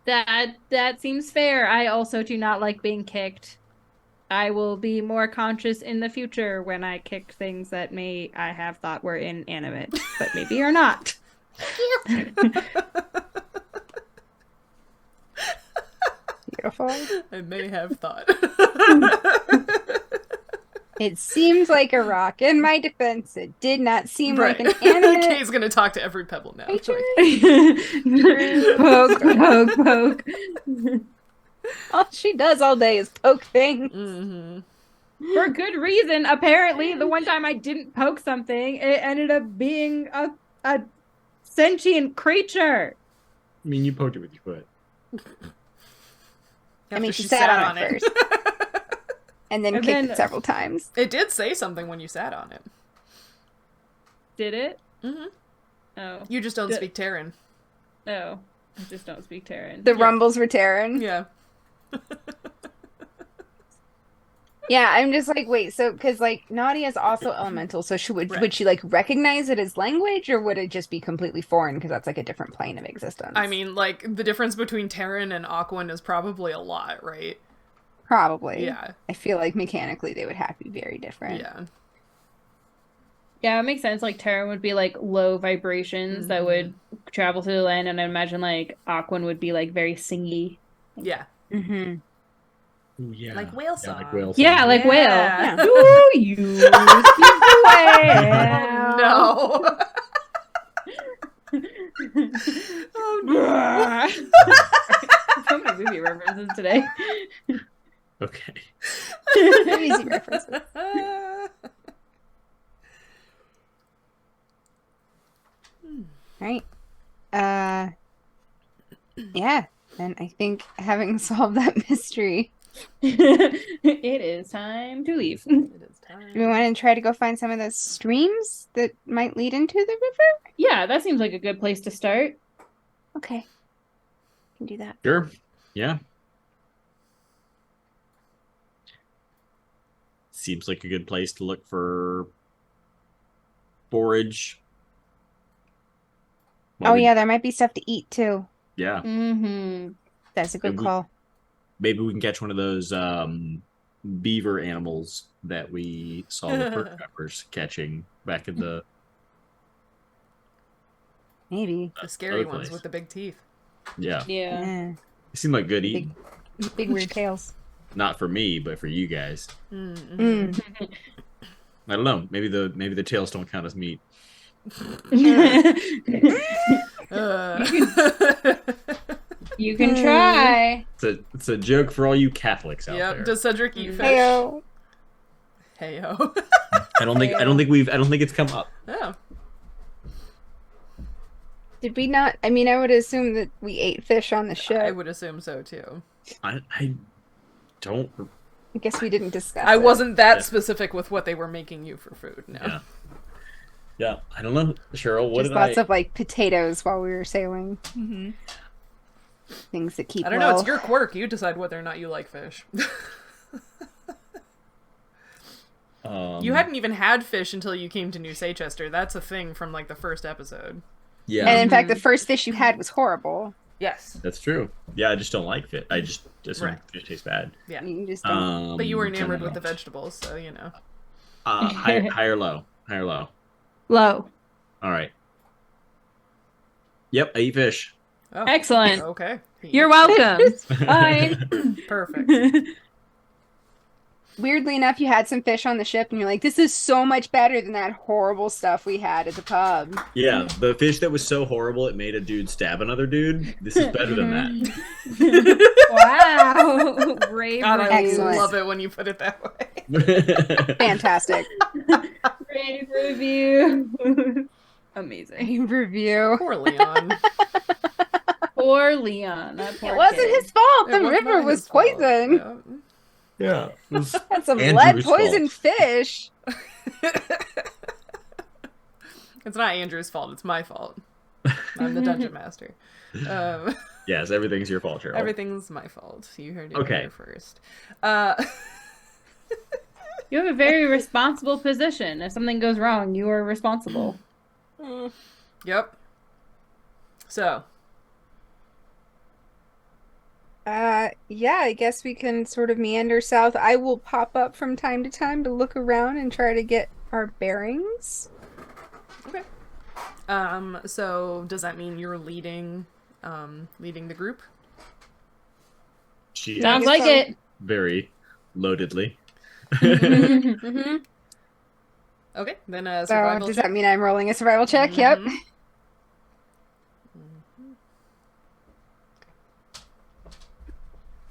Speaker 3: That seems fair. I also do not like being kicked. I will be more conscious in the future when I kick things that I have thought were inanimate, but maybe are not.
Speaker 4: Beautiful.
Speaker 1: I may have thought.
Speaker 4: It seemed like a rock. In my defense, it did not seem like an
Speaker 1: Kay's
Speaker 4: animate
Speaker 1: gonna talk to every pebble now.
Speaker 4: creature.
Speaker 3: Poke, poke.
Speaker 4: All she does all day is poke things.
Speaker 1: Mm-hmm.
Speaker 3: For good reason. Apparently, the one time I didn't poke something, it ended up being a sentient creature.
Speaker 2: I mean, you poked it with your foot.
Speaker 4: I mean,
Speaker 1: After
Speaker 4: she sat on it first. And then
Speaker 3: And
Speaker 4: kicked
Speaker 3: then-
Speaker 4: it several times.
Speaker 1: It did say something when you sat on it.
Speaker 3: Did it?
Speaker 1: Mm-hmm.
Speaker 3: Oh.
Speaker 1: You just don't speak Terran.
Speaker 3: Oh. I just don't speak Terran.
Speaker 4: The rumbles were Terran.
Speaker 1: Yeah.
Speaker 4: Yeah, I'm just like, wait, so, because, like, Naughty is also elemental, so would she, like, recognize it as language, or would it just be completely foreign, because that's, like, a different plane of existence?
Speaker 1: I mean, like, the difference between Terran and Aquan is probably a lot, right?
Speaker 4: Probably.
Speaker 1: Yeah.
Speaker 4: I feel like mechanically they would have to be very different.
Speaker 1: Yeah.
Speaker 3: Yeah, it makes sense. Like, Terran would be, like, low vibrations that would travel through the land, and I imagine, like, Aquan would be, like, very singy.
Speaker 1: Yeah.
Speaker 4: Mm-hmm.
Speaker 2: Ooh, yeah.
Speaker 1: Like whale song.
Speaker 2: Yeah, like whale
Speaker 3: Yeah,
Speaker 2: song.
Speaker 3: like
Speaker 1: Yeah.
Speaker 3: whale.
Speaker 4: Yeah.
Speaker 3: Do you speak whale?
Speaker 1: No. Oh, no.
Speaker 3: So many movie references today.
Speaker 2: Okay.
Speaker 4: Easy references. Right. Yeah. And I think having solved that mystery,
Speaker 3: It is time to leave.
Speaker 1: It is time.
Speaker 4: do we want to try to go find some of those streams that might lead into the river?
Speaker 3: Yeah, that seems like a good place to start.
Speaker 4: Okay. Can do that.
Speaker 2: Sure. Yeah. Seems like a good place to look for forage.
Speaker 4: Oh, yeah, there might be stuff to eat too.
Speaker 2: Yeah.
Speaker 3: Mm-hmm.
Speaker 4: That's a good
Speaker 2: Maybe-
Speaker 4: call.
Speaker 2: Maybe we can catch one of those beaver animals that we saw the perk peppers catching back in the
Speaker 4: Maybe.
Speaker 1: The scary
Speaker 2: other
Speaker 1: ones
Speaker 2: place.
Speaker 1: with the big teeth.
Speaker 2: Yeah.
Speaker 3: Yeah.
Speaker 4: Yeah.
Speaker 2: They seem like good eating.
Speaker 4: Big weird tails.
Speaker 2: Not for me, but for you guys.
Speaker 1: Mm-hmm.
Speaker 2: I don't know. Maybe the tails don't count as meat.
Speaker 3: You can try.
Speaker 2: It's a joke for all you Catholics out
Speaker 1: Yep.
Speaker 2: there.
Speaker 1: Does Cedric eat fish?
Speaker 4: Heyo.
Speaker 1: Heyo.
Speaker 2: I don't think it's come up.
Speaker 1: Oh.
Speaker 4: Did we not? I mean, I would assume that we ate fish on the ship.
Speaker 1: I would assume so too.
Speaker 2: I don't.
Speaker 4: I guess we didn't discuss
Speaker 1: I
Speaker 4: it.
Speaker 1: wasn't that
Speaker 2: Yeah.
Speaker 1: specific with what they were making you for food. No.
Speaker 2: Yeah. Yeah. I don't know, Cheryl. What
Speaker 4: Just
Speaker 2: did
Speaker 4: lots
Speaker 2: I?
Speaker 4: of like potatoes while we were sailing.
Speaker 1: Mm-hmm.
Speaker 4: Things that keep
Speaker 1: I don't know.
Speaker 4: well.
Speaker 1: It's your quirk. You decide whether or not you like fish. You hadn't even had fish until you came to New Seychester. That's a thing from like the first episode.
Speaker 2: Yeah.
Speaker 4: And in fact, the first fish you had was horrible.
Speaker 1: Yes.
Speaker 2: That's true. Yeah, I just don't like fish. I just
Speaker 1: Right.
Speaker 2: fish tastes bad.
Speaker 1: Yeah.
Speaker 4: You just don't.
Speaker 1: But you were
Speaker 2: so
Speaker 1: enamored
Speaker 2: no.
Speaker 1: with the vegetables, so you know.
Speaker 2: High or low? High or low?
Speaker 3: Low.
Speaker 2: All right. Yep, I eat fish.
Speaker 1: Oh,
Speaker 3: Excellent.
Speaker 1: okay.
Speaker 3: You're welcome. Bye.
Speaker 1: Perfect.
Speaker 4: Weirdly enough, you had some fish on the ship, and you're like, "This is so much better than that horrible stuff we had at the pub."
Speaker 2: Yeah, the fish that was so horrible it made a dude stab another dude. This is better than that.
Speaker 3: Wow. Brave
Speaker 1: God, I
Speaker 4: Excellent.
Speaker 1: love it when you put it that way.
Speaker 4: Fantastic.
Speaker 3: Review. Amazing.
Speaker 4: Review.
Speaker 1: Poor Leon.
Speaker 3: Poor Leon. That poor
Speaker 4: It wasn't
Speaker 3: kid.
Speaker 4: his fault.
Speaker 1: It
Speaker 4: The
Speaker 1: was
Speaker 4: river
Speaker 1: not
Speaker 4: was
Speaker 1: his fault.
Speaker 4: poison.
Speaker 2: Yeah. It was
Speaker 4: Had some
Speaker 2: Andrew's
Speaker 4: lead poisoned
Speaker 2: fault.
Speaker 4: fish.
Speaker 1: It's not Andrew's fault. It's my fault. I'm the dungeon master.
Speaker 2: Yes, everything's your fault, Cheryl.
Speaker 1: Everything's my fault. You heard it
Speaker 2: Okay.
Speaker 1: here first.
Speaker 3: You have a very responsible position. If something goes wrong, you are responsible.
Speaker 1: Yep. So,
Speaker 4: Yeah, I guess we can sort of meander south. I will pop up from time to time to look around and try to get our bearings.
Speaker 1: okay. So does that mean you're leading the group?
Speaker 2: She
Speaker 3: Sounds
Speaker 2: asked
Speaker 3: like
Speaker 4: so.
Speaker 3: it.
Speaker 2: very loadedly.
Speaker 4: Mm-hmm.
Speaker 1: Okay, then
Speaker 4: So
Speaker 1: survival
Speaker 4: does
Speaker 1: check.
Speaker 4: that mean I'm rolling a survival check? Yep.
Speaker 1: Mhm.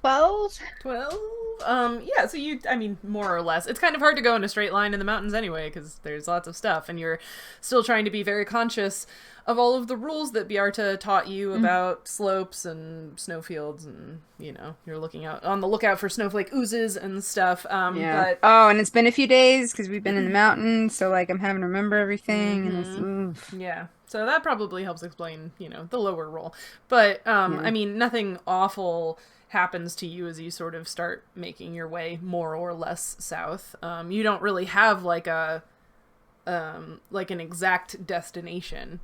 Speaker 4: 12.
Speaker 1: 12. Yeah, so I mean, more or less. It's kind of hard to go in a straight line in the mountains anyway, because there's lots of stuff, and you're still trying to be very conscious of all of the rules that Biarta taught you about slopes and snowfields, and, you're looking out on the lookout for snowflake oozes and stuff.
Speaker 4: Yeah.
Speaker 1: But
Speaker 4: Oh, and it's been a few days because we've been in the mountains, so like I'm having to remember everything, and it's oof.
Speaker 1: yeah, so that probably helps explain, the lower roll. But, I mean, nothing awful happens to you as you sort of start making your way more or less south. You don't really have like an exact destination.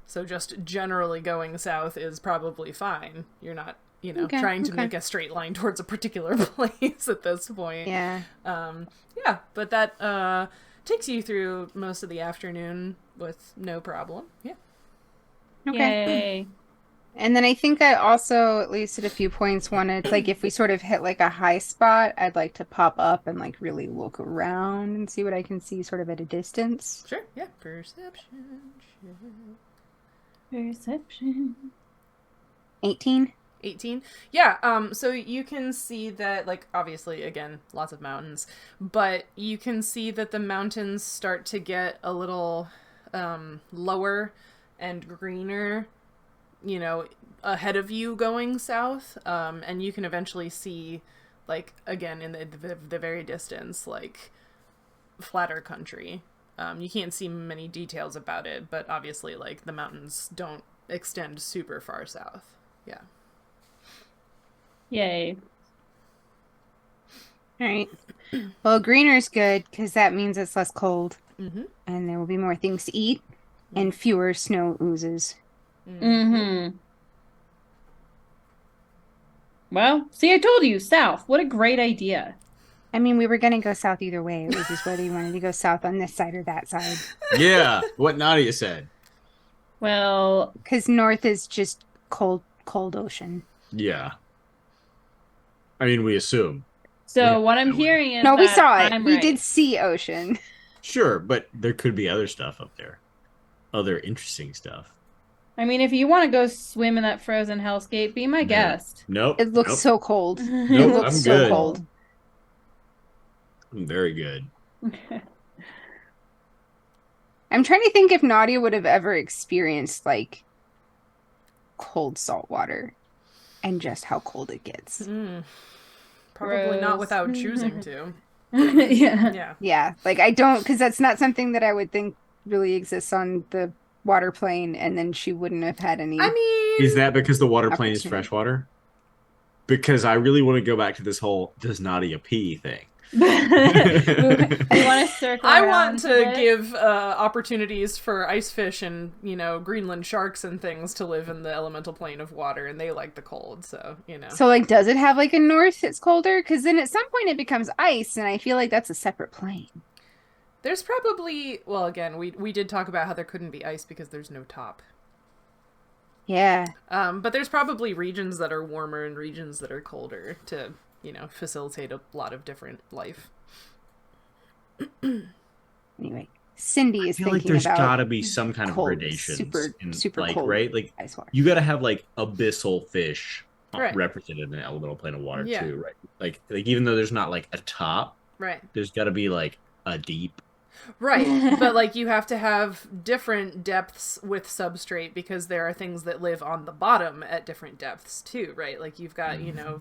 Speaker 1: So just generally going south is probably fine. You're not, trying to make a straight line towards a particular place at this point.
Speaker 4: Yeah.
Speaker 1: Yeah, but that takes you through most of the afternoon with no problem. Yeah.
Speaker 4: Okay.
Speaker 3: Yay.
Speaker 4: And then I think I also, at least at a few points, wanted, like, if we sort of hit, like, a high spot, I'd like to pop up and, like, really look around and see what I can see sort of at a distance.
Speaker 1: Sure. Yeah. Perception.
Speaker 3: Perception.
Speaker 4: 18?
Speaker 1: 18. Yeah, so you can see that, like, obviously, again, lots of mountains, but you can see that the mountains start to get a little lower and greener, ahead of you going south, and you can eventually see, like, again, in the very distance, like, flatter country. You can't see many details about it, but obviously, like, the mountains don't extend super far south. Yeah.
Speaker 3: Yay.
Speaker 4: All right. Well, greener's good because that means it's less cold
Speaker 1: Mm-hmm.
Speaker 4: and there will be more things to eat and fewer snow oozes.
Speaker 3: Mm-hmm. Well, see, I told you, south. What a great idea.
Speaker 4: I mean, we were going to go south either way. It was just whether you wanted to go south on this side or that side.
Speaker 2: Yeah, what Nautia said.
Speaker 3: Well,
Speaker 4: Because north is just cold ocean.
Speaker 2: Yeah. I mean, we assume.
Speaker 3: so what I'm hearing is
Speaker 4: No, we
Speaker 3: that
Speaker 4: saw it.
Speaker 3: I'm
Speaker 4: We
Speaker 3: right.
Speaker 4: did see ocean.
Speaker 2: Sure, but there could be other stuff up there. Other interesting stuff.
Speaker 3: I mean, if you want to go swim in that frozen hellscape, be my guest.
Speaker 2: Nope.
Speaker 4: It looks
Speaker 2: nope.
Speaker 4: so cold. It
Speaker 2: Nope,
Speaker 4: looks
Speaker 2: I'm
Speaker 4: so
Speaker 2: good.
Speaker 4: cold.
Speaker 2: I'm very good.
Speaker 4: I'm trying to think if Nautia would have ever experienced like cold salt water and just how cold it gets.
Speaker 1: Probably not
Speaker 3: Gross.
Speaker 1: without choosing to.
Speaker 3: Yeah.
Speaker 1: Yeah.
Speaker 4: Yeah, like I don't, because that's not something that I would think really exists on the water plane, and then she wouldn't have had any.
Speaker 1: I mean,
Speaker 2: Is that because the water plane is
Speaker 4: Opportunity.
Speaker 2: freshwater? Because I really want to go back to this whole does Nautia pee thing.
Speaker 3: We want to circle
Speaker 1: I
Speaker 3: around
Speaker 1: want to
Speaker 3: it.
Speaker 1: give opportunities for ice fish and, Greenland sharks and things to live in the elemental plane of water, and they like the cold, so.
Speaker 4: So like, does it have like a north that's colder? Because then at some point it becomes ice, and I feel like that's a separate plane.
Speaker 1: There's probably, well, again, we did talk about how there couldn't be ice because there's no top.
Speaker 4: Yeah.
Speaker 1: But there's probably regions that are warmer and regions that are colder to, facilitate a lot of different life.
Speaker 4: Anyway, Cindy is
Speaker 2: I feel like
Speaker 4: thinking
Speaker 2: there's
Speaker 4: about
Speaker 2: gotta be some kind of
Speaker 4: cold,
Speaker 2: gradations.
Speaker 4: super
Speaker 2: like,
Speaker 4: cold
Speaker 2: right? Like,
Speaker 4: ice water.
Speaker 2: you gotta have, like, abyssal fish
Speaker 1: Right.
Speaker 2: represented in the elemental plane of water,
Speaker 1: Yeah.
Speaker 2: too, right? Like, even though there's not, like, a top,
Speaker 1: Right.
Speaker 2: there's gotta be, like, a deep.
Speaker 1: Right, but like you have to have different depths with substrate because there are things that live on the bottom at different depths too, right? Like you've got,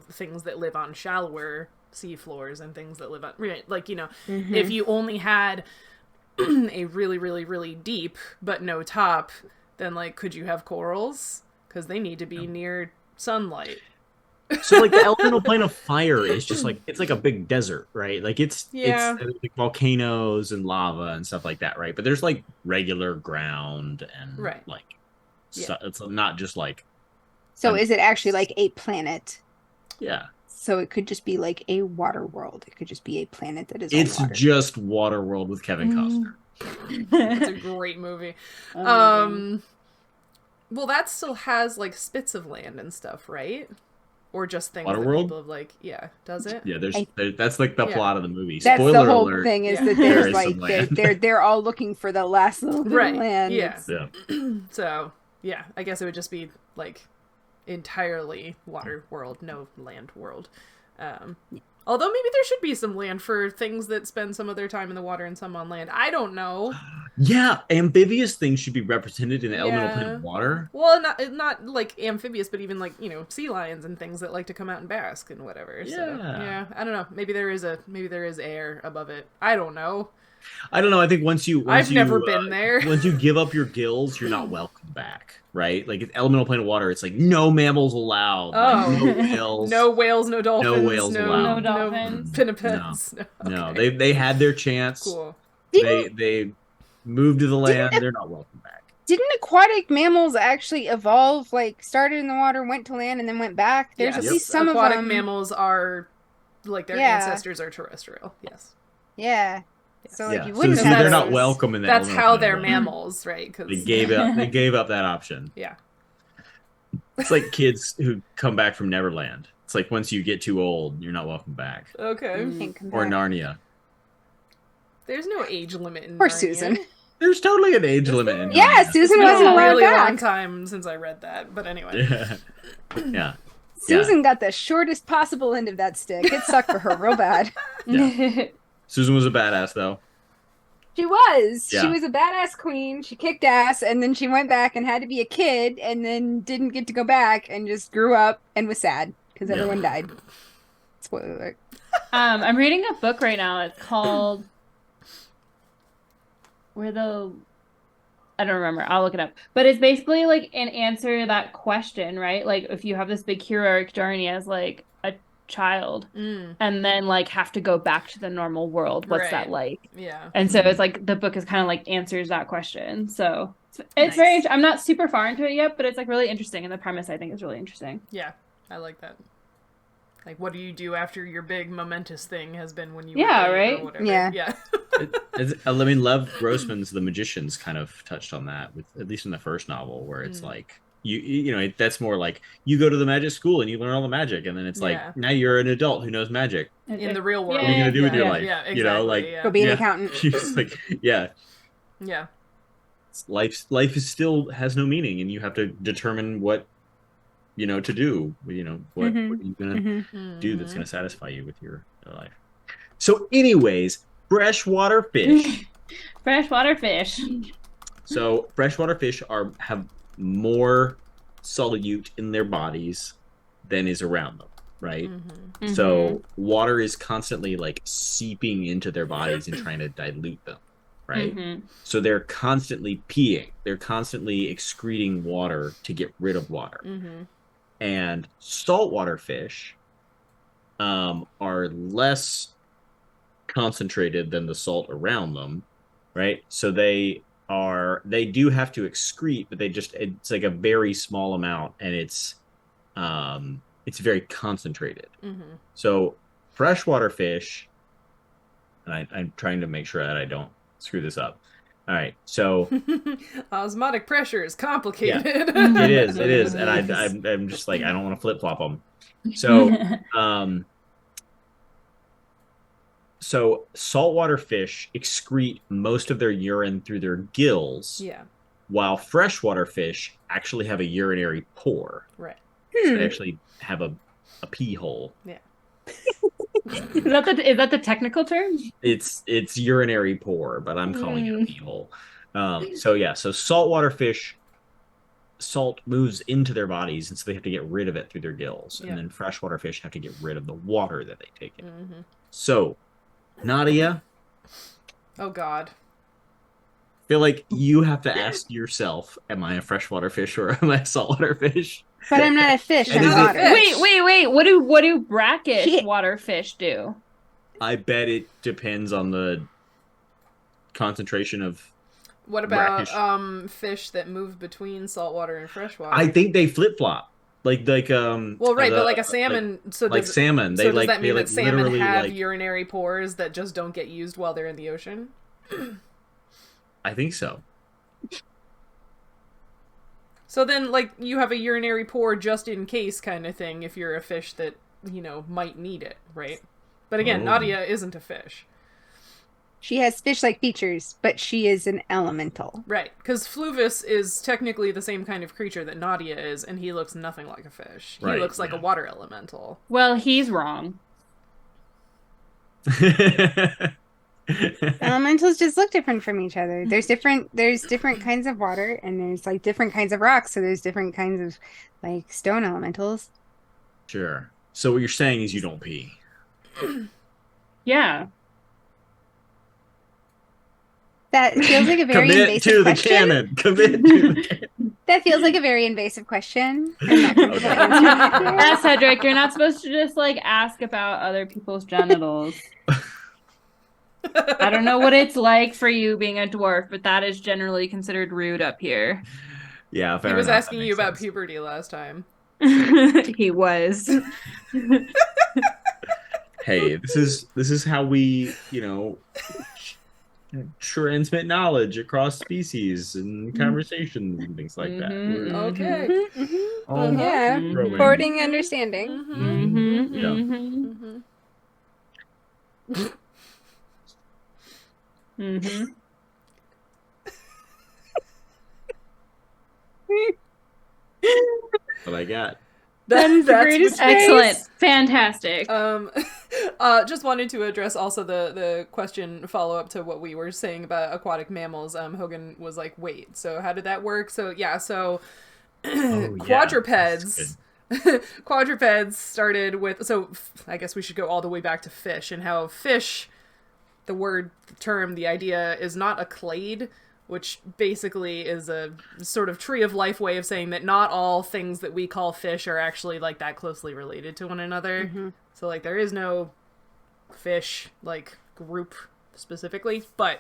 Speaker 1: things that live on shallower sea floors and things that live on, right? Like, if you only had a really, really, really deep but no top, then like could you have corals? Because they need to be near sunlight.
Speaker 2: So like the elemental plane of fire is just like it's like a big desert, right? Like it's like volcanoes and lava and stuff like that, right? But there's like regular ground and like it's not just like.
Speaker 4: So is it actually like a planet?
Speaker 2: Yeah.
Speaker 4: So it could just be like a water world. It could just be a planet that is.
Speaker 2: It's
Speaker 4: all water.
Speaker 2: just Water World with Kevin Costner.
Speaker 1: It's a great movie. Well, that still has like spits of land and stuff, right? Or just things that people have like, does it?
Speaker 2: Yeah, that's like the plot of the movie.
Speaker 4: That's
Speaker 2: Spoiler
Speaker 4: the whole
Speaker 2: alert.
Speaker 4: thing is that there's like they're all looking for the last little bit of land.
Speaker 1: Yeah. So I guess it would just be like entirely water world, no land world. Although maybe there should be some land for things that spend some of their time in the water and some on land. I don't know.
Speaker 2: Yeah, amphibious things should be represented in the elemental plane of water.
Speaker 1: Well, not like amphibious, but even like, sea lions and things that like to come out and bask and whatever.
Speaker 2: Yeah.
Speaker 1: So, I don't know. Maybe there is air above it. I don't know.
Speaker 2: I don't know. I think once
Speaker 1: I've never been there.
Speaker 2: Once you give up your gills, you're not welcome back, right? Like it's elemental plane of water. It's like no mammals allowed.
Speaker 1: Oh,
Speaker 2: like, no whales.
Speaker 1: No whales, no dolphins.
Speaker 2: No whales allowed.
Speaker 3: No dolphins.
Speaker 1: No pinnipeds.
Speaker 2: No, they had their chance.
Speaker 1: Cool.
Speaker 2: They moved to the land. They're not welcome back.
Speaker 4: Didn't aquatic mammals actually evolve? Like started in the water, went to land, and then went back. There's at least some
Speaker 1: aquatic
Speaker 4: of them.
Speaker 1: mammals are like their ancestors are terrestrial. Yes.
Speaker 4: Yeah. So like you wouldn't
Speaker 2: so
Speaker 4: have
Speaker 2: they're
Speaker 4: those.
Speaker 2: not welcome in that.
Speaker 1: That's how they're mammals, right? Cause...
Speaker 2: They gave up that option.
Speaker 1: Yeah.
Speaker 2: It's like kids who come back from Neverland. It's like once you get too old, you're not welcome back.
Speaker 1: Okay.
Speaker 2: Or Narnia.
Speaker 1: There's no age limit in
Speaker 4: Or
Speaker 1: Narnia.
Speaker 4: Susan.
Speaker 2: There's totally an age limit in Narnia.
Speaker 4: Yeah, Susan
Speaker 1: It's
Speaker 4: wasn't
Speaker 1: been a
Speaker 4: allowed
Speaker 1: really
Speaker 4: back.
Speaker 1: long time since I read that, but anyway.
Speaker 2: Yeah.
Speaker 4: Susan got the shortest possible end of that stick. It sucked for her real bad.
Speaker 2: Yeah. Susan was a badass, though.
Speaker 4: She was.
Speaker 2: Yeah.
Speaker 4: She was a badass queen. She kicked ass, and then she went back and had to be a kid, and then didn't get to go back, and just grew up and was sad because everyone died. Spoiler alert.
Speaker 3: I'm reading a book right now. It's called I don't remember. I'll look it up. But it's basically like an answer to that question, right? Like if you have this big heroic journey as like a child and then like have to go back to the normal world, what's that like?
Speaker 1: Yeah.
Speaker 3: And so it's like the book is kind of like answers that question. So it's very I'm not super far into it yet, but it's like really interesting, and the premise I think is really interesting.
Speaker 1: Yeah, I like that. Like, what do you do after your big momentous thing has been when you
Speaker 3: right?
Speaker 1: or whatever?
Speaker 4: Yeah.
Speaker 2: I mean, Lev Grossman's The Magicians kind of touched on that, with at least in the first novel, where it's like that's more like you go to the magic school and you learn all the magic, and then it's like now you're an adult who knows magic
Speaker 1: in the real world.
Speaker 2: What are you gonna do with your life?
Speaker 1: Yeah, exactly.
Speaker 2: You know, like
Speaker 4: Go be an accountant.
Speaker 2: You're just like
Speaker 1: Yeah.
Speaker 2: Life is still has no meaning, and you have to determine what to do. What are you gonna do that's gonna satisfy you with your life? So, anyways, freshwater fish.
Speaker 3: Freshwater fish.
Speaker 2: So freshwater fish have more solute in their bodies than is around them, right? So water is constantly like seeping into their bodies and trying to dilute them, right? So they're constantly peeing. They're constantly excreting water to get rid of water. And saltwater fish are less concentrated than the salt around them, right? So they do have to excrete, but it's like a very small amount, and it's very concentrated. So freshwater fish, and I'm trying to make sure that I don't screw this up. All right, so
Speaker 1: osmotic pressure is complicated.
Speaker 2: Yeah, it is, and I'm just like, I don't want to flip flop them. So so saltwater fish excrete most of their urine through their gills.
Speaker 1: Yeah.
Speaker 2: While freshwater fish actually have a urinary pore.
Speaker 1: Right.
Speaker 2: So they actually have a pee hole.
Speaker 1: Yeah.
Speaker 3: Is that the technical term?
Speaker 2: It's urinary pore, but I'm calling it a pee hole. So saltwater fish, salt moves into their bodies, and so they have to get rid of it through their gills.
Speaker 1: Yeah.
Speaker 2: And then freshwater fish have to get rid of the water that they take in.
Speaker 1: Mm-hmm.
Speaker 2: So, Nautia,
Speaker 1: Oh God.
Speaker 2: I feel like you have to ask yourself, am I a freshwater fish or am I a saltwater fish?
Speaker 4: But I'm not a fish.
Speaker 2: And
Speaker 4: I'm
Speaker 2: is it-
Speaker 4: water.
Speaker 3: Wait. What do brackish
Speaker 4: Shit.
Speaker 3: water fish do?
Speaker 2: I bet it depends on the concentration of.
Speaker 1: What about
Speaker 2: Brackish.
Speaker 1: fish that move between saltwater and freshwater?
Speaker 2: I think they flip flop,
Speaker 1: Well, right, but like a salmon.
Speaker 2: Like salmon,
Speaker 1: So
Speaker 2: they
Speaker 1: does
Speaker 2: like
Speaker 1: that
Speaker 2: they
Speaker 1: mean
Speaker 2: like
Speaker 1: that salmon
Speaker 2: literally
Speaker 1: have
Speaker 2: like.
Speaker 1: urinary pores that just don't get used while they're in the ocean?
Speaker 2: I think so.
Speaker 1: So then, like, you have a urinary pore just in case kind of thing if you're a fish that, might need it, right? But again,
Speaker 2: Oh.
Speaker 1: Nautia isn't a fish.
Speaker 4: She has fish-like features, but she is an elemental.
Speaker 1: Right, because Fluvis is technically the same kind of creature that Nautia is, and he looks nothing like a fish. He
Speaker 2: Right,
Speaker 1: looks like
Speaker 2: yeah.
Speaker 1: a water elemental.
Speaker 3: Well, he's wrong.
Speaker 4: Elementals just look different from each other. There's different kinds of water, and there's like different kinds of rocks, so there's different kinds of like stone elementals.
Speaker 2: Sure. So what you're saying is you don't pee.
Speaker 3: Yeah.
Speaker 4: That feels like a very
Speaker 2: Commit
Speaker 4: invasive
Speaker 2: to the
Speaker 4: question.
Speaker 2: canon. Commit to the canon.
Speaker 4: That feels like a very invasive question. I'm not gonna
Speaker 2: Okay.
Speaker 4: answer that.
Speaker 3: Yeah, Cedric, you're not supposed to just like ask about other people's genitals. I don't know what it's like for you being a dwarf, but that is generally considered rude up here.
Speaker 2: Yeah, fair
Speaker 1: He was
Speaker 2: enough.
Speaker 1: asking
Speaker 2: That
Speaker 1: you
Speaker 2: makes
Speaker 1: about
Speaker 2: sense.
Speaker 1: puberty last time.
Speaker 3: He was.
Speaker 2: Hey, this is how we, transmit knowledge across species and conversations and things like that.
Speaker 3: Mhm,
Speaker 2: We're
Speaker 1: Okay.
Speaker 4: Mhm, mhm.
Speaker 2: all
Speaker 4: Yeah.
Speaker 2: growing.
Speaker 4: Forwarding understanding.
Speaker 1: Mm-hmm.
Speaker 2: Yeah.
Speaker 1: Mm-hmm.
Speaker 3: Mm-hmm.
Speaker 2: What I got.
Speaker 1: That's
Speaker 4: greatest
Speaker 1: what you-
Speaker 3: Excellent. Fantastic.
Speaker 1: Just wanted to address also the question follow up to what we were saying about aquatic mammals. Hogan was like, wait, so how did that work? So yeah, so
Speaker 2: Oh, yeah.
Speaker 1: quadrupeds. Quadrupeds started with, so I guess we should go all the way back to fish and how fish, the term, the idea is not a clade, which basically is a sort of tree of life way of saying that not all things that we call fish are actually like that closely related to one another.
Speaker 4: Mm-hmm.
Speaker 1: So like there is no fish like group specifically, but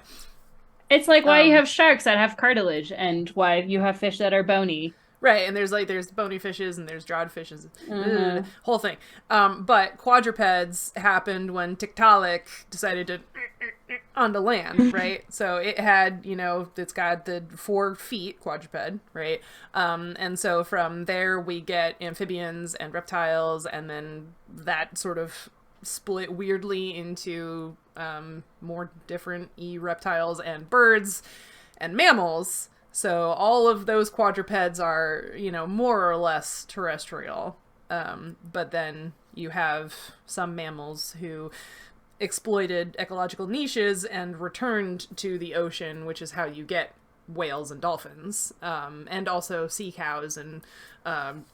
Speaker 3: It's like why you have sharks that have cartilage and why you have fish that are bony.
Speaker 1: right, and there's bony fishes and there's jawed fishes,
Speaker 3: Mhm.
Speaker 1: whole thing. But quadrupeds happened when Tiktaalik decided to onto land, right? So it had, it's got the 4 feet quadruped, right? And so from there we get amphibians and reptiles, and then that sort of split weirdly into more different reptiles and birds and mammals. So all of those quadrupeds are, more or less terrestrial. But then you have some mammals who exploited ecological niches and returned to the ocean, which is how you get whales and dolphins, and also sea cows and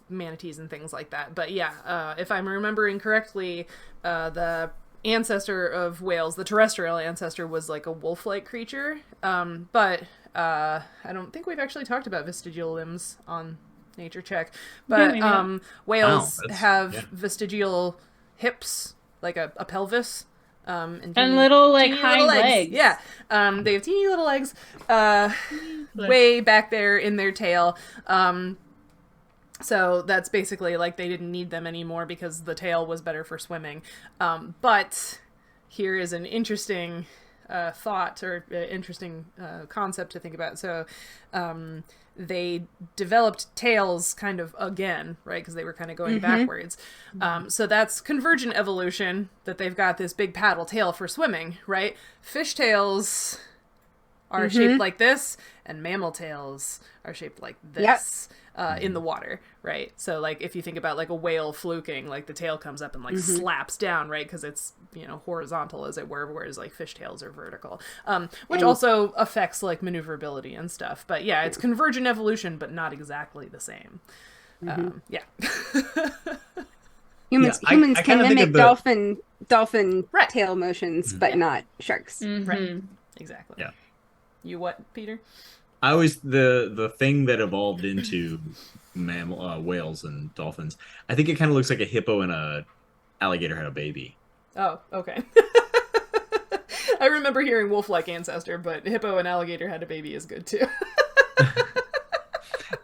Speaker 1: manatees and things like that. But yeah, if I'm remembering correctly, the ancestor of whales, the terrestrial ancestor, was like a wolf-like creature. But I don't think we've actually talked about vestigial limbs on Nature Check. But
Speaker 3: maybe not.
Speaker 1: whales
Speaker 2: Wow,
Speaker 1: have vestigial hips, like a pelvis. And
Speaker 3: little, like,
Speaker 1: teeny
Speaker 3: hind legs.
Speaker 1: Yeah. They have teeny little legs way back there in their tail. So that's basically like they didn't need them anymore because the tail was better for swimming. But here is an interesting thought or interesting concept to think about. So they developed tails kind of again, right? Because they were kind of going backwards. So that's convergent evolution, that they've got this big paddle tail for swimming, right? Fish tails are shaped like this, and mammal tails are shaped like this in the water, right? So, like, if you think about, like, a whale fluking, like, the tail comes up and, like, slaps down, right? Because it's, you know, horizontal, as it were, whereas, like, fish tails are vertical. Which also affects, like, maneuverability and stuff. But, yeah, it's convergent evolution, but not exactly the same. Yeah.
Speaker 4: Humans
Speaker 2: I
Speaker 4: can
Speaker 2: kinda think
Speaker 4: mimic
Speaker 2: of the-
Speaker 4: dolphin
Speaker 1: Right.
Speaker 4: tail motions, but not sharks.
Speaker 1: Right. Exactly.
Speaker 2: Yeah.
Speaker 1: You what, Peter?
Speaker 2: I always the thing that evolved into mammal whales and dolphins. I think it kind of looks like a hippo and a alligator had a baby.
Speaker 1: Oh, okay. I remember hearing wolf-like ancestor, but hippo and alligator had a baby is good too.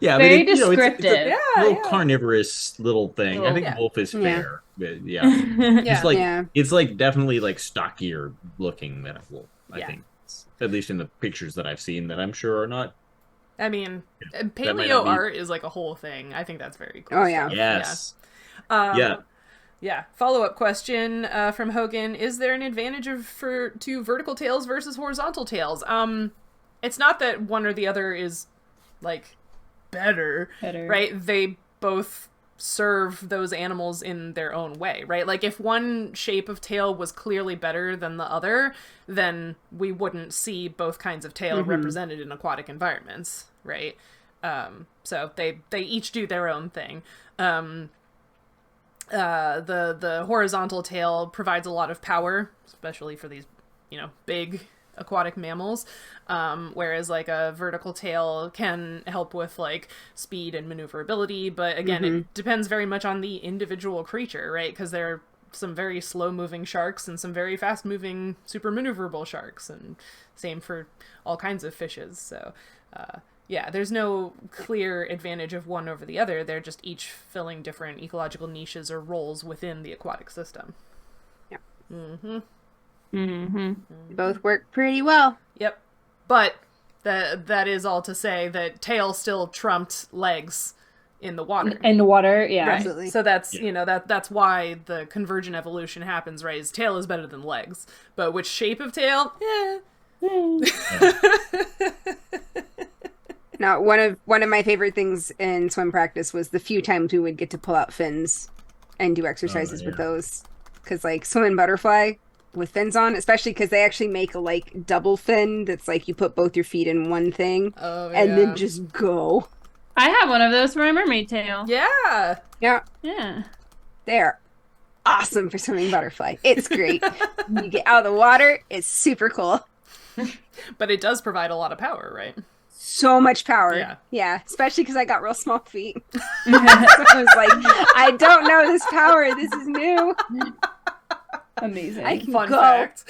Speaker 2: Yeah,
Speaker 3: Very
Speaker 2: it's a
Speaker 3: descriptive.
Speaker 2: little carnivorous little thing. I think wolf is fair. But yeah. It's like definitely like stockier looking than a wolf. I think, at least in the pictures that I've seen, that I'm sure are not.
Speaker 1: I mean,
Speaker 2: might
Speaker 1: paleo
Speaker 2: not be-
Speaker 1: art is like a whole thing. I think that's very cool.
Speaker 4: Oh, yeah.
Speaker 1: stuff.
Speaker 2: Yes.
Speaker 1: Yeah. Yeah. Follow-up question from Hogan: is there an advantage to vertical tails versus horizontal tails? It's not that one or the other is like better, right? They both serve those animals in their own way, right? Like, if one shape of tail was clearly better than the other, then we wouldn't see both kinds of tail represented in aquatic environments, right? So they each do their own thing. The horizontal tail provides a lot of power, especially for these, you know, big aquatic mammals, whereas like a vertical tail can help with like speed and maneuverability, but again it depends very much on the individual creature, right? Because there are some very slow moving sharks and some very fast moving super maneuverable sharks, and same for all kinds of fishes. So yeah, there's no clear advantage of one over the other. They're just each filling different ecological niches or roles within the aquatic system.
Speaker 4: Both work pretty well.
Speaker 1: Yep. But that is all to say that tail still trumped legs in the water.
Speaker 3: In the water, yeah.
Speaker 1: Right.
Speaker 4: Absolutely.
Speaker 1: So that's, you know, that's why the convergent evolution happens, right? Is tail is better than legs. But which shape of tail?
Speaker 4: Now, one of my favorite things in swim practice was the few times we would get to pull out fins and do exercises with those. Because, like, swimming butterfly with fins on, especially because they actually make a, like, double fin that's, like, you put both your feet in one thing and then just go.
Speaker 3: I have one of those for my mermaid tail.
Speaker 1: Yeah.
Speaker 3: Yeah.
Speaker 4: They're awesome for swimming butterfly. It's great. You get out of the water, it's super cool.
Speaker 1: But it does provide a lot of power, right?
Speaker 4: So much power. Yeah, especially because I got real small feet. So I was like, I don't know this power. This is new.
Speaker 3: Amazing.
Speaker 4: I can
Speaker 1: Fun
Speaker 4: go.
Speaker 1: fact.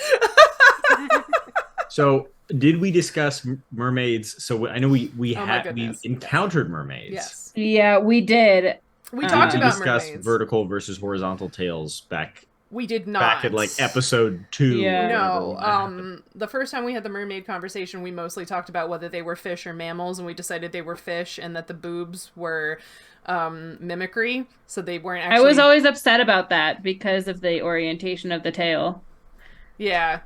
Speaker 2: So, did we discuss mermaids? So I know we
Speaker 1: my goodness.
Speaker 2: encountered mermaids.
Speaker 1: Yes.
Speaker 3: Yeah, we did.
Speaker 1: We talked
Speaker 2: Did we
Speaker 1: about
Speaker 2: discuss
Speaker 1: mermaids.
Speaker 2: vertical versus horizontal tails back
Speaker 1: We did not.
Speaker 2: back at like episode 2?
Speaker 3: Yeah.
Speaker 2: or whatever.
Speaker 1: No, the first time we had the mermaid conversation, we mostly talked about whether they were fish or mammals, and we decided they were fish, and that the boobs were mimicry, so they weren't actually...
Speaker 3: I was always upset about that because of the orientation of the tail.
Speaker 1: Yeah.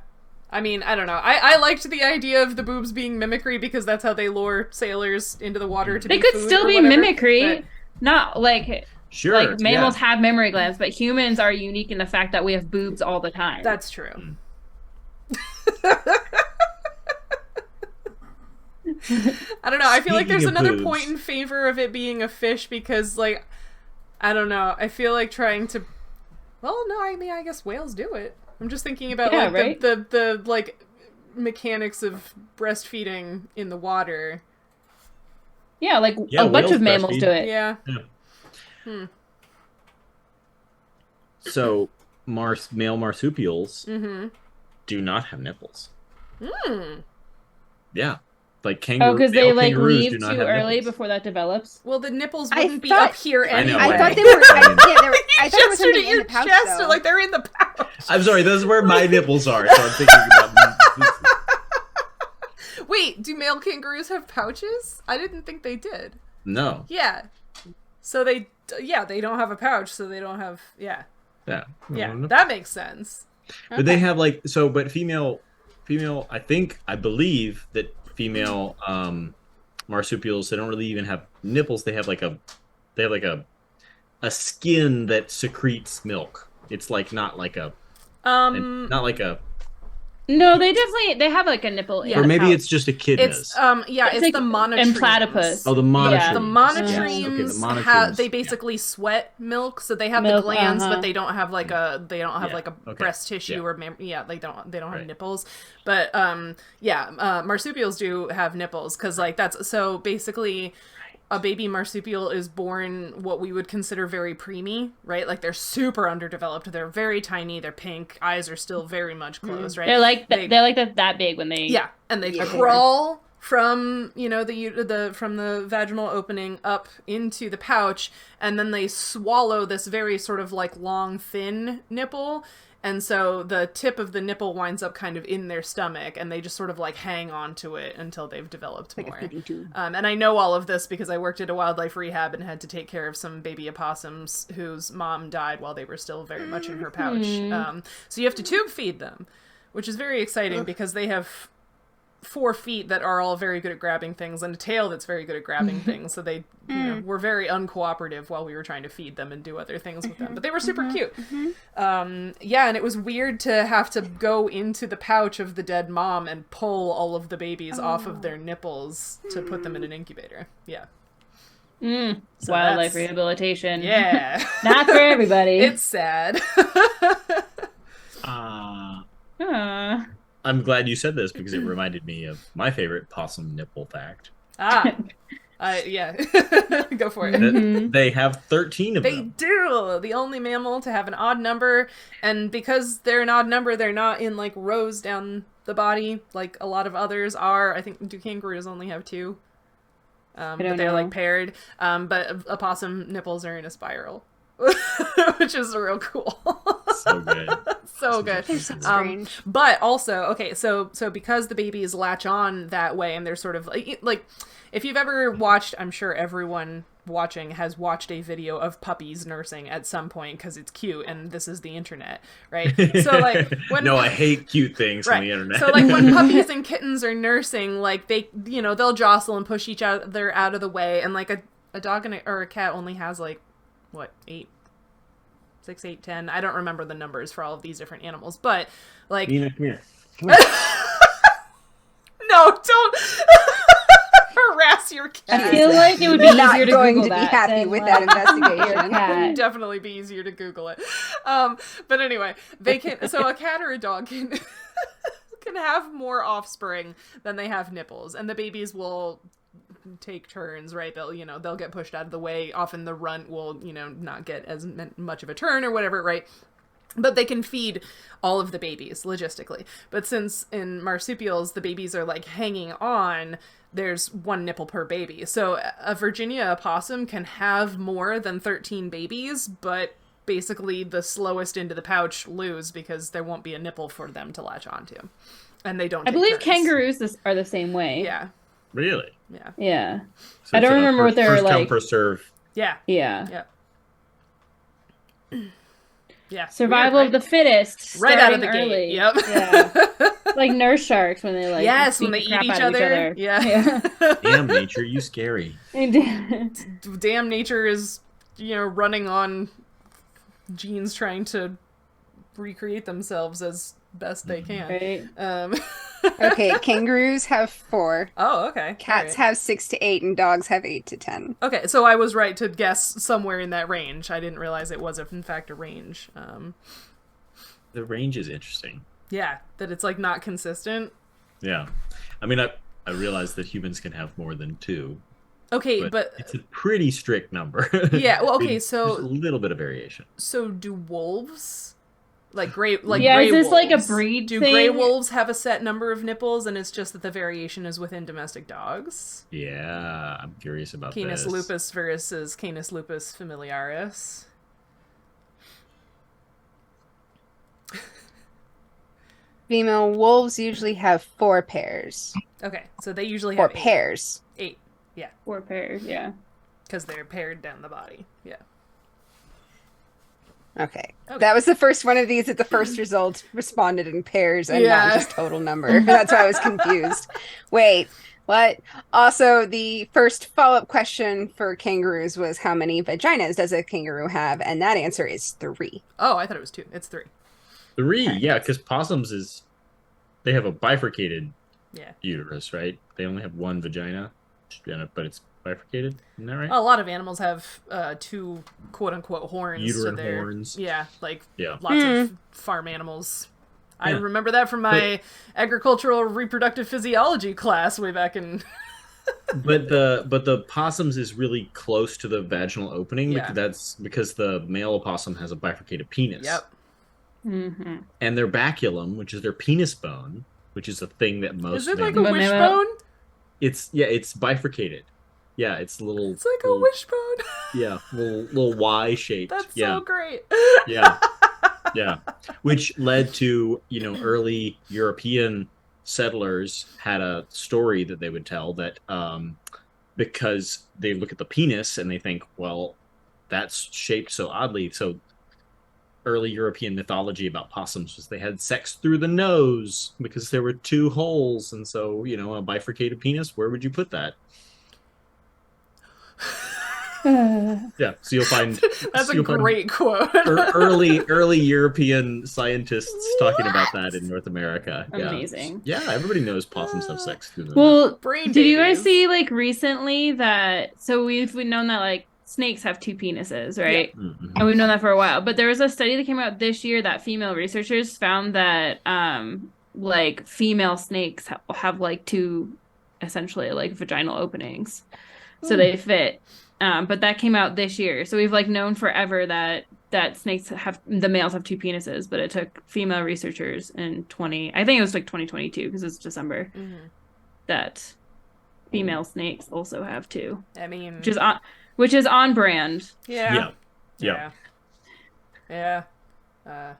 Speaker 1: I mean, I don't know. I liked the idea of the boobs being mimicry because that's how they lure sailors into the water to
Speaker 3: They
Speaker 1: be
Speaker 3: could
Speaker 1: food
Speaker 3: still
Speaker 1: or
Speaker 3: be
Speaker 1: whatever,
Speaker 3: mimicry,
Speaker 1: but-
Speaker 3: not like...
Speaker 2: Sure.
Speaker 3: Like, mammals have mammary glands, but humans are unique in the fact that we have boobs all the time.
Speaker 1: That's true. I don't know. I feel like there's
Speaker 2: Speaking of
Speaker 1: another
Speaker 2: boobs.
Speaker 1: point in favor of it being a fish because, like, I don't know. I feel like trying to... Well, no, I mean, I guess whales do it. I'm just thinking about,
Speaker 3: Yeah,
Speaker 1: like,
Speaker 3: right?
Speaker 1: the like, mechanics of breastfeeding in the water.
Speaker 3: Yeah, like
Speaker 2: Yeah,
Speaker 3: a bunch
Speaker 2: whales
Speaker 3: of mammals
Speaker 2: breastfeed.
Speaker 3: do it.
Speaker 1: Yeah.
Speaker 2: So, male marsupials
Speaker 1: Mm-hmm.
Speaker 2: do not have nipples.
Speaker 1: Hmm.
Speaker 2: Yeah. Like
Speaker 3: Oh, because they
Speaker 2: male
Speaker 3: like
Speaker 2: kangaroos
Speaker 3: leave
Speaker 2: do
Speaker 3: too
Speaker 2: not have
Speaker 3: early
Speaker 2: nipples.
Speaker 3: before that develops.
Speaker 1: Well, the nipples
Speaker 4: I
Speaker 1: wouldn't be
Speaker 4: thought-
Speaker 1: up here
Speaker 2: I know,
Speaker 1: anyway.
Speaker 4: I
Speaker 2: right?
Speaker 4: thought they were. I thought it was
Speaker 1: Gestured
Speaker 4: something
Speaker 1: at
Speaker 4: in
Speaker 1: your
Speaker 4: the pouch,
Speaker 1: chest,
Speaker 4: though.
Speaker 1: like they're in the pouch.
Speaker 2: I'm sorry, those are where my nipples are, so I'm thinking about...
Speaker 1: Wait, do male kangaroos have pouches? I didn't think they did.
Speaker 2: No.
Speaker 1: Yeah. So they don't have a pouch, so they don't have, yeah.
Speaker 2: Yeah.
Speaker 1: Yeah, that makes sense.
Speaker 2: But they have like, so, but female, I believe that female marsupials, they don't really even have nipples. They have like a skin that secretes milk. It's like not like a
Speaker 3: No, they have like a nipple.
Speaker 1: Yeah.
Speaker 2: or maybe
Speaker 3: pouch.
Speaker 2: it's just echidnas.
Speaker 1: it's
Speaker 3: It's like
Speaker 1: the monotremes.
Speaker 3: and platypus.
Speaker 2: Oh, the
Speaker 3: Yeah.
Speaker 2: monotremes.
Speaker 1: The
Speaker 2: Yes, okay, the
Speaker 1: monotremes
Speaker 2: monotremes.
Speaker 1: they basically sweat milk, so they have
Speaker 3: Milk,
Speaker 1: the glands,
Speaker 3: uh-huh.
Speaker 1: but they don't have like a
Speaker 2: Okay.
Speaker 1: breast tissue
Speaker 2: Yeah.
Speaker 1: or they don't have
Speaker 2: Right.
Speaker 1: nipples. But marsupials do have nipples because like that's so basically. A baby marsupial is born what we would consider very preemie, right? Like they're super underdeveloped. They're very tiny. They're pink. Eyes are still very much closed, right?
Speaker 3: They're like that big when they
Speaker 1: And they
Speaker 4: Yeah.
Speaker 1: crawl from from the vaginal opening up into the pouch, and then they swallow this very sort of like long, thin nipple. And so the tip of the nipple winds up kind of in their stomach, and they just sort of like hang on to it until they've developed
Speaker 4: Like
Speaker 1: more.
Speaker 4: a feeding tube.
Speaker 1: And I know all of this because I worked at a wildlife rehab and had to take care of some baby opossums whose mom died while they were still very much in her pouch. So you have to tube feed them, which is very exciting because they have 4 feet that are all very good at grabbing things and a tail that's very good at grabbing things. So they were very uncooperative while we were trying to feed them and do other things with them. But they were super cute. And it was weird to have to go into the pouch of the dead mom and pull all of the babies off of their nipples to put them in an incubator. Yeah. So
Speaker 3: wildlife
Speaker 1: that's-
Speaker 3: rehabilitation.
Speaker 1: Yeah.
Speaker 3: Not for everybody.
Speaker 1: It's sad.
Speaker 3: Aw.
Speaker 2: I'm glad you said this because it reminded me of my favorite possum nipple fact.
Speaker 1: Yeah. Go for it.
Speaker 3: Mhm.
Speaker 2: They have 13 of
Speaker 1: They
Speaker 2: them.
Speaker 1: do. The only mammal to have an odd number, and because they're an odd number, they're not in like rows down the body like a lot of others are. I think do kangaroos only have 2? But they're
Speaker 3: know.
Speaker 1: like paired. But opossum nipples are in a spiral, which is real cool.
Speaker 2: So good.
Speaker 1: So good.
Speaker 4: They're so strange.
Speaker 1: But also, okay, so because the babies latch on that way, and they're sort of like if you've ever watched, I'm sure everyone watching has watched a video of puppies nursing at some point because it's cute, and this is the internet, right? So like when
Speaker 2: No, I hate cute things on
Speaker 1: right.
Speaker 2: the internet.
Speaker 1: So like when puppies and kittens are nursing, like they they'll jostle and push each other out of the way, and like a dog or a cat only has like what 6, 8, 10. I don't remember the numbers for all of these different animals, but like
Speaker 2: Nina, come here.
Speaker 1: no, don't harass your cat.
Speaker 3: I feel like it would be
Speaker 4: Not
Speaker 3: easier to
Speaker 4: going
Speaker 3: Google
Speaker 4: to be
Speaker 3: that
Speaker 4: happy
Speaker 3: than,
Speaker 4: with
Speaker 3: like,
Speaker 4: that
Speaker 3: your
Speaker 4: investigation.
Speaker 3: cat.
Speaker 1: Definitely be easier to Google it. But anyway, they can. So a cat or a dog can can have more offspring than they have nipples, and the babies will take turns, right? They'll get pushed out of the way. Often the runt will not get as much of a turn or whatever, right? But they can feed all of the babies logistically. But since in marsupials the babies are like hanging on, there's 1 nipple per baby. So a Virginia opossum can have more than 13 babies, but basically the slowest into the pouch lose because there won't be a nipple for them to latch onto. And they don't
Speaker 3: I
Speaker 1: take
Speaker 3: believe
Speaker 1: turns.
Speaker 3: kangaroos are the same way.
Speaker 1: Yeah.
Speaker 2: Really?
Speaker 1: Yeah.
Speaker 3: Yeah.
Speaker 2: So
Speaker 3: I don't
Speaker 2: it's a
Speaker 3: remember what they were
Speaker 2: first come,
Speaker 3: like.
Speaker 2: first serve.
Speaker 1: Yeah.
Speaker 3: Yeah.
Speaker 1: Yeah. Yeah.
Speaker 3: Survival
Speaker 1: Weird,
Speaker 3: of the fittest.
Speaker 1: right out of the
Speaker 3: starting early.
Speaker 1: gate. Yep.
Speaker 3: Yeah. Like nurse sharks when they like
Speaker 1: Yes, when
Speaker 3: beat
Speaker 1: they
Speaker 3: the crap
Speaker 1: eat each
Speaker 3: out of
Speaker 1: other. Yeah.
Speaker 2: Damn nature, you scary.
Speaker 1: Damn nature is, running on genes trying to recreate themselves as best they can.
Speaker 3: Right.
Speaker 4: Okay, kangaroos have 4.
Speaker 1: Oh, okay.
Speaker 4: Cats
Speaker 1: Alright.
Speaker 4: have 6 to 8, and dogs have 8 to 10.
Speaker 1: Okay, so I was right to guess somewhere in that range. I didn't realize it was, in fact, a range.
Speaker 2: The range is interesting.
Speaker 1: Yeah, that it's, like, not consistent.
Speaker 2: Yeah. I mean, I realize that humans can have more than 2.
Speaker 1: Okay, but
Speaker 2: it's a pretty strict number.
Speaker 1: Yeah, well, okay,
Speaker 2: There's
Speaker 1: so
Speaker 2: a little bit of variation.
Speaker 1: So do wolves, like
Speaker 3: Yeah,
Speaker 1: gray
Speaker 3: is this like a
Speaker 1: wolves,
Speaker 3: breed
Speaker 1: do
Speaker 3: thing?
Speaker 1: gray wolves have a set number of nipples, and it's just that the variation is within domestic dogs?
Speaker 2: Yeah, I'm curious about
Speaker 1: Canis
Speaker 2: this.
Speaker 1: lupus versus Canis lupus familiaris.
Speaker 4: Female wolves usually have 4 pairs.
Speaker 1: Okay, so they usually
Speaker 4: 4
Speaker 1: have
Speaker 4: pairs.
Speaker 1: 8,
Speaker 3: 4 pairs. Yeah.
Speaker 1: because they're paired down the body. Yeah.
Speaker 4: Okay.
Speaker 1: Okay.
Speaker 4: That was the first one of these that the first result responded in pairs and
Speaker 1: Yeah.
Speaker 4: not just total number. That's why I was confused. Wait, what? Also, the first follow-up question for kangaroos was how many vaginas does a kangaroo have? And that answer is 3.
Speaker 1: Oh, I thought it was 2. It's 3.
Speaker 2: 3, yeah, because possums they have a bifurcated
Speaker 1: Yeah.
Speaker 2: uterus, right? They only have one vagina, but it's bifurcated. Isn't that right?
Speaker 1: A lot of animals have 2 quote-unquote horns.
Speaker 2: Uterine
Speaker 1: to their,
Speaker 2: horns.
Speaker 1: Yeah, like
Speaker 2: Yeah.
Speaker 1: lots of farm animals. I
Speaker 2: Yeah.
Speaker 1: remember that from my agricultural reproductive physiology class way back in...
Speaker 2: But the possums is really close to the vaginal opening.
Speaker 1: Yeah.
Speaker 2: That's because the male opossum has a bifurcated penis.
Speaker 1: Yep.
Speaker 3: Mm-hmm.
Speaker 2: And their baculum, which is their penis bone, which is a thing that most
Speaker 1: Is it like a
Speaker 2: mammals-
Speaker 1: wishbone?
Speaker 2: it's bifurcated. Yeah, it's a little.
Speaker 1: It's like a
Speaker 2: little,
Speaker 1: wishbone.
Speaker 2: Yeah, little Y shaped.
Speaker 1: That's
Speaker 2: yeah,
Speaker 1: so great.
Speaker 2: yeah, yeah. Which led to early European settlers had a story that they would tell that because they look at the penis and they think, well, that's shaped so oddly. So early European mythology about possums was they had sex through the nose because there were 2 holes, and so a bifurcated penis. Where would you put that? Yeah, so you'll find
Speaker 1: That's
Speaker 2: so
Speaker 1: a
Speaker 2: you'll find
Speaker 1: great quote.
Speaker 2: early European scientists talking about that in North America. Yeah.
Speaker 3: Amazing.
Speaker 2: Yeah, everybody knows possums have sex through the nose.
Speaker 3: Well,
Speaker 1: Brain
Speaker 3: did you guys
Speaker 1: babies.
Speaker 3: see like recently that? So we've known that like snakes have 2 penises, right?
Speaker 2: Mhm.
Speaker 3: And we've known that for a while. But there was a study that came out this year that female researchers found that like female snakes have like 2 essentially like vaginal openings, so they fit. But that came out this year, so we've like known forever that snakes the males have 2 penises, but it took female researchers in I think it was like 2022 because it's December, that female snakes also have 2,
Speaker 1: I mean,
Speaker 3: which is on brand.
Speaker 1: yeah.
Speaker 2: Yeah.
Speaker 1: Yeah.
Speaker 3: Uh,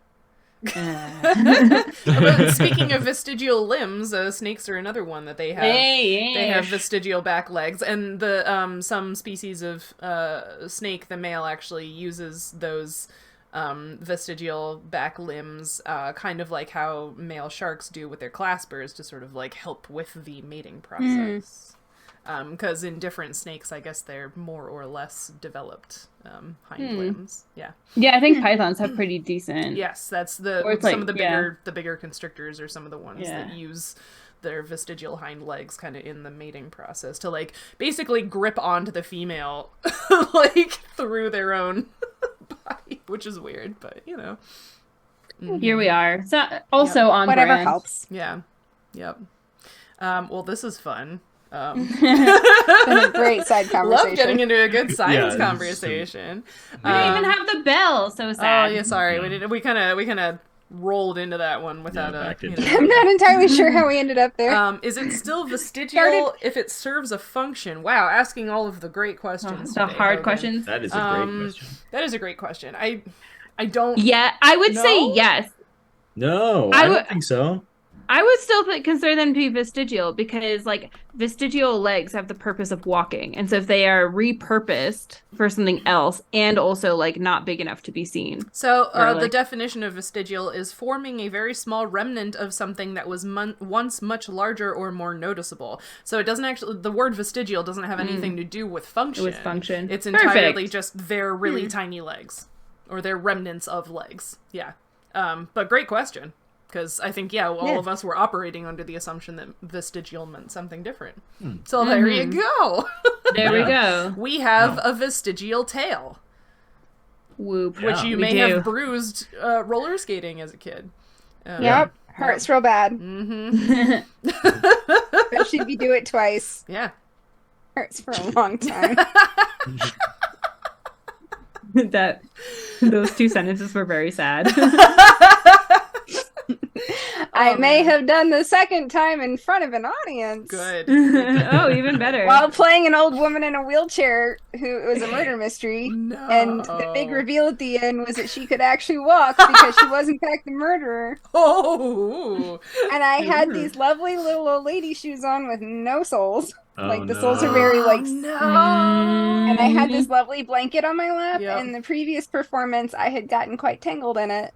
Speaker 1: But speaking of vestigial limbs, snakes are another one that they have. They have vestigial back legs, and the some species of snake, the male actually uses those vestigial back limbs, kind of like how male sharks do with their claspers to sort of like help with the mating process. Because in different snakes, I guess they're more or less developed hind limbs. Yeah.
Speaker 3: yeah, I think pythons have pretty decent.
Speaker 1: Yes, that's
Speaker 3: Or it's
Speaker 1: some
Speaker 3: like-
Speaker 1: of the
Speaker 3: yeah.
Speaker 1: bigger constrictors are some of the ones that
Speaker 3: Yeah.
Speaker 1: use their vestigial hind legs kind of in the mating process to like basically grip onto the female like through their own body, which is weird, but
Speaker 3: Here we are. So also on
Speaker 4: Whatever
Speaker 3: brand.
Speaker 4: helps.
Speaker 1: Yeah. Yep. Well, this is fun.
Speaker 4: Been a great side conversation.
Speaker 1: Love getting into a good science
Speaker 2: Yeah,
Speaker 1: conversation.
Speaker 3: We didn't even have the bell. So
Speaker 1: Oh
Speaker 3: sad.
Speaker 1: yeah, sorry.
Speaker 2: Yeah.
Speaker 1: We did. We kind of rolled into that one without
Speaker 2: backed
Speaker 1: a.
Speaker 2: into
Speaker 4: I'm not entirely sure how we ended up there.
Speaker 1: Is it still vestigial
Speaker 4: Started-
Speaker 1: if it serves a function? Wow, asking all of the great questions.
Speaker 3: The
Speaker 1: today,
Speaker 3: hard
Speaker 1: Hogan.
Speaker 3: questions.
Speaker 2: That is a great question.
Speaker 1: That is a great question. I don't.
Speaker 3: Yeah, I would say
Speaker 1: No?
Speaker 3: yes.
Speaker 2: No,
Speaker 3: I
Speaker 2: I don't
Speaker 3: would-
Speaker 2: think so.
Speaker 3: I would still consider them to be vestigial because, like, vestigial legs have the purpose of walking, and so if they are repurposed for something else, and also like not big enough to be seen.
Speaker 1: So
Speaker 3: Or,
Speaker 1: the
Speaker 3: like-
Speaker 1: definition of vestigial is forming a very small remnant of something that was once much larger or more noticeable. So it doesn't actually. The word vestigial doesn't have anything to do with function.
Speaker 3: With function.
Speaker 1: It's entirely
Speaker 3: Perfect.
Speaker 1: just their really tiny legs, or their remnants of legs. Yeah. But great question. Because I think, all of us were operating under the assumption that vestigial meant something different. So there you go.
Speaker 3: There we go.
Speaker 1: We have a vestigial tail,
Speaker 3: Whoop.
Speaker 1: which you
Speaker 3: We
Speaker 1: may
Speaker 3: do.
Speaker 1: have bruised roller skating as a kid.
Speaker 4: Yep. Hurts real bad.
Speaker 1: Mm-hmm.
Speaker 4: Especially if you do it twice.
Speaker 1: Yeah.
Speaker 4: Hurts for a long time.
Speaker 3: Those 2 sentences were very sad.
Speaker 4: I may have done the second time in front of an audience.
Speaker 1: Good.
Speaker 3: Oh, even better.
Speaker 4: While playing an old woman in a wheelchair who was a murder mystery.
Speaker 1: No.
Speaker 4: And the big reveal at the end was that she could actually walk because she was in fact the murderer.
Speaker 1: Oh.
Speaker 4: And I had these lovely little old lady shoes on with no soles. Like the soles are very like
Speaker 1: no.
Speaker 4: and I had this lovely blanket on my lap,
Speaker 1: Yep.
Speaker 4: and the previous performance I had gotten quite tangled in it.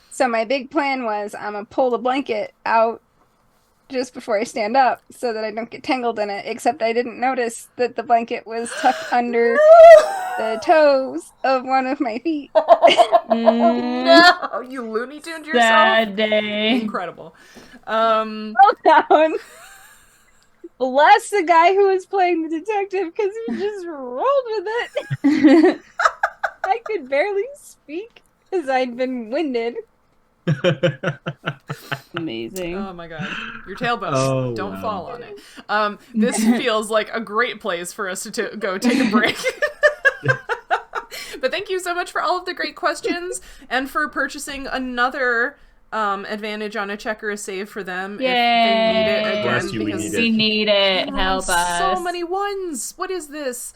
Speaker 4: So my big plan was I'm gonna pull the blanket out just before I stand up so that I don't get tangled in it, except I didn't notice that the blanket was tucked under the toes of one of my feet.
Speaker 1: No, you Looney Tuned yourself.
Speaker 3: Sad day.
Speaker 1: Incredible.
Speaker 4: Well down. Bless the guy who was playing the detective because he just rolled with it. I could barely speak because I'd been winded.
Speaker 3: Amazing.
Speaker 1: Oh my god. Your tailbone.
Speaker 2: Oh,
Speaker 1: Don't
Speaker 2: wow.
Speaker 1: fall on it. This feels like a great place for us to go take a break. But thank you so much for all of the great questions and for purchasing another advantage on a check or a save for them if they need it again.
Speaker 2: Bless you, we
Speaker 1: because
Speaker 2: need
Speaker 3: We need it.
Speaker 1: we
Speaker 3: Help
Speaker 1: rolled
Speaker 3: us.
Speaker 1: so many ones. What is this?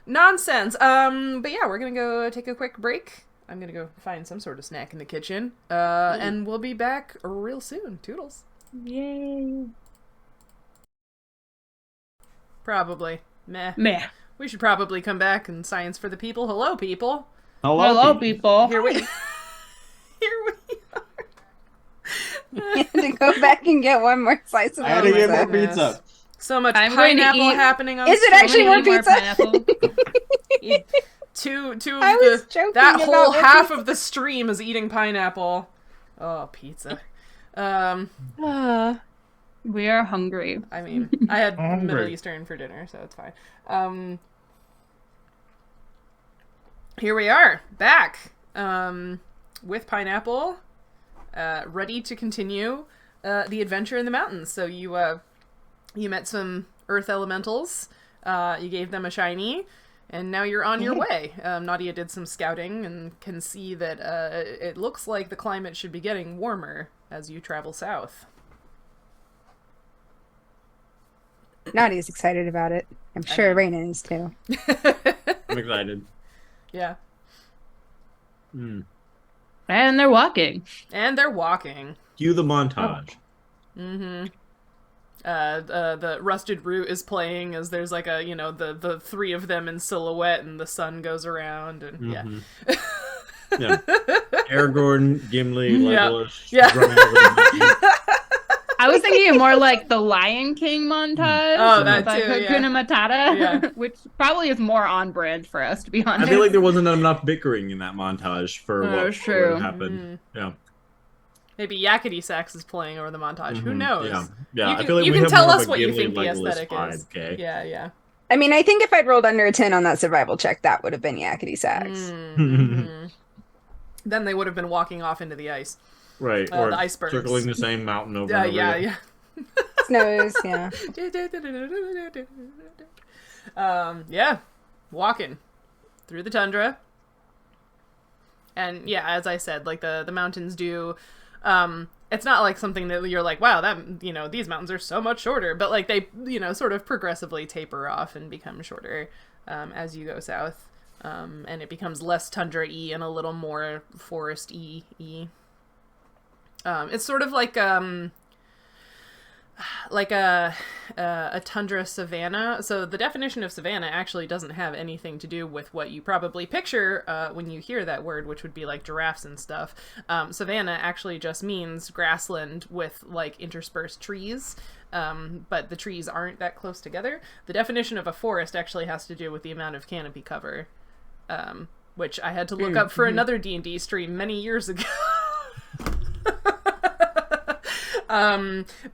Speaker 1: Nonsense. But yeah, we're gonna go take a quick break. I'm gonna go find some sort of snack in the kitchen. And we'll be back real soon. Toodles.
Speaker 3: Yay.
Speaker 1: Probably. Meh.
Speaker 3: Meh.
Speaker 1: We should probably come back and science for the people. Hello, people.
Speaker 3: Hello, people.
Speaker 1: Here we Here we are.
Speaker 4: I had to go back and get one more slice of
Speaker 2: I had to get more
Speaker 1: goodness.
Speaker 2: pizza.
Speaker 1: So much
Speaker 3: I'm going to
Speaker 1: pineapple
Speaker 3: eat-
Speaker 1: happening on
Speaker 4: Is it
Speaker 1: stream.
Speaker 4: actually more pizza?
Speaker 3: pineapple.
Speaker 1: Two of
Speaker 4: I was
Speaker 1: the
Speaker 4: joking
Speaker 1: that
Speaker 4: about
Speaker 1: whole
Speaker 4: more
Speaker 1: half
Speaker 4: pizza.
Speaker 1: of the stream is eating pineapple. Oh, pizza.
Speaker 3: We are hungry.
Speaker 1: I mean, I had
Speaker 2: Hungry.
Speaker 1: Middle Eastern for dinner, so it's fine. Here we are, back with pineapple, ready to continue the adventure in the mountains. So you met some earth elementals, you gave them a shiny, and now you're on your way. Nautia did some scouting and can see that it looks like the climate should be getting warmer as you travel south.
Speaker 4: Nadia's excited about it. I'm sure Raina is too.
Speaker 2: I'm excited.
Speaker 1: Yeah.
Speaker 2: Mm.
Speaker 3: And they're walking.
Speaker 1: And they're walking.
Speaker 2: Cue the montage.
Speaker 1: Mm-hmm. The Rusted Root is playing as there's like a, the three of them in silhouette and the sun goes around and
Speaker 2: Mhm. Yeah. Aragorn, Gimli,
Speaker 1: Yeah.
Speaker 2: Legolas.
Speaker 1: Yeah.
Speaker 2: running over the mountain.
Speaker 3: I was thinking of more like the Lion King montage.
Speaker 1: Oh, that
Speaker 3: with, like,
Speaker 1: too, yeah.
Speaker 3: Hakuna Matata,
Speaker 1: Yeah.
Speaker 3: which probably is more on brand for us, to be
Speaker 2: I
Speaker 3: honest.
Speaker 2: feel like there wasn't enough bickering in that montage for
Speaker 3: Oh,
Speaker 2: what
Speaker 3: true.
Speaker 2: would happen. Yeah.
Speaker 1: Maybe Yakety Sax is playing over the montage. Who
Speaker 2: Mhm.
Speaker 1: knows?
Speaker 2: Yeah. Yeah.
Speaker 1: You
Speaker 2: I
Speaker 1: can,
Speaker 2: feel like
Speaker 1: you
Speaker 2: we
Speaker 1: can
Speaker 2: have
Speaker 1: tell
Speaker 2: more of
Speaker 1: us
Speaker 2: a
Speaker 1: what you
Speaker 2: Gimli,
Speaker 1: think the
Speaker 2: Legolas
Speaker 1: aesthetic
Speaker 2: vibe,
Speaker 1: is.
Speaker 2: okay?
Speaker 1: Yeah.
Speaker 4: I mean, I think if I'd rolled under a 10 on that survival check, that would have been Yakety Sax.
Speaker 1: Mm-hmm. Then they would have been walking off into the ice.
Speaker 2: Right.
Speaker 1: The
Speaker 2: Or
Speaker 1: icebergs.
Speaker 2: circling the same mountain over and over
Speaker 1: Yeah.
Speaker 2: again.
Speaker 4: Snows, yeah.
Speaker 1: Yeah, walking through the tundra, and yeah, as I said, like the mountains do. It's not like something that you're like, wow, that these mountains are so much shorter, but like they sort of progressively taper off and become shorter as you go south, and it becomes less tundra-y and a little more forest-y. It's sort of like a tundra savanna. So the definition of savanna actually doesn't have anything to do with what you probably picture when you hear that word, which would be like giraffes and stuff. Savanna actually just means grassland with like interspersed trees, but the trees aren't that close together. The definition of a forest actually has to do with the amount of canopy cover, which I had to look up for another D&D stream many years ago.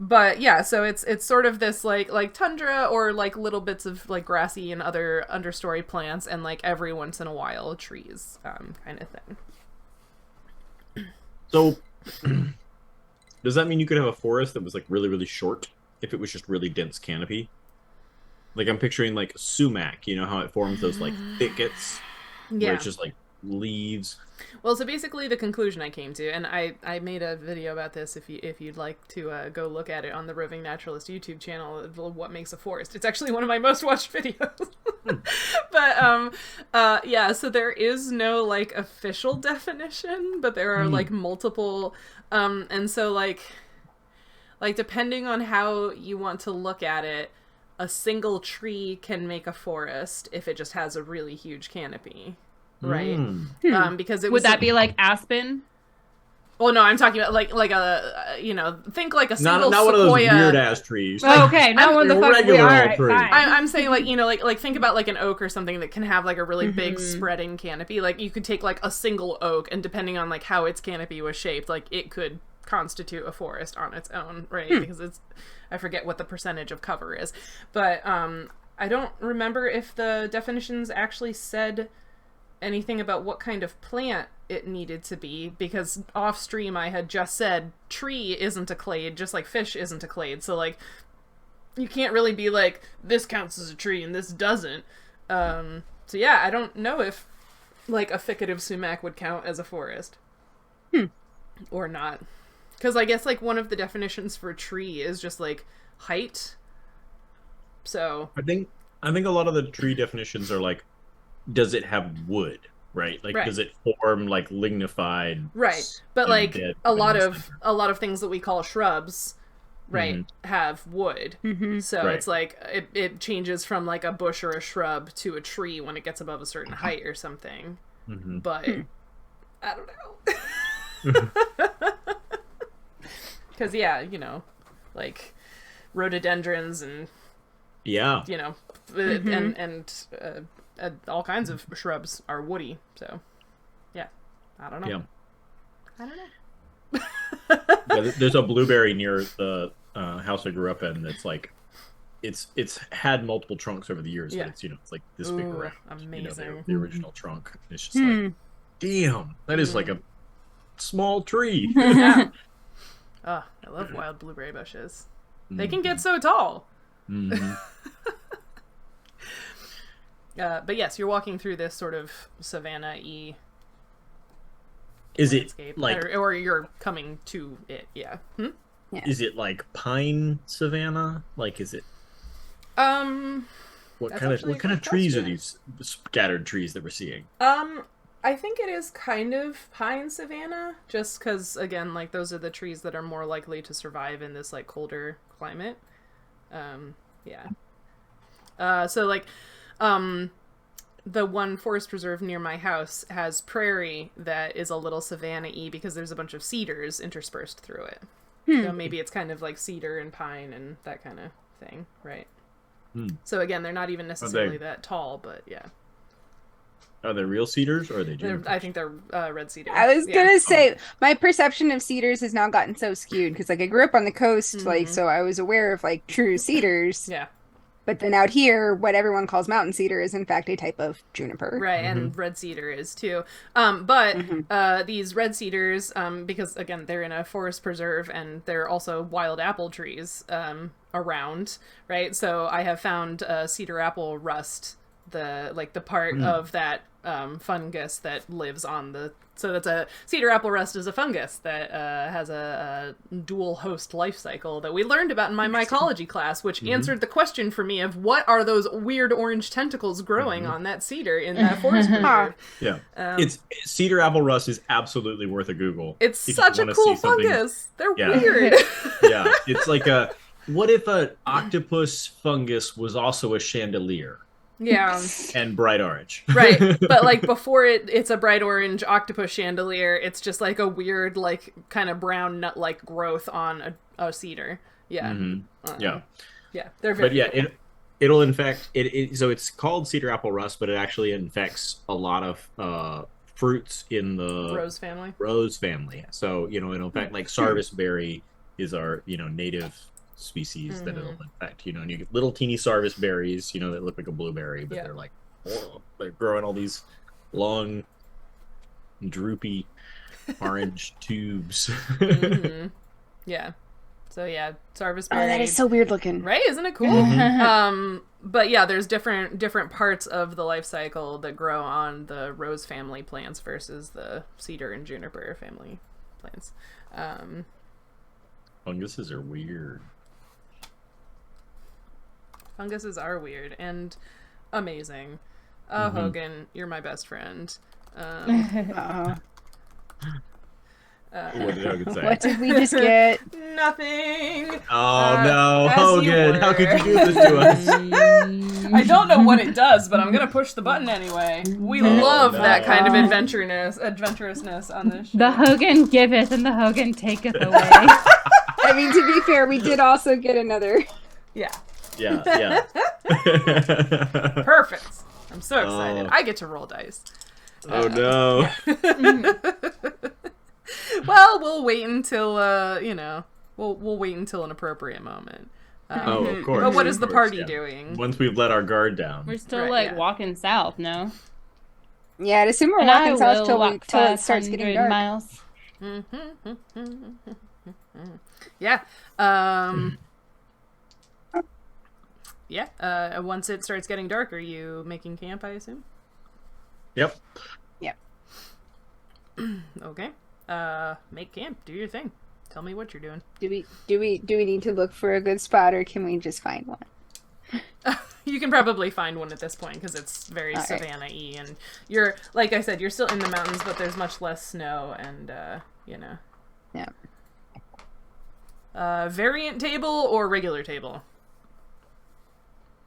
Speaker 1: But yeah, so it's sort of this like tundra or like little bits of like grassy and other understory plants and like every once in a while trees, kind of thing.
Speaker 2: So, does that mean you could have a forest that was like really, really short if it was just really dense canopy? Like I'm picturing like sumac, you know how it forms those like thickets where
Speaker 1: Yeah.
Speaker 2: it's just like leaves.
Speaker 1: Well, so basically the conclusion I came to, and I made a video about this if you'd like to go look at it on the Roving Naturalist YouTube channel, what makes a forest. It's actually one of my most watched videos. But yeah, so there is no like official definition, but there are like multiple and so like depending on how you want to look at it, a single tree can make a forest if it just has a really huge canopy, right? Because it
Speaker 3: Would
Speaker 1: was
Speaker 3: that be like aspen?
Speaker 1: Well, no, I'm talking about like a think like a single
Speaker 2: Not one of
Speaker 1: sequoia.
Speaker 2: those weird ass trees.
Speaker 3: Oh, okay, not one of the fucking
Speaker 2: regular
Speaker 3: all
Speaker 2: old
Speaker 3: right,
Speaker 2: tree.
Speaker 3: fine.
Speaker 1: I'm saying like think about like an oak or something that can have like a really big spreading canopy. Like you could take like a single oak, and depending on like how its canopy was shaped, like it could constitute a forest on its own, right? Because it's, I forget what the percentage of cover is, but I don't remember if the definitions actually said anything about what kind of plant it needed to be, because off stream I had just said tree isn't a clade, just like fish isn't a clade, so like you can't really be like this counts as a tree and this doesn't. So yeah, I don't know if like a thicket of sumac would count as a forest or not, because I guess like one of the definitions for tree is just like height. So
Speaker 2: I think a lot of the tree definitions are like, does it have wood, right? Like, does it form like lignified?
Speaker 1: Right, but like a lot of things that we call shrubs, right, have wood. So it's like it changes from like a bush or a shrub to a tree when it gets above a certain height or something. But I don't know. Because yeah, you know, like rhododendrons and and all kinds of shrubs are woody. So yeah, I don't know.
Speaker 2: Yeah.
Speaker 1: I don't know.
Speaker 2: Yeah, there's a blueberry near the house I grew up in that's like, it's had multiple trunks over the years, but it's, you know, it's like this big around.
Speaker 1: Amazing.
Speaker 2: You know, the original trunk. It's just like, damn, that is like a small tree.
Speaker 1: Yeah. Oh, I love wild blueberry bushes. They can get so tall. But yes, you're walking through this sort of savanna-y
Speaker 2: Is
Speaker 1: landscape,
Speaker 2: it like,
Speaker 1: or you're coming to it? Yeah.
Speaker 2: Is it like pine savanna? Like, is it? What kind of trees are these scattered trees that we're seeing?
Speaker 1: I think it is kind of pine savanna, just because again, like those are the trees that are more likely to survive in this like colder climate. Yeah. So like, the one forest preserve near my house has prairie that is a little savanna-y because there's a bunch of cedars interspersed through it. So maybe it's kind of like cedar and pine and that kind of thing, right? So again, they're not even necessarily that tall, but yeah.
Speaker 2: Are they real cedars or are they junipers?
Speaker 1: I think they're red cedar.
Speaker 4: I was gonna say, my perception of cedars has now gotten so skewed because like I grew up on the coast, like so I was aware of like true cedars.
Speaker 1: Yeah.
Speaker 4: But then out here, what everyone calls mountain cedar is in fact a type of juniper.
Speaker 1: Right, and red cedar is too. But these red cedars, because again, they're in a forest preserve and they're also wild apple trees around, right? So I have found cedar apple rust, the part of that fungus that lives on the... So that's a cedar apple rust is a fungus that has a dual host life cycle that we learned about in my mycology class, which answered the question for me of what are those weird orange tentacles growing on that cedar in that forest preserve.
Speaker 2: Yeah, it's cedar apple rust is absolutely worth a Google.
Speaker 1: It's such a cool fungus. They're weird.
Speaker 2: Yeah, it's like what if an octopus fungus was also a chandelier?
Speaker 1: Yeah.
Speaker 2: And bright orange.
Speaker 1: Right. But like before it's a bright orange octopus chandelier, it's just like a weird like kind of brown nut-like growth on a cedar. Yeah.
Speaker 2: Yeah.
Speaker 1: Yeah. They're very cool.
Speaker 2: It'll infect it, so it's called cedar apple rust, but it actually infects a lot of fruits in the rose family. So, you know, it'll infect like sarvis berry is our, you know, native species that it'll infect, you know, and you get little teeny sarvis berries, you know, that look like a blueberry, but they're like, they're growing all these long, droopy orange tubes.
Speaker 1: Yeah. So yeah, sarvis berry.
Speaker 4: Oh, that is so weird looking.
Speaker 1: Right? Isn't it cool? But yeah, there's different parts of the life cycle that grow on the rose family plants versus the cedar and juniper family plants.
Speaker 2: Funguses are weird.
Speaker 1: Funguses are weird and amazing. Hogan, you're my best friend.
Speaker 2: What did Hogan say?
Speaker 4: What did we just get?
Speaker 1: Nothing.
Speaker 2: Oh no,
Speaker 1: as you
Speaker 2: Hogan! How could you
Speaker 1: were.
Speaker 2: do this to us?
Speaker 1: I don't know what it does, but I'm gonna push the button anyway. We love that kind of adventurousness on this show.
Speaker 3: The Hogan giveth and the Hogan taketh away.
Speaker 4: I mean, to be fair, we did also get another.
Speaker 1: Yeah.
Speaker 2: Yeah.
Speaker 1: Perfect. I'm so excited.
Speaker 2: Oh.
Speaker 1: I get to roll dice.
Speaker 2: Oh no.
Speaker 1: Well, we'll wait until we'll wait until an appropriate moment.
Speaker 2: Oh, of course.
Speaker 1: But what is the
Speaker 2: of course,
Speaker 1: party
Speaker 2: yeah.
Speaker 1: doing?
Speaker 2: Once we've let our guard down.
Speaker 3: We're still
Speaker 1: Right, yeah.
Speaker 3: walking south, no?
Speaker 4: Yeah, I'd assume we're
Speaker 3: And I
Speaker 4: walking south
Speaker 3: will
Speaker 4: till
Speaker 3: walk
Speaker 4: it starts getting
Speaker 3: 500
Speaker 4: dark.
Speaker 3: miles.
Speaker 1: Yeah. Yeah. Once it starts getting dark, are you making camp, I assume?
Speaker 2: Yep.
Speaker 1: Okay. Make camp. Do your thing. Tell me what you're doing.
Speaker 4: Do we need to look for a good spot, or can we just find one?
Speaker 1: You can probably find one at this point because it's very
Speaker 4: All right.
Speaker 1: savanna-y, and you're, like I said, you're still in the mountains, but there's much less snow, and
Speaker 4: Yeah.
Speaker 1: Variant table or regular table?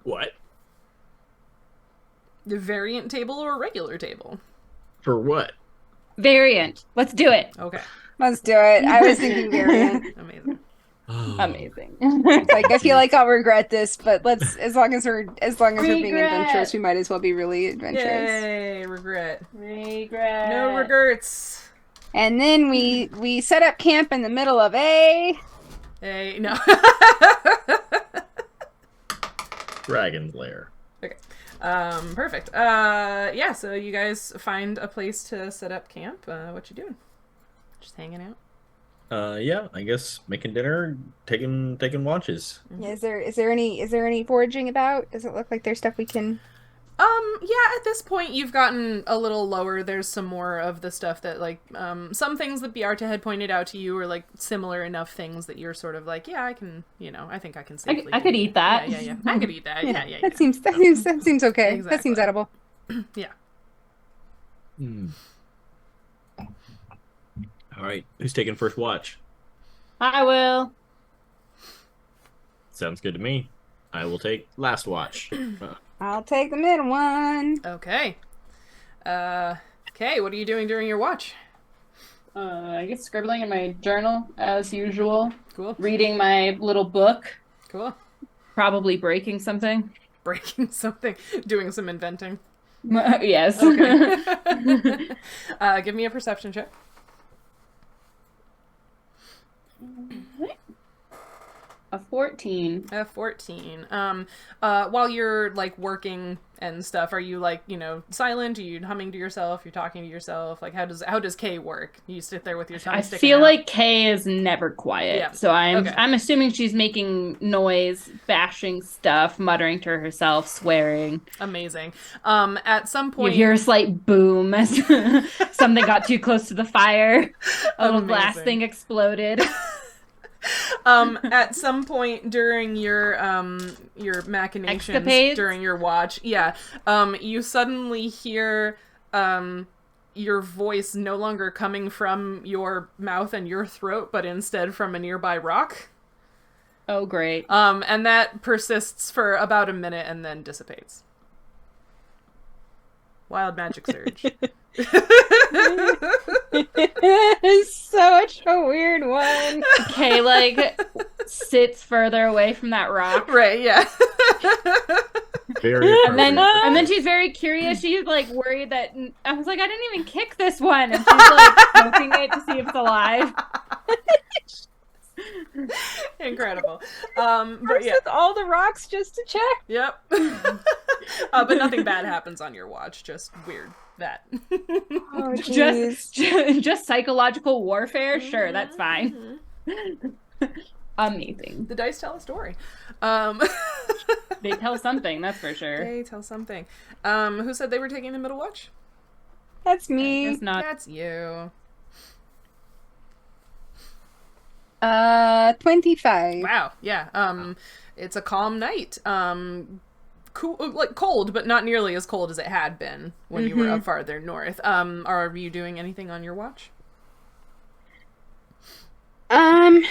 Speaker 2: What?
Speaker 1: The variant table or regular table?
Speaker 2: For what?
Speaker 3: Variant. Let's do it.
Speaker 1: Okay.
Speaker 4: Let's do it. I was thinking variant.
Speaker 1: Amazing.
Speaker 2: Oh.
Speaker 3: Amazing.
Speaker 4: Like, I feel like I'll regret this, but as long as we're being
Speaker 3: Regret.
Speaker 4: adventurous, we might as well be really adventurous.
Speaker 1: Yay! Regret.
Speaker 3: Regret.
Speaker 1: No regrets.
Speaker 4: And then we set up camp in the middle of a.
Speaker 1: Hey, no.
Speaker 2: Dragon's Lair.
Speaker 1: Okay. Perfect. Yeah, so you guys find a place to set up camp. What you doing? Just hanging out?
Speaker 2: Yeah, I guess making dinner, taking watches.
Speaker 4: Yeah, is there any foraging about? Does it look like there's stuff we can?
Speaker 1: Yeah, at this point you've gotten a little lower. There's some more of the stuff that, like, some things that Biarta had pointed out to you are, like, similar enough things that you're sort of like, yeah, I can, I think I can safely
Speaker 3: I could
Speaker 1: do
Speaker 3: eat that.
Speaker 1: Yeah. I could eat that. Yeah.
Speaker 4: That seems okay.
Speaker 1: Exactly.
Speaker 4: That seems edible.
Speaker 1: Yeah.
Speaker 2: All right, who's taking first watch?
Speaker 3: I will.
Speaker 2: Sounds good to me. I will take last watch.
Speaker 4: I'll take the middle one.
Speaker 1: Okay. Okay, what are you doing during your watch?
Speaker 3: I guess scribbling in my journal as usual.
Speaker 1: Cool.
Speaker 3: Reading my little book.
Speaker 1: Cool.
Speaker 3: Probably breaking something.
Speaker 1: Breaking something. Doing some inventing.
Speaker 3: Yes.
Speaker 1: Okay. Give me a perception check.
Speaker 3: A 14.
Speaker 1: A 14. While you're, like, working and stuff, are you, like, silent? Are you humming to yourself? You're talking to yourself? Like, how does K work? You sit there with your tongue
Speaker 3: I
Speaker 1: sticking
Speaker 3: feel
Speaker 1: out?
Speaker 3: like Kay is never quiet.
Speaker 1: Yeah.
Speaker 3: So I'm
Speaker 1: Okay.
Speaker 3: I'm assuming she's making noise, bashing stuff, muttering to herself, swearing.
Speaker 1: Amazing. At some
Speaker 3: You
Speaker 1: point...
Speaker 3: hear a slight boom as something got too close to the fire. A little glass
Speaker 1: Amazing.
Speaker 3: thing exploded.
Speaker 1: At some point during your machinations
Speaker 3: Escapades?
Speaker 1: during your watch, you suddenly hear your voice no longer coming from your mouth and your throat, but instead from a nearby rock.
Speaker 3: Oh, great.
Speaker 1: And that persists for about a minute and then dissipates. Wild magic surge.
Speaker 4: It's such a weird one.
Speaker 3: Kay, like, sits further away from that rock.
Speaker 1: Right, yeah.
Speaker 2: Very
Speaker 3: And then
Speaker 2: appropriate.
Speaker 3: she's very curious. She's like worried that I was like, I didn't even kick this one, and she's like poking it to see if it's alive.
Speaker 1: Incredible. But yeah.
Speaker 4: With all the rocks just to check.
Speaker 1: Yep. But nothing bad happens on your watch. Just weird that.
Speaker 4: Oh, jeez.
Speaker 3: Just psychological warfare. Sure, that's fine. Amazing.
Speaker 1: The dice tell a story.
Speaker 3: They tell something, that's for sure.
Speaker 1: They tell something. Who said they were taking the middle watch?
Speaker 4: That's me.
Speaker 3: It's not.
Speaker 1: That's you.
Speaker 4: 25.
Speaker 1: Wow. Yeah. It's a calm night. Cool, like cold, but not nearly as cold as it had been when you were up farther north. Are you doing anything on your watch?
Speaker 4: I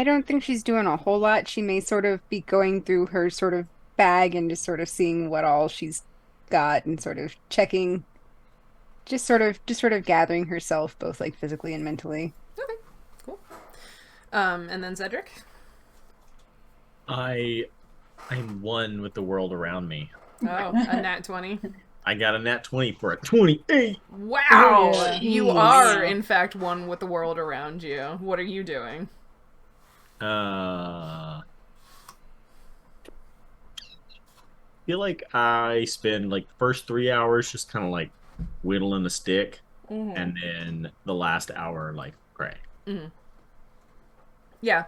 Speaker 4: don't think she's doing a whole lot. She may sort of be going through her sort of bag and just sort of seeing what all she's got and sort of checking, just sort of gathering herself both like physically and mentally.
Speaker 1: Okay, cool. And then Cedric?
Speaker 2: I'm one with the world around me.
Speaker 1: Oh, a nat 20.
Speaker 2: I got a nat 20 for a 28.
Speaker 1: Wow!
Speaker 4: Oh,
Speaker 1: You
Speaker 4: jeez.
Speaker 1: are, in fact, one with the world around you. What are you doing?
Speaker 2: Feel like I spend like the first 3 hours just kind of like whittling the stick, and then the last hour like pray.
Speaker 1: Yeah,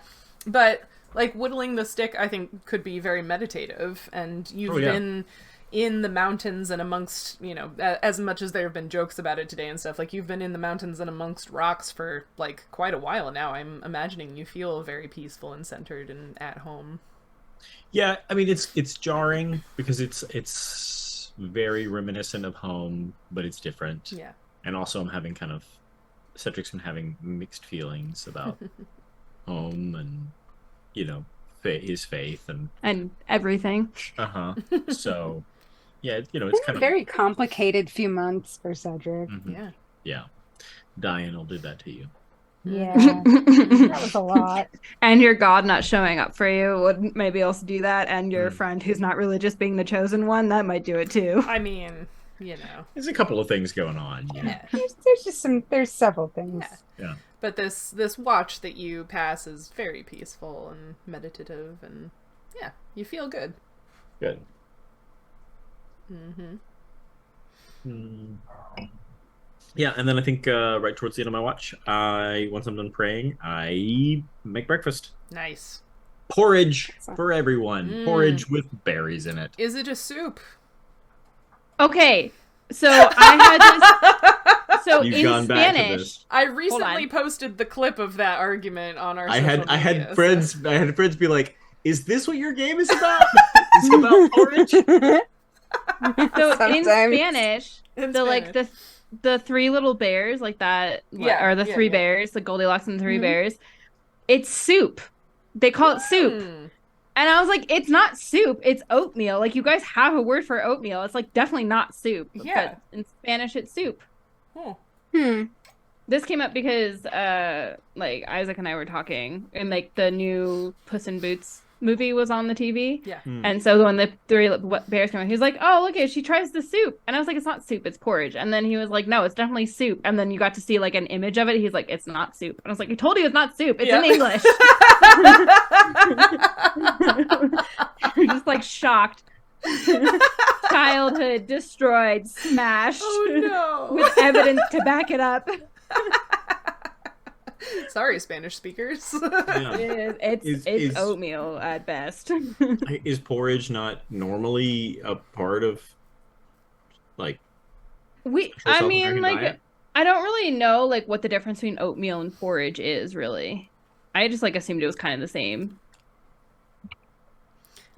Speaker 1: but like whittling the stick, I think could be very meditative, and you've been in the mountains and amongst, you know, as much as there have been jokes about it today and stuff, like you've been in the mountains and amongst rocks for like quite a while now. I'm imagining you feel very peaceful and centered and at home.
Speaker 2: Yeah, I mean it's jarring because it's very reminiscent of home, but it's different.
Speaker 1: Yeah.
Speaker 2: And also I'm having Cedric's been having mixed feelings about home and, you know, his faith
Speaker 3: And everything.
Speaker 2: So yeah, you know, it's kind of
Speaker 4: very complicated few months for Cedric.
Speaker 1: Yeah.
Speaker 2: Diane will do that to you.
Speaker 4: Yeah, that was a lot.
Speaker 3: And your god not showing up for you would maybe also do that, and your friend who's not religious being the chosen one, that might do it too.
Speaker 1: I mean, you know.
Speaker 2: There's a couple of things going on.
Speaker 1: Yeah.
Speaker 4: There's several things.
Speaker 2: Yeah.
Speaker 1: But this watch that you pass is very peaceful and meditative, and yeah, you feel good.
Speaker 2: Good. Yeah, and then I think right towards the end of my watch, once I'm done praying, I make breakfast.
Speaker 1: Nice.
Speaker 2: Porridge for everyone. Porridge with berries in it.
Speaker 1: Is it a soup?
Speaker 3: Okay, so I had this. So
Speaker 2: You've
Speaker 3: in
Speaker 2: gone back to
Speaker 3: Spanish,
Speaker 2: this.
Speaker 1: I recently posted the clip of that argument on our
Speaker 2: I
Speaker 1: social
Speaker 2: had
Speaker 1: media,
Speaker 2: friends be like, "Is this what your game is about? Is it about porridge?"
Speaker 3: so in
Speaker 4: Sometimes.
Speaker 3: Spanish,
Speaker 1: In
Speaker 3: like the three little bears, like that,
Speaker 1: Yeah,
Speaker 3: or the
Speaker 1: yeah,
Speaker 3: three
Speaker 1: yeah.
Speaker 3: bears, the Goldilocks and the three bears. It's soup. They call it soup. And I was like, it's not soup, it's oatmeal. Like, you guys have a word for oatmeal. It's like definitely not soup.
Speaker 1: Yeah.
Speaker 3: But in Spanish, it's soup.
Speaker 1: Hmm.
Speaker 3: This came up because, like, Isaac and I were talking, and, like, the new Puss in Boots movie was on the TV.
Speaker 1: Yeah.
Speaker 3: And so when the three bears came out, he was like, oh, look, she tries the soup. And I was like, it's not soup, it's porridge. And then he was like, no, it's definitely soup. And then you got to see, like, an image of it. He's like, it's not soup. And I was like, I told you it's not soup. It's in English. We're just, like, shocked. Childhood destroyed, smashed.
Speaker 1: Oh, no.
Speaker 3: With evidence to back it up.
Speaker 1: Sorry, Spanish speakers.
Speaker 2: Yeah.
Speaker 3: It's oatmeal at best.
Speaker 2: Is porridge not normally a part of, like,
Speaker 3: I mean,
Speaker 2: American
Speaker 3: like,
Speaker 2: diet?
Speaker 3: I don't really know, like, what the difference between oatmeal and porridge is, really. I just, like, assumed it was kind of the same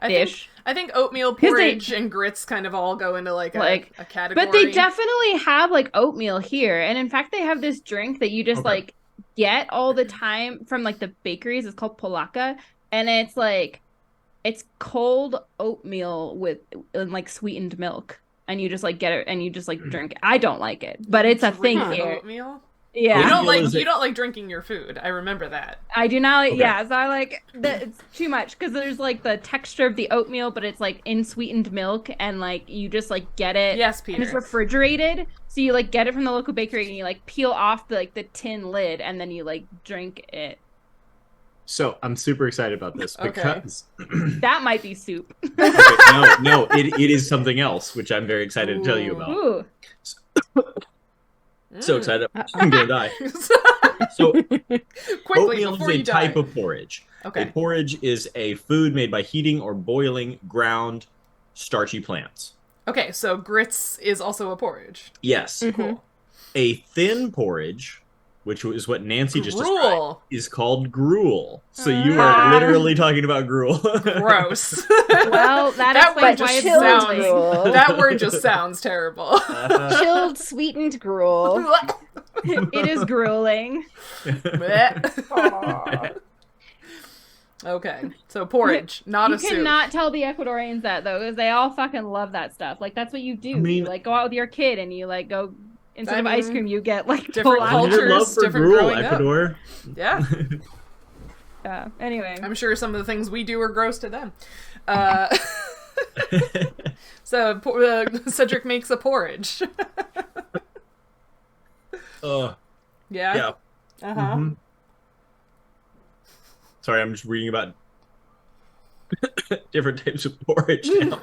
Speaker 3: dish.
Speaker 1: I think oatmeal, porridge, and grits kind of all go into, like, a category.
Speaker 3: But they definitely have, like, oatmeal here. And, in fact, they have this drink that you just, like, get all the time from, like, the bakeries. It's called Polaka. And it's, like, it's cold oatmeal with, like, sweetened milk. And you just, like, get it, and you just, like, drink it. I don't like it. But it's a thing here.
Speaker 1: Oatmeal?
Speaker 3: Yeah.
Speaker 1: You don't like drinking your food. I remember that.
Speaker 3: I do not. Okay. Yeah, so I like it's too much because there's like the texture of the oatmeal, but it's like in sweetened milk, and like you just like get it.
Speaker 1: Yes, Peter.
Speaker 3: And it's refrigerated, so you like get it from the local bakery, and you like peel off the tin lid, and then you like drink it.
Speaker 2: So I'm super excited about this because
Speaker 3: that might be soup.
Speaker 2: No, it is something else, which I'm very excited to tell you about.
Speaker 3: Ooh.
Speaker 2: So excited. I'm gonna die. So
Speaker 1: quickly,
Speaker 2: oatmeal is a type of porridge.
Speaker 1: Okay.
Speaker 2: A porridge is a food made by heating or boiling ground starchy plants.
Speaker 1: Okay, so grits is also a porridge.
Speaker 2: Yes.
Speaker 1: Cool.
Speaker 2: A thin porridge, which is what Nancy just described, is called gruel. So you are literally talking about gruel.
Speaker 1: Gross.
Speaker 3: Well, that explains why it's
Speaker 4: gruel.
Speaker 1: That word just sounds terrible.
Speaker 4: Chilled, sweetened gruel.
Speaker 3: It is grueling.
Speaker 1: Bleh. Okay, so porridge, not
Speaker 3: You
Speaker 1: a soup.
Speaker 3: cannot tell the Ecuadorians that though, because they all fucking love that stuff. Like that's what you do.
Speaker 2: I mean-
Speaker 3: you like go out with your kid and you like go instead
Speaker 1: I
Speaker 3: of ice
Speaker 1: mean,
Speaker 3: cream, you get like
Speaker 1: different
Speaker 3: gelato.
Speaker 1: cultures.
Speaker 2: Your love for
Speaker 1: different
Speaker 2: gruel,
Speaker 1: growing up.
Speaker 2: Ecuador.
Speaker 1: Yeah,
Speaker 3: Yeah. Anyway,
Speaker 1: I'm sure some of the things we do are gross to them. So Cedric makes a porridge.
Speaker 2: Yeah.
Speaker 1: Yeah. Uh huh.
Speaker 2: Mhm. Sorry, I'm just reading about different types of porridge now.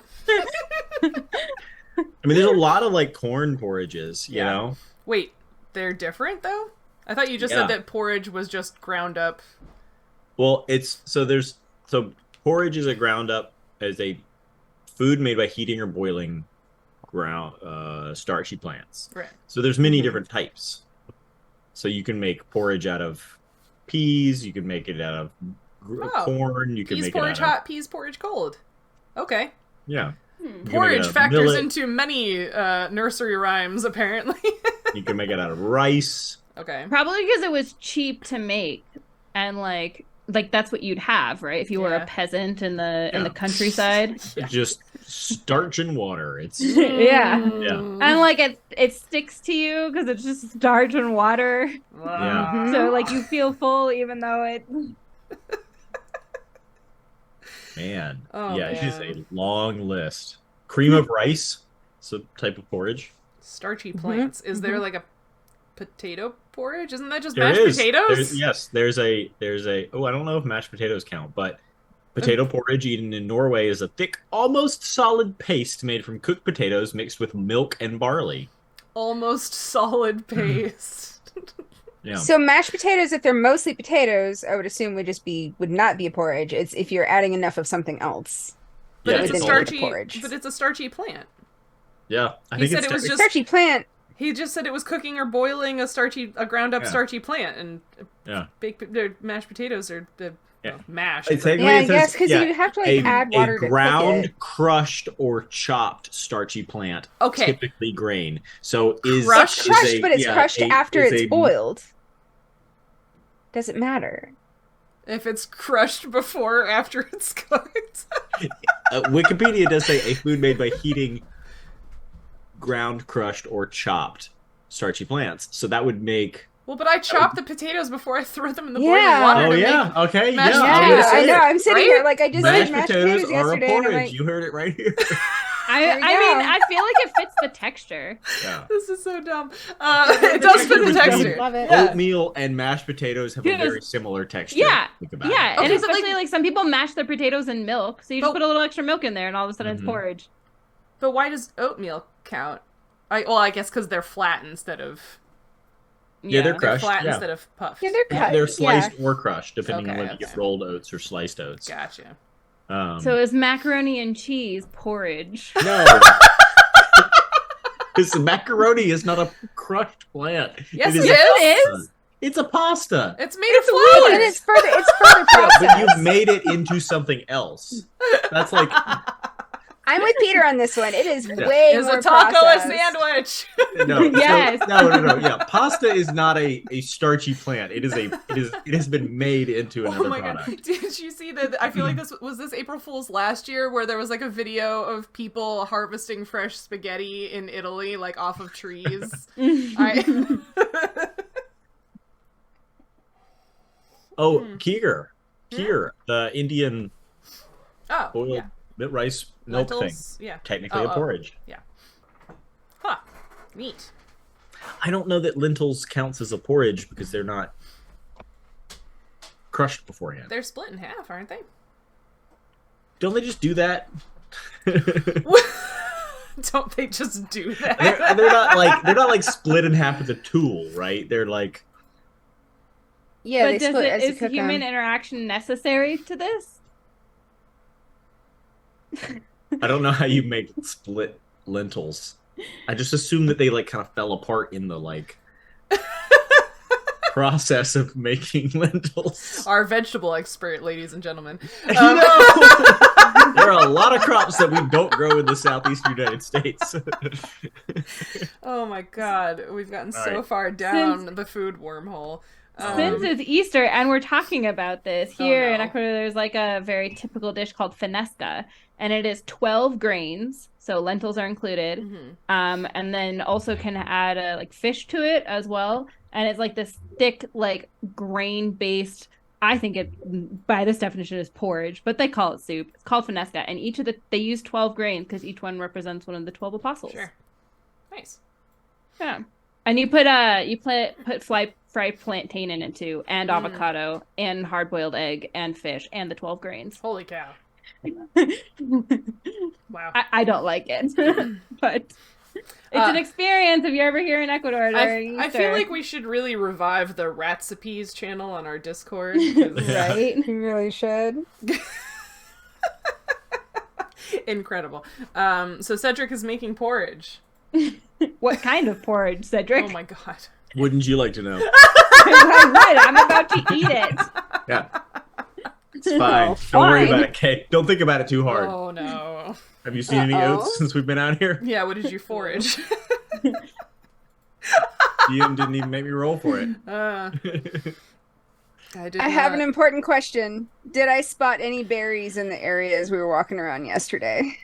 Speaker 2: I mean, there's a lot of like corn porridges, you
Speaker 1: Yeah.
Speaker 2: know?
Speaker 1: Wait, they're different though? I thought you just
Speaker 2: Yeah.
Speaker 1: said that porridge was just ground up.
Speaker 2: Well, so porridge is a ground up as a food made by heating or boiling starchy plants.
Speaker 1: Right.
Speaker 2: So there's many
Speaker 1: Mhm.
Speaker 2: different types. So you can make porridge out of peas, you can make it out of
Speaker 1: Oh.
Speaker 2: corn, you can
Speaker 1: Peas
Speaker 2: make
Speaker 1: porridge
Speaker 2: it out of
Speaker 1: hot, peas porridge cold. Okay.
Speaker 2: yeah. You can make it
Speaker 1: Porridge
Speaker 2: out of
Speaker 1: factors
Speaker 2: millet,
Speaker 1: into many nursery rhymes, apparently.
Speaker 2: You can make it out of rice.
Speaker 1: Okay.
Speaker 3: probably because it was cheap to make, and like that's what you'd have, right? If you were
Speaker 1: Yeah.
Speaker 3: a peasant in the
Speaker 2: Yeah.
Speaker 3: countryside.
Speaker 1: Yeah.
Speaker 2: Just starch and water. It's
Speaker 3: Yeah.
Speaker 1: Mm.
Speaker 3: And like it sticks to you because it's just starch and water.
Speaker 2: Yeah.
Speaker 3: So like you feel full even though it.
Speaker 2: man.
Speaker 1: Oh,
Speaker 2: yeah, it's just
Speaker 1: man.
Speaker 2: a long list. Cream of rice, so type of porridge.
Speaker 1: Starchy plants. Is there like a potato porridge? Isn't that just
Speaker 2: There
Speaker 1: mashed
Speaker 2: is.
Speaker 1: potatoes?
Speaker 2: There's a oh, I don't know if mashed potatoes count, but potato porridge eaten in Norway is a thick, almost solid paste made from cooked potatoes mixed with milk and barley.
Speaker 1: Almost solid paste.
Speaker 2: Yeah.
Speaker 4: So mashed potatoes, if they're mostly potatoes, I would assume would not be a porridge. It's if you're adding enough of something else.
Speaker 1: But
Speaker 2: Yeah,
Speaker 1: it's a
Speaker 2: it's all-
Speaker 1: starchy.
Speaker 4: porridge.
Speaker 1: But it's a starchy plant.
Speaker 2: Yeah. I
Speaker 1: He
Speaker 2: think
Speaker 1: said
Speaker 2: it's
Speaker 1: it was just-
Speaker 4: Starchy plant.
Speaker 1: He just said it was cooking or boiling a ground up
Speaker 2: Yeah.
Speaker 1: starchy plant, and
Speaker 2: Yeah.
Speaker 1: mashed potatoes are the
Speaker 2: Yeah.
Speaker 1: mashed.
Speaker 2: It's
Speaker 1: but-
Speaker 2: like-
Speaker 4: Yeah, I
Speaker 2: it says-
Speaker 4: guess because
Speaker 2: yeah,
Speaker 4: you have to like add water to
Speaker 2: ground,
Speaker 4: cook it.
Speaker 2: crushed, or chopped starchy plant.
Speaker 1: Okay.
Speaker 2: Typically grain. So is
Speaker 1: Crushed?
Speaker 2: is
Speaker 4: It's crushed,
Speaker 2: a-
Speaker 4: but it's
Speaker 2: yeah,
Speaker 4: crushed
Speaker 2: a-
Speaker 4: after
Speaker 2: is
Speaker 4: it's
Speaker 2: a-
Speaker 4: boiled. Does it matter?
Speaker 1: If it's crushed before or after it's cooked.
Speaker 2: Wikipedia does say a food made by heating ground, crushed, or chopped starchy plants. So that would make.
Speaker 1: Well, but I chop the potatoes before I throw them in the
Speaker 4: Yeah.
Speaker 1: boiling water
Speaker 2: Oh
Speaker 1: to
Speaker 2: yeah.
Speaker 1: make...
Speaker 2: Okay.
Speaker 1: mashed
Speaker 2: Yeah.
Speaker 4: Yeah,
Speaker 2: I'm gonna say
Speaker 4: I know.
Speaker 2: it.
Speaker 4: I'm sitting
Speaker 1: Right?
Speaker 4: here like I just
Speaker 2: Mashed
Speaker 4: made mashed
Speaker 2: potatoes
Speaker 4: potatoes
Speaker 2: are a
Speaker 4: yesterday, and I'm
Speaker 2: porridge.
Speaker 4: like,
Speaker 2: You heard it right here.
Speaker 3: I
Speaker 4: There you
Speaker 3: mean,
Speaker 4: go.
Speaker 3: I feel like it fits the texture.
Speaker 2: Yeah.
Speaker 1: This is so dumb. It does fit the texture.
Speaker 4: Love it.
Speaker 1: Yeah.
Speaker 2: Oatmeal and mashed potatoes have a
Speaker 3: Yes.
Speaker 2: very similar texture.
Speaker 3: Yeah.
Speaker 2: Think about
Speaker 3: Yeah,
Speaker 2: it.
Speaker 3: and
Speaker 1: Okay, but,
Speaker 3: especially like some people mash their potatoes in milk, so you just
Speaker 1: But-
Speaker 3: put a little extra milk in there, and all of a sudden
Speaker 2: Mhm.
Speaker 3: it's porridge.
Speaker 1: But why does oatmeal count? I guess because they're flat instead of...
Speaker 2: Yeah, they're
Speaker 1: They're
Speaker 2: crushed.
Speaker 1: flat
Speaker 2: Yeah.
Speaker 1: instead of puffed.
Speaker 4: yeah, they're cut.
Speaker 2: They're sliced
Speaker 4: Yeah.
Speaker 2: or crushed, depending on
Speaker 1: Okay,
Speaker 2: whether you
Speaker 1: okay.
Speaker 2: get rolled oats or sliced oats.
Speaker 1: Gotcha.
Speaker 3: So is macaroni and cheese porridge?
Speaker 2: No. Because macaroni is not a crushed plant.
Speaker 1: Yes,
Speaker 2: is
Speaker 1: it
Speaker 2: a
Speaker 1: is.
Speaker 2: pasta. It's a pasta.
Speaker 1: It's made
Speaker 3: It's
Speaker 1: of
Speaker 3: weird.
Speaker 1: flour.
Speaker 4: And it's further
Speaker 2: Yeah, but
Speaker 4: processed.
Speaker 2: you've made it into something else. That's like
Speaker 4: I'm with Peter on this one. It is
Speaker 2: Yeah.
Speaker 4: way
Speaker 1: Is
Speaker 4: more
Speaker 1: a taco
Speaker 4: processed.
Speaker 1: a sandwich?
Speaker 2: no,
Speaker 3: Yes.
Speaker 2: no. Yeah, pasta is not a starchy plant. It has been made into
Speaker 1: Oh
Speaker 2: another
Speaker 1: my
Speaker 2: product.
Speaker 1: god! Did you see that? I feel like this April Fool's last year, where there was like a video of people harvesting fresh spaghetti in Italy, like off of trees. I
Speaker 2: Oh, kheer, the Indian
Speaker 1: oh
Speaker 2: boiled
Speaker 1: yeah,
Speaker 2: rice milk
Speaker 1: lentils.
Speaker 2: thing.
Speaker 1: Yeah,
Speaker 2: Technically
Speaker 1: Oh,
Speaker 2: a porridge.
Speaker 1: Huh. Neat.
Speaker 2: I don't know that lentils counts as a porridge because they're not crushed beforehand.
Speaker 1: They're split in half, aren't they?
Speaker 2: Don't they just do that?
Speaker 1: Don't they just do that?
Speaker 2: they're not like split in half with a tool, right? They're like
Speaker 4: Yeah,
Speaker 3: But
Speaker 4: they
Speaker 3: does
Speaker 4: split as you
Speaker 3: is
Speaker 4: cook
Speaker 3: human
Speaker 4: them.
Speaker 3: interaction necessary to this?
Speaker 2: I don't know how you make split lentils. I just assume that they like kind of fell apart in the like process of making lentils.
Speaker 1: Our vegetable expert, ladies and gentlemen.
Speaker 2: There are a lot of crops that we don't grow in the southeast United States.
Speaker 1: Oh my god, we've gotten
Speaker 2: All
Speaker 1: so
Speaker 2: right.
Speaker 1: far down the food wormhole.
Speaker 3: Since it's Easter and we're talking about this, here in
Speaker 1: no.
Speaker 3: Ecuador, there's like a very typical dish called finesca, and it is 12 grains, so lentils are included, and then also can add like fish to it as well, and it's like this thick, like grain-based. I think it, by this definition, is porridge, but they call it soup. It's called finesca, and they use 12 grains because each one represents one of the 12 apostles.
Speaker 1: Sure. Nice.
Speaker 3: Yeah. And you put fried plantain in it too, and avocado, and hard-boiled egg, and fish, and the 12 grains.
Speaker 1: Holy cow. Wow.
Speaker 3: I don't like it, but it's an experience if you're ever here in Ecuador during
Speaker 1: I
Speaker 3: Easter.
Speaker 1: feel like we should really revive the Ratsapes channel on our Discord. 'Cause-
Speaker 3: right?
Speaker 4: You really should.
Speaker 1: Incredible. So Cedric is making porridge.
Speaker 3: What kind of porridge, Cedric?
Speaker 1: Oh my god.
Speaker 2: Wouldn't you like to know?
Speaker 3: I'm about to eat it.
Speaker 2: Yeah. It's fine. Don't worry about it, Kay. Don't think about it too hard.
Speaker 1: Oh no.
Speaker 2: Have you seen any oats since we've been out here?
Speaker 1: Yeah, what did you forage?
Speaker 2: Ian didn't even make me roll for it.
Speaker 4: I have an important question. Did I spot any berries in the areas we were walking around yesterday?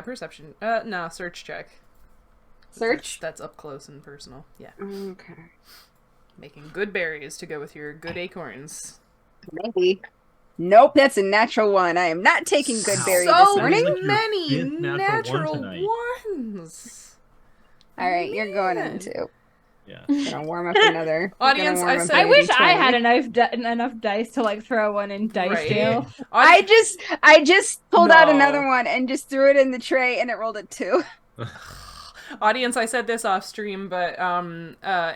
Speaker 1: Perception. No, search check.
Speaker 4: Search?
Speaker 1: That's up close and personal. Yeah.
Speaker 4: Okay.
Speaker 1: Making good berries to go with your good acorns.
Speaker 4: Maybe. Nope, that's a natural one. I am not taking good berry
Speaker 1: So
Speaker 4: this morning.
Speaker 2: Like your
Speaker 1: many
Speaker 2: fifth natural one
Speaker 1: natural
Speaker 2: tonight.
Speaker 1: ones.
Speaker 4: All right, you're going
Speaker 1: Man.
Speaker 4: in too.
Speaker 2: Yeah.
Speaker 4: Gonna warm up another.
Speaker 1: Audience,
Speaker 4: Gonna warm
Speaker 1: I
Speaker 4: up
Speaker 1: said-
Speaker 3: I
Speaker 4: a
Speaker 3: wish I
Speaker 4: D20.
Speaker 3: had enough dice to like throw one in dice
Speaker 1: Right.
Speaker 3: jail.
Speaker 4: I just pulled out
Speaker 1: No.
Speaker 4: another one and just threw it in the tray and it rolled a 2.
Speaker 1: Audience, I said this off stream, but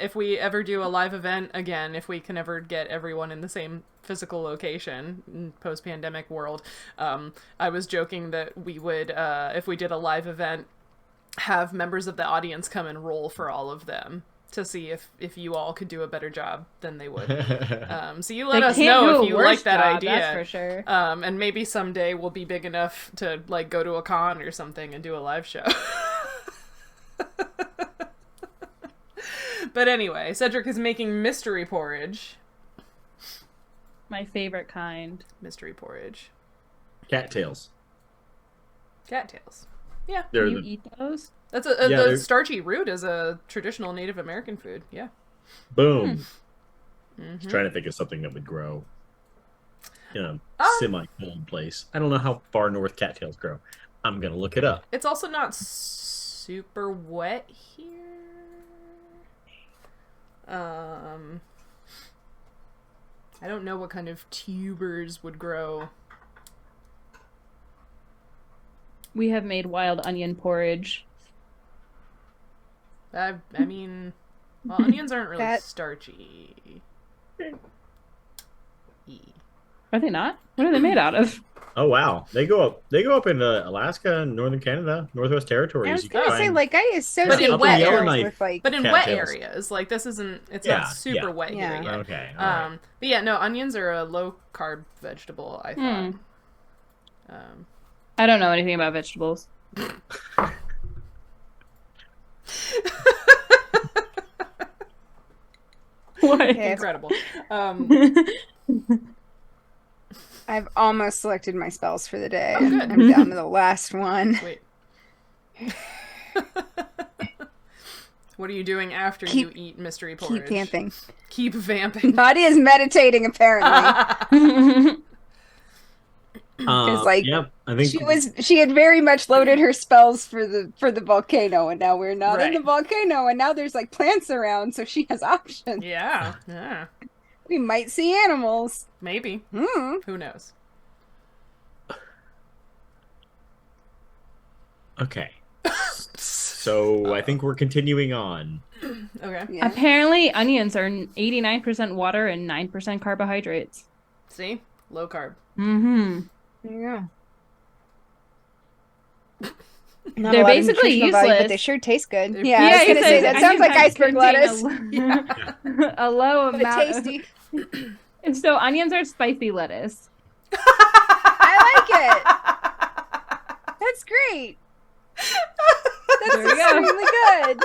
Speaker 1: if we ever do a live event again, if we can ever get everyone in the same physical location in post-pandemic world, I was joking that we would, if we did a live event, have members of the audience come and roll for all of them to see if you all could do a better job than they would. So you let
Speaker 3: They
Speaker 1: us
Speaker 3: can't
Speaker 1: know
Speaker 3: do
Speaker 1: if
Speaker 3: a
Speaker 1: you
Speaker 3: worse
Speaker 1: like that
Speaker 3: job,
Speaker 1: idea.
Speaker 3: that's for sure.
Speaker 1: And maybe someday we'll be big enough to like go to a con or something and do a live show. But anyway, Cedric is making mystery porridge.
Speaker 3: My favorite kind.
Speaker 1: Mystery porridge.
Speaker 2: Cattails.
Speaker 1: Cattails. Yeah.
Speaker 2: They're
Speaker 3: Can you
Speaker 2: the,
Speaker 3: eat those?
Speaker 1: That's
Speaker 2: Yeah,
Speaker 1: the
Speaker 2: they're-
Speaker 1: starchy root is a traditional Native American food. Yeah.
Speaker 2: boom.
Speaker 1: Mhm.
Speaker 2: Just trying to think of something that would grow in a
Speaker 1: Um,
Speaker 2: semi-cold place. I don't know how far north cattails grow. I'm gonna look it up.
Speaker 1: It's also not super wet here. I don't know what kind of tubers would grow.
Speaker 3: We have made wild onion porridge.
Speaker 1: I mean, well, onions aren't really
Speaker 4: That-
Speaker 1: starchy.
Speaker 3: Are they not? What are they made out of?
Speaker 2: Oh wow, they go up into Alaska and northern Canada, Northwest Territories.
Speaker 4: I was
Speaker 2: You can
Speaker 4: gonna say,
Speaker 2: find-
Speaker 4: like, I associate
Speaker 1: But in
Speaker 4: those
Speaker 1: wet
Speaker 2: areas.
Speaker 4: with like.
Speaker 1: But in wet
Speaker 2: Cattails.
Speaker 1: areas, like this isn't, it's
Speaker 2: Yeah,
Speaker 1: not super
Speaker 2: yeah.
Speaker 1: wet
Speaker 4: Yeah.
Speaker 1: here yet.
Speaker 2: Okay. all right.
Speaker 1: But yeah, no, onions are a low carb vegetable, I thought.
Speaker 3: I don't know anything about vegetables. What?
Speaker 4: Okay,
Speaker 1: Incredible.
Speaker 4: I've almost selected my spells for the day.
Speaker 1: Oh, good.
Speaker 4: I'm down to the last one.
Speaker 1: Wait. What are you doing after you
Speaker 4: Keep-
Speaker 1: eat mystery porridge?
Speaker 4: Keep vamping.
Speaker 1: Keep vamping.
Speaker 4: Body is meditating apparently. like,
Speaker 2: yeah, I think
Speaker 4: She had very much loaded her spells for the volcano, and now we're not in
Speaker 1: Right.
Speaker 4: the volcano, and now there's like plants around, so she has options.
Speaker 1: Yeah, yeah.
Speaker 4: We might see animals.
Speaker 1: Maybe.
Speaker 4: Hmm.
Speaker 1: Who knows?
Speaker 2: Okay. So I think we're continuing on.
Speaker 1: Okay.
Speaker 4: Yeah.
Speaker 3: Apparently, onions are 89% water and 9% carbohydrates.
Speaker 1: See? Low carb.
Speaker 3: Mm-hmm.
Speaker 4: There you go.
Speaker 3: They're
Speaker 4: a lot of
Speaker 3: basically
Speaker 4: nutritional value, but
Speaker 3: useless.
Speaker 4: they sure taste good.
Speaker 1: They're-
Speaker 4: Yeah, I was
Speaker 3: he
Speaker 4: gonna say
Speaker 3: says
Speaker 4: that sounds like
Speaker 3: onions
Speaker 4: iceberg
Speaker 3: contain
Speaker 4: lettuce.
Speaker 3: A low
Speaker 4: But
Speaker 3: amount.
Speaker 4: tasty.
Speaker 3: So onions are spicy lettuce.
Speaker 4: it. That's great. That's
Speaker 3: There we go.
Speaker 4: extremely good.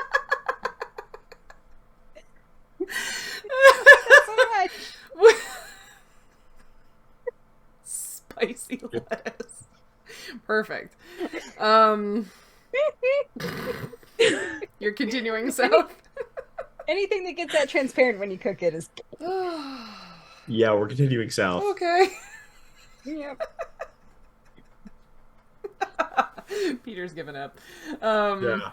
Speaker 4: Thanks so much.
Speaker 1: Spicy lettuce. Perfect. You're continuing south.
Speaker 4: Anything that gets that transparent when you cook it is.
Speaker 2: Yeah, we're continuing south.
Speaker 1: Okay.
Speaker 4: Yep.
Speaker 1: Peter's given up.
Speaker 2: Yeah.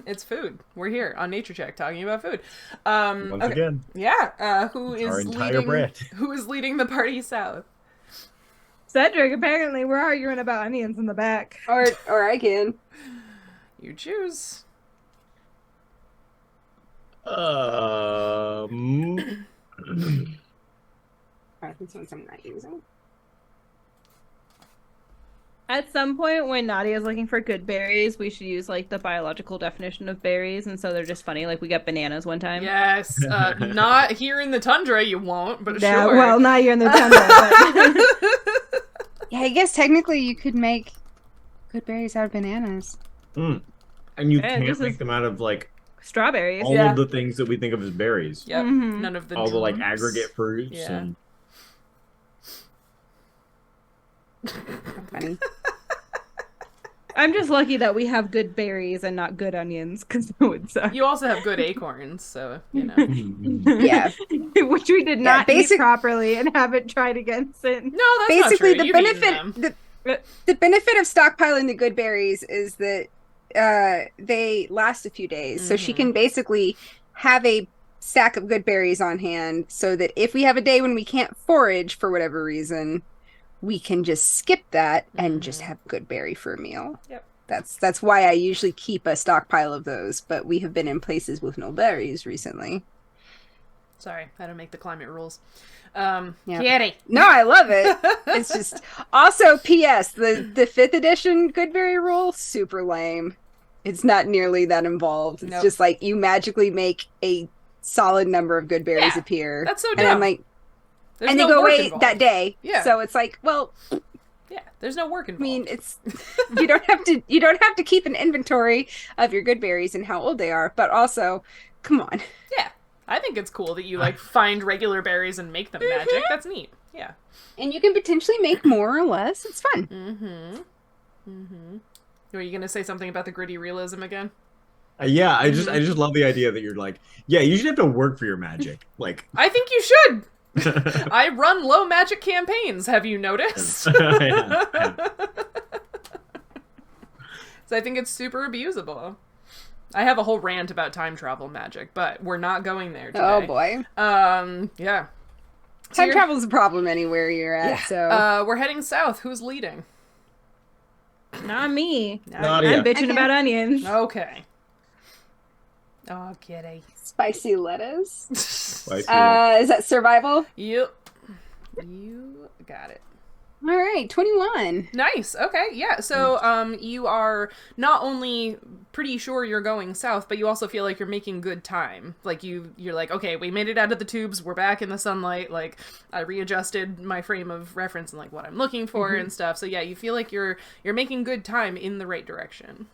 Speaker 1: It's food. We're here on Nature Check talking about food.
Speaker 2: Once
Speaker 1: Okay.
Speaker 2: again,
Speaker 1: Yeah. Who
Speaker 2: our
Speaker 1: is
Speaker 2: entire
Speaker 1: leading?
Speaker 2: bread.
Speaker 1: Who is leading the party south?
Speaker 3: Cedric, apparently we're arguing about onions in the back.
Speaker 4: Or I can.
Speaker 1: You choose.
Speaker 4: Oh, this one's I'm not using.
Speaker 3: At some point when Nadia's looking for good berries, we should use like the biological definition of berries, and so they're just funny. Like we got bananas one time.
Speaker 1: Yes. Not here in the tundra, you won't, but
Speaker 3: Yeah,
Speaker 1: sure.
Speaker 3: well, not here in the tundra. But...
Speaker 4: Yeah, I guess technically you could make good berries out of bananas.
Speaker 2: And you
Speaker 3: Yeah,
Speaker 2: can't
Speaker 3: this
Speaker 2: make
Speaker 3: is-
Speaker 2: them out of like
Speaker 3: Strawberries.
Speaker 2: all
Speaker 1: Yeah.
Speaker 2: of the things that we think of as berries.
Speaker 1: Yep.
Speaker 3: Mhm.
Speaker 1: None of the
Speaker 2: All the like
Speaker 1: droops.
Speaker 2: aggregate fruits
Speaker 1: Yeah.
Speaker 2: and
Speaker 4: Funny.
Speaker 3: I'm just lucky that we have good berries and not good onions, because it would suck.
Speaker 1: You also have good acorns, so you know.
Speaker 4: Yeah.
Speaker 3: Which we did not eat
Speaker 4: basic-
Speaker 3: properly and haven't tried again since.
Speaker 1: No, that's
Speaker 4: Basically,
Speaker 1: not true.
Speaker 4: the
Speaker 1: You've eaten
Speaker 4: benefit
Speaker 1: them.
Speaker 4: the benefit of stockpiling the good berries is that they last a few days. So she can basically have a stack of good berries on hand, so that if we have a day when we can't forage for whatever reason, we can just skip that and just have good berry for a meal.
Speaker 1: Yep.
Speaker 4: That's why I usually keep a stockpile of those, but we have been in places with no berries recently.
Speaker 1: Sorry, I don't make the climate rules.
Speaker 4: Yeah.
Speaker 1: Kitty.
Speaker 4: No, I love it. It's just also PS the 5th edition Goodberry rule, super lame. It's not nearly that involved. It's
Speaker 1: Nope.
Speaker 4: just like you magically make a solid number of good berries
Speaker 1: Yeah,
Speaker 4: appear.
Speaker 1: That's so dumb.
Speaker 4: and I'm like,
Speaker 1: There's
Speaker 4: and
Speaker 1: no
Speaker 4: they go
Speaker 1: work
Speaker 4: away
Speaker 1: involved.
Speaker 4: that day.
Speaker 1: Yeah.
Speaker 4: So it's like, well,
Speaker 1: Yeah, there's no work
Speaker 4: I
Speaker 1: involved.
Speaker 4: mean, it's you don't have to keep an inventory of your good berries and how old they are, but also, come on.
Speaker 1: Yeah, I think it's cool that you like find regular berries and make them magic. That's neat. Yeah.
Speaker 4: And you can potentially make more or less. It's fun.
Speaker 1: Are you gonna say something about the gritty realism again?
Speaker 2: yeah, I just love the idea that you're like, yeah, you should have to work for your magic. Like
Speaker 1: I think you should. I run low magic campaigns. Have you noticed?
Speaker 2: yeah.
Speaker 1: So I think it's super abusable. I have a whole rant about time travel magic, but we're not going there today.
Speaker 4: Oh boy.
Speaker 1: Yeah. So
Speaker 4: Time
Speaker 1: you're-
Speaker 4: travel's a problem anywhere you're at, so
Speaker 1: we're heading south. Who's leading?
Speaker 3: Not me.
Speaker 2: Nautia.
Speaker 3: I'm bitching
Speaker 4: Okay.
Speaker 3: about onions.
Speaker 1: Okay. Oh, kitty.
Speaker 4: spicy lettuce.
Speaker 2: Spicy.
Speaker 4: Is that survival?
Speaker 1: Yep. You got it.
Speaker 4: All right, 21.
Speaker 1: Nice. Okay. Yeah. So, you are not only pretty sure you're going south, but you also feel like you're making good time. Like you're like, okay, we made it out of the tubes. We're back in the sunlight. Like I readjusted my frame of reference and like what I'm looking for and stuff. So yeah, you feel like you're making good time in the right direction.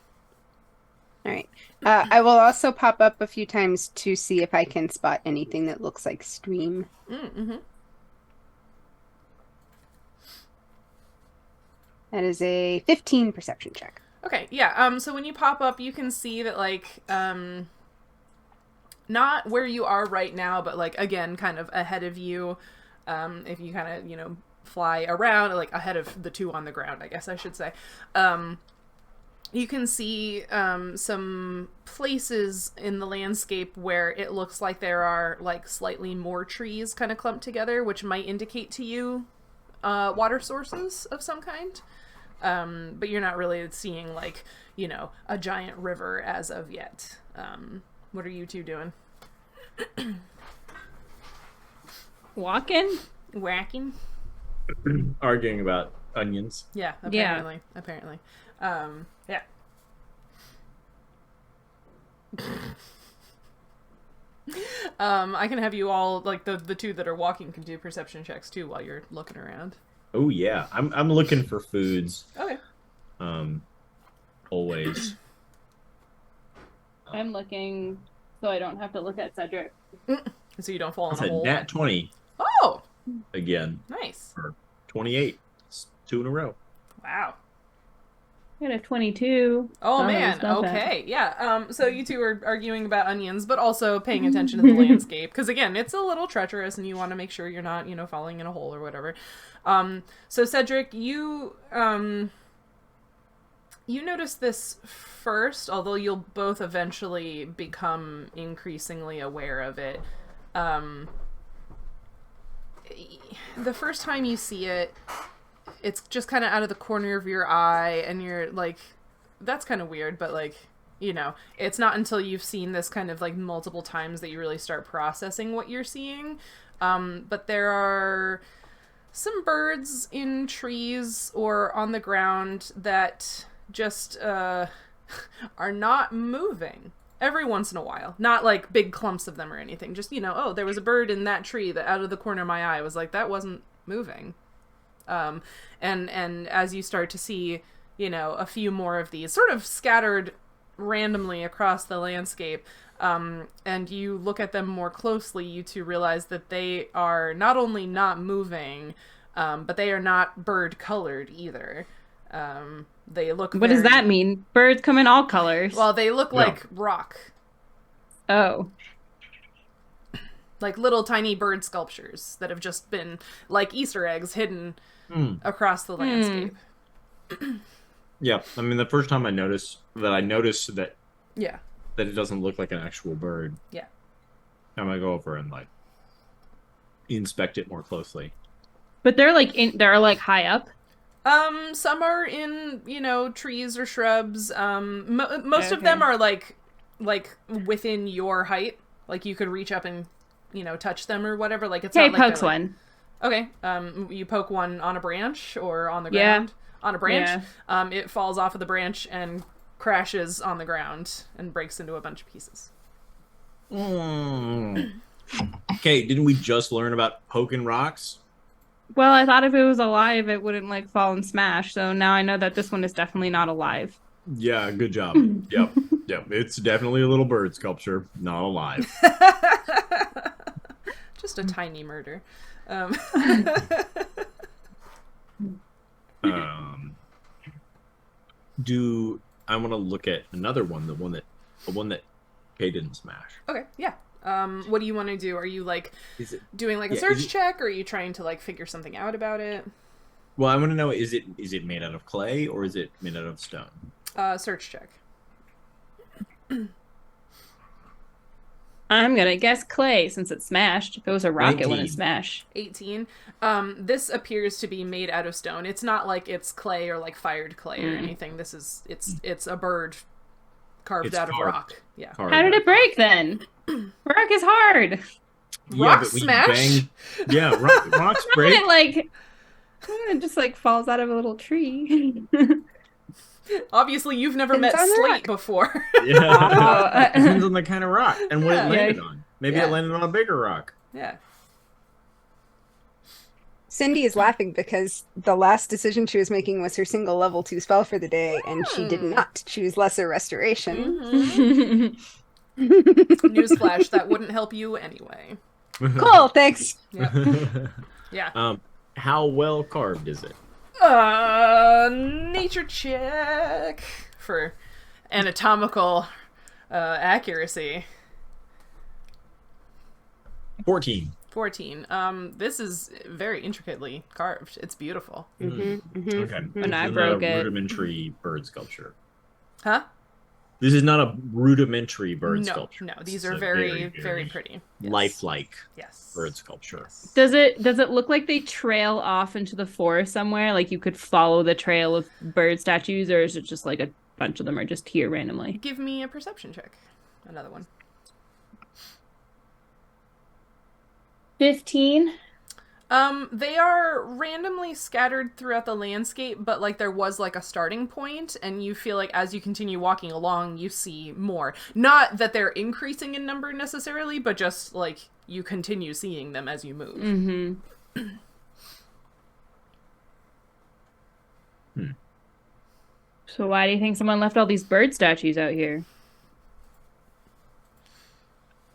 Speaker 4: All right. I will also pop up a few times to see if I can spot anything that looks like stream.
Speaker 1: Mm-hmm.
Speaker 4: That is a 15 perception check.
Speaker 1: Okay, yeah, so when you pop up, you can see that, like, not where you are right now, but, like, again, kind of ahead of you, if you kind of, fly around, like, ahead of the two on the ground, I guess I should say, you can see, some places in the landscape where it looks like there are, like, slightly more trees kind of clumped together, which might indicate to you, water sources of some kind. But you're not really seeing, like, a giant river as of yet. What are you two doing?
Speaker 3: Walking?
Speaker 1: Whacking?
Speaker 2: Arguing about onions.
Speaker 1: Yeah, apparently. Apparently. Yeah. I can have you all, like, the two that are walking can do perception checks, too, while you're looking around.
Speaker 2: Oh yeah, I'm looking for foods.
Speaker 1: Okay.
Speaker 2: Always.
Speaker 3: I'm looking so I don't have to look at Cedric.
Speaker 1: So you don't fall in
Speaker 2: That's
Speaker 1: a
Speaker 2: a
Speaker 1: hole.
Speaker 2: nat 20
Speaker 1: Oh,
Speaker 2: again.
Speaker 1: nice.
Speaker 2: Or 28. It's 2 in a row.
Speaker 1: Wow.
Speaker 3: I got a 22.
Speaker 1: Oh
Speaker 3: that
Speaker 1: man.
Speaker 3: was not bad.
Speaker 1: Okay. Yeah. So you two are arguing about onions, but also paying attention to the landscape because again, it's a little treacherous, and you want to make sure you're not, falling in a hole or whatever. So Cedric, you notice this first, although you'll both eventually become increasingly aware of it. The first time you see it, it's just kind of out of the corner of your eye, and you're like, that's kind of weird, but like, it's not until you've seen this kind of like multiple times that you really start processing what you're seeing. But there are some birds in trees or on the ground that just are not moving every once in a while. Not like big clumps of them or anything. Just, oh, there was a bird in that tree that out of the corner of my eye was like, that wasn't moving. And as you start to see, a few more of these sort of scattered randomly across the landscape, and you look at them more closely, you two realize that they are not only not moving, but they are not bird colored either. They look
Speaker 3: What does that mean? Birds come in all colors.
Speaker 1: Well, they look like rock.
Speaker 3: Oh.
Speaker 1: Like little tiny bird sculptures that have just been like Easter eggs hidden across the landscape.
Speaker 2: Yeah, I mean, the first time I noticed that
Speaker 1: Yeah.
Speaker 2: that it doesn't look like an actual bird.
Speaker 1: Yeah.
Speaker 2: I'm gonna go over and like inspect it more closely.
Speaker 3: But they're like high up.
Speaker 1: Some are in, trees or shrubs. Most of
Speaker 3: Okay.
Speaker 1: them are like within your height. Like you could reach up and, touch them or whatever. Like it's
Speaker 3: Okay,
Speaker 1: not like
Speaker 3: pokes
Speaker 1: they're, like-
Speaker 3: one.
Speaker 1: Okay. You poke one on a branch or on the
Speaker 3: Yeah.
Speaker 1: ground. On a branch. It falls off of the branch and crashes on the ground and breaks into a bunch of pieces.
Speaker 2: Okay, didn't we just learn about poking rocks?
Speaker 3: Well, I thought if it was alive, it wouldn't like fall and smash. So now I know that this one is definitely not alive.
Speaker 2: Yeah, good job. Yep. It's definitely a little bird sculpture, not alive.
Speaker 1: Just a tiny murder.
Speaker 2: I want to look at another one, the one that Kay didn't smash.
Speaker 1: Okay, yeah. What do you want to do? Are you like
Speaker 2: Is it?
Speaker 1: doing like a search check, or are you trying to like figure something out about it?
Speaker 2: Well, I want to know: is it made out of clay or is it made out of stone?
Speaker 1: Search check.
Speaker 3: I'm gonna guess clay since it smashed. If it was a rock, it
Speaker 2: 19.
Speaker 3: wouldn't smash.
Speaker 1: 18. This appears to be made out of stone. It's not like it's clay or like fired clay or anything. This is it's a bird carved
Speaker 2: It's
Speaker 1: out of
Speaker 2: carved.
Speaker 1: rock. Yeah.
Speaker 3: How did it break then? Rock is hard.
Speaker 1: Rock
Speaker 2: but we
Speaker 1: smash?
Speaker 2: rocks break.
Speaker 3: It just like falls out of a little tree.
Speaker 1: Obviously, you've never
Speaker 4: Depends
Speaker 1: met
Speaker 4: on the
Speaker 1: slate
Speaker 4: rock.
Speaker 1: before.
Speaker 2: Yeah, depends on the kind of rock and what it landed on. Maybe
Speaker 1: Yeah.
Speaker 2: it landed on a bigger rock.
Speaker 1: Yeah.
Speaker 4: Cindy is laughing because the last decision she was making was her single level 2 spell for the day, and she did not choose Lesser Restoration.
Speaker 1: Newsflash, that wouldn't help you anyway.
Speaker 4: Cool, thanks.
Speaker 1: Yeah.
Speaker 2: How well carved is it?
Speaker 1: Nature check for anatomical accuracy.
Speaker 2: 14.
Speaker 1: 14. This is very intricately carved. It's beautiful.
Speaker 2: Okay.
Speaker 3: And I
Speaker 2: This is
Speaker 3: broke
Speaker 2: not a
Speaker 3: it.
Speaker 2: rudimentary bird sculpture.
Speaker 1: Huh?
Speaker 2: This is not a rudimentary bird
Speaker 1: No,
Speaker 2: sculpture.
Speaker 1: no.
Speaker 2: This
Speaker 1: These
Speaker 2: is
Speaker 1: are
Speaker 2: a
Speaker 1: very, very pretty. Yes.
Speaker 2: lifelike
Speaker 1: Yes.
Speaker 2: bird sculpture.
Speaker 1: Yes.
Speaker 3: Does it look like they trail off into the forest somewhere? Like you could follow the trail of bird statues, or is it just like a bunch of them are just here randomly?
Speaker 1: Give me a perception check. Another one.
Speaker 3: 15.
Speaker 1: They are randomly scattered throughout the landscape, but like there was like a starting point, and you feel like as you continue walking along, you see more. Not that they're increasing in number necessarily, but just like you continue seeing them as you move.
Speaker 3: Mm-hmm. So why do you think someone left all these bird statues out here?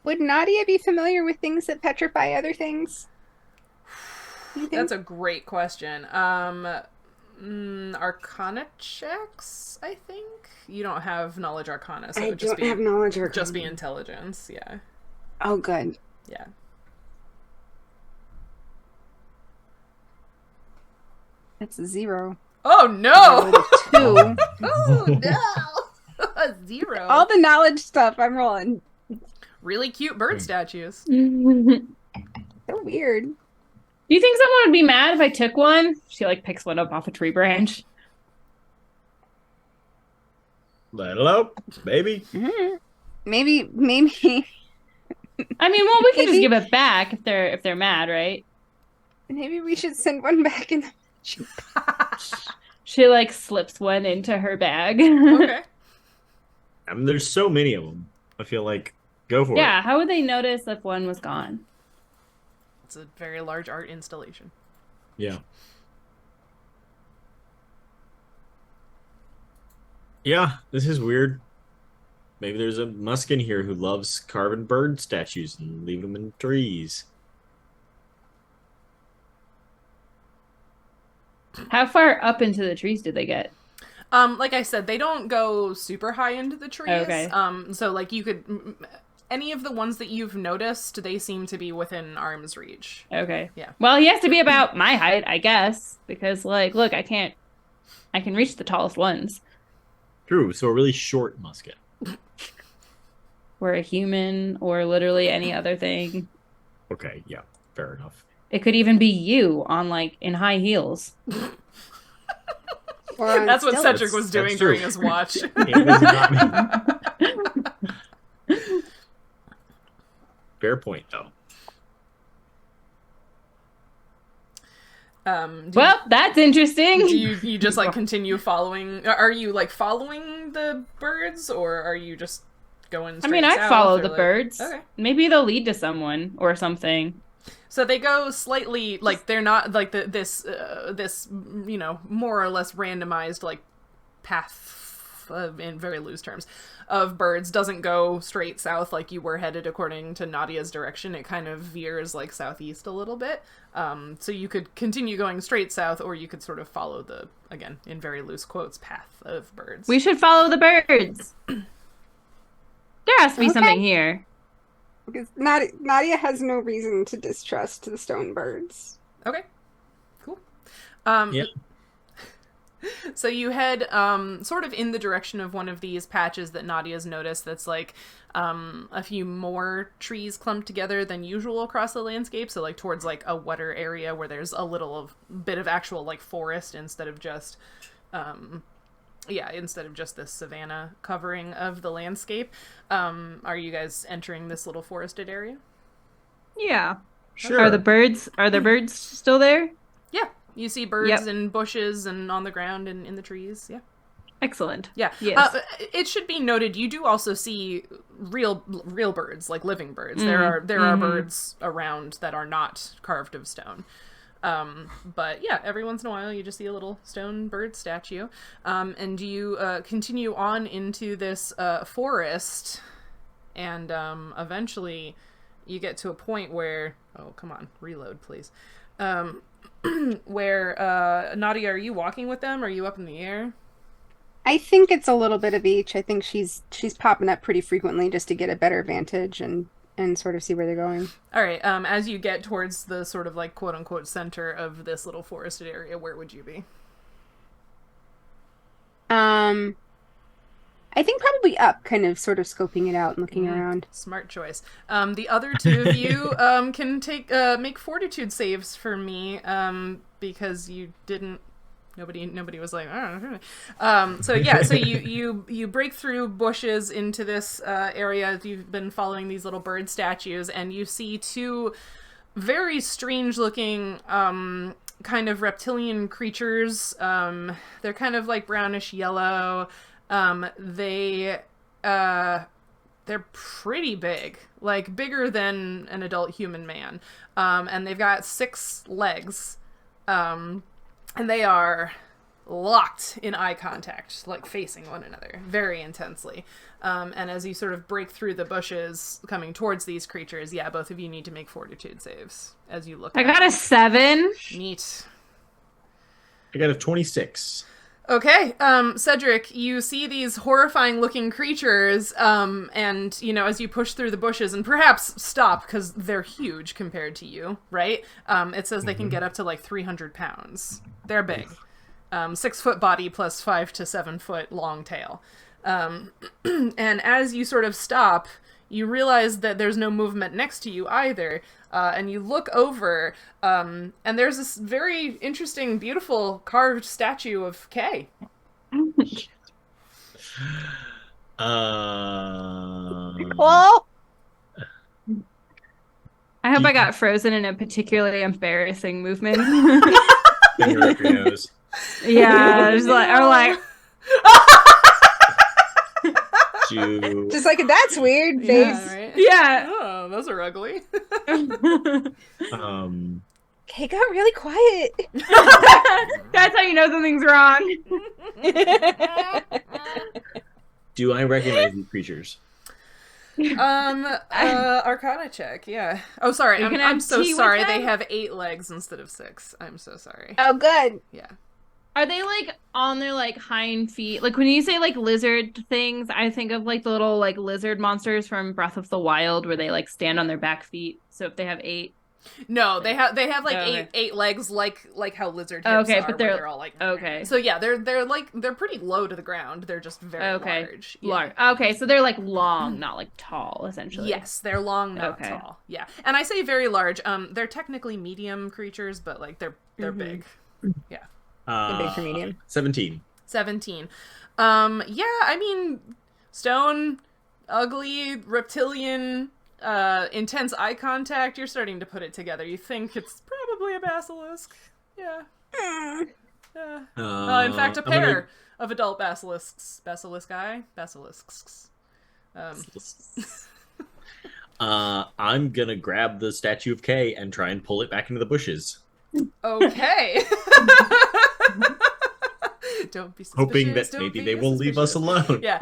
Speaker 4: Would Nadia be familiar with things that petrify other things? You think?
Speaker 1: That's a great question. Arcana checks, I think. You don't have knowledge arcana, so it
Speaker 4: I
Speaker 1: would just
Speaker 4: don't
Speaker 1: be
Speaker 4: have knowledge or
Speaker 1: just be intelligence. Yeah,
Speaker 4: Oh, good.
Speaker 1: yeah.
Speaker 4: That's a 0.
Speaker 1: Oh no!
Speaker 4: 2.
Speaker 1: Oh no! A 0.
Speaker 4: All the knowledge stuff I'm rolling.
Speaker 1: Really cute bird statues.
Speaker 3: Do
Speaker 4: So weird.
Speaker 3: you think someone would be mad if I took one? She like picks one up off a tree branch.
Speaker 2: Let it out, baby.
Speaker 4: Mm-hmm. Maybe.
Speaker 3: I mean, well, we can just
Speaker 4: Maybe-
Speaker 3: give it back if they're mad, right?
Speaker 4: Maybe we should send one back in.
Speaker 3: She like slips one into her bag.
Speaker 1: Okay.
Speaker 2: I mean, there's so many of them. I feel like go for it.
Speaker 3: Yeah, how would they notice if one was gone?
Speaker 1: It's a very large art installation.
Speaker 2: Yeah. Yeah, this is weird. Maybe there's a Muskin here who loves carving bird statues and leaving them in trees.
Speaker 3: How far up into the trees did they get?
Speaker 1: Like I said, they don't go super high into the trees.
Speaker 3: Okay.
Speaker 1: So like you could, any of the ones that you've noticed, they seem to be within arm's reach.
Speaker 3: Okay.
Speaker 1: Yeah.
Speaker 3: Well, he has to be about my height, I guess, because like, look, I can reach the tallest ones.
Speaker 2: True, so a really short musket.
Speaker 3: We're a human or literally any other thing.
Speaker 2: Okay, yeah, fair enough.
Speaker 3: It could even be you on like in high heels.
Speaker 4: Or on
Speaker 1: That's what
Speaker 4: stilts.
Speaker 1: Cedric was
Speaker 2: That's
Speaker 1: doing
Speaker 2: true.
Speaker 1: during his watch.
Speaker 2: It was not me. Fair point, though.
Speaker 3: Well, that's interesting.
Speaker 1: Do you just like continue following? Are you like following the birds, or are you just going?
Speaker 3: I
Speaker 1: Straight
Speaker 3: mean, I'd
Speaker 1: south,
Speaker 3: follow
Speaker 1: or,
Speaker 3: the
Speaker 1: like-
Speaker 3: birds.
Speaker 1: Okay.
Speaker 3: Maybe they'll lead to someone or something.
Speaker 1: So they go slightly like they're not like this more or less randomized like path in very loose terms of birds doesn't go straight south like you were headed according to Nadia's direction. It kind of veers like southeast a little bit. So you could continue going straight south, or you could sort of follow the, again, in very loose quotes, path of birds.
Speaker 3: We should follow the birds. There has to be something here.
Speaker 4: Because Nadia has no reason to distrust the stone birds.
Speaker 1: Okay. Cool.
Speaker 2: Yeah.
Speaker 1: So you head sort of in the direction of one of these patches that Nadia's noticed that's like a few more trees clumped together than usual across the landscape. So like towards like a wetter area where there's a little bit of actual like forest instead of just this savanna covering of the landscape. Are you guys entering this little forested area?
Speaker 3: Yeah.
Speaker 2: Sure.
Speaker 3: Are the birds still there?
Speaker 1: Yeah. You see birds
Speaker 3: Yep.
Speaker 1: in bushes and on the ground and in the trees. Yeah.
Speaker 3: Excellent.
Speaker 1: Yeah.
Speaker 3: Yes.
Speaker 1: It should be noted you do also see real birds, like living birds. There are birds around that are not carved of stone. But yeah, every once in a while you just see a little stone bird statue. And you continue on into this forest, and eventually you get to a point where, oh, come on, reload, please. Where, Nadia, are you walking with them? Or are you up in the air?
Speaker 4: I think it's a little bit of each. I think she's popping up pretty frequently just to get a better vantage and sort of see where they're going.
Speaker 1: All right. As you get towards the sort of like quote unquote center of this little forested area, where would you be?
Speaker 4: I think probably up, kind of sort of scoping it out and looking around.
Speaker 1: Smart choice. The other two of you can make fortitude saves for me because you didn't. Nobody was like, so yeah, so you break through bushes into this area. You've been following these little bird statues, and you see two very strange looking kind of reptilian creatures. They're kind of like brownish yellow. They're pretty big, like bigger than an adult human man. And they've got 6 legs. And they are locked in eye contact, like facing one another very intensely. And as you sort of break through the bushes coming towards these creatures, yeah, both of you need to make fortitude saves as you look
Speaker 3: I
Speaker 1: at
Speaker 3: got
Speaker 1: them.
Speaker 3: a 7.
Speaker 1: Neat.
Speaker 2: I got a 26.
Speaker 1: Okay, Cedric, you see these horrifying looking creatures, and, you know, as you push through the bushes, and perhaps stop, because they're huge compared to you, right? It says they can get up to, like, 300 pounds. They're big. 6-foot body plus 5 to 7 foot long tail. And as you sort of stop, you realize that there's no movement next to you either. And you look over, and there's this very interesting, beautiful carved statue of Kay.
Speaker 4: Well,
Speaker 3: I hope I got frozen in a particularly embarrassing movement.
Speaker 2: Finger up your nose.
Speaker 3: Yeah, just like, or like,
Speaker 4: just like, that's weird face.
Speaker 1: Yeah, right?
Speaker 3: yeah.
Speaker 1: Oh, those are ugly.
Speaker 4: Kay got really quiet.
Speaker 3: That's how you know something's wrong.
Speaker 2: Do I recognize these creatures?
Speaker 1: Arcana check, yeah. Oh, sorry,
Speaker 3: You
Speaker 1: I'm
Speaker 3: can have
Speaker 1: so
Speaker 3: tea with
Speaker 1: sorry.
Speaker 3: them?
Speaker 1: They have 8 legs instead of 6. I'm so sorry.
Speaker 4: Oh, good.
Speaker 1: Yeah.
Speaker 3: Are they like on their like hind feet? Like when you say like lizard things, I think of like the little like lizard monsters from Breath of the Wild where they like stand on their back feet. So if they have 8.
Speaker 1: No, they have like
Speaker 3: Okay.
Speaker 1: eight legs, like how lizard hips
Speaker 3: Okay,
Speaker 1: are,
Speaker 3: but
Speaker 1: where
Speaker 3: they're-
Speaker 1: they're all like.
Speaker 3: okay.
Speaker 1: So yeah, they're pretty low to the ground. They're just very
Speaker 3: Okay.
Speaker 1: large. Yeah.
Speaker 3: Large. Okay, so they're like long, not like tall, essentially.
Speaker 1: Yes, they're long, not
Speaker 3: Okay.
Speaker 1: tall. Yeah, and I say very large. They're technically medium creatures, but like they're big. Yeah.
Speaker 4: Big for medium.
Speaker 2: 17.
Speaker 1: 17. Yeah, I mean, stone, ugly, reptilian, intense eye contact. You're starting to put it together. You think it's probably a basilisk. Yeah. Yeah. In fact, a
Speaker 2: I'm gonna-
Speaker 1: pair of adult basilisks. Basilisks.
Speaker 2: I'm gonna grab the statue of Kay and try and pull it back into the bushes,
Speaker 1: Okay. Don't be suspicious.
Speaker 2: hoping that
Speaker 1: don't
Speaker 2: maybe
Speaker 1: be
Speaker 2: they will leave us
Speaker 1: suspicious.
Speaker 2: alone.
Speaker 1: Yeah.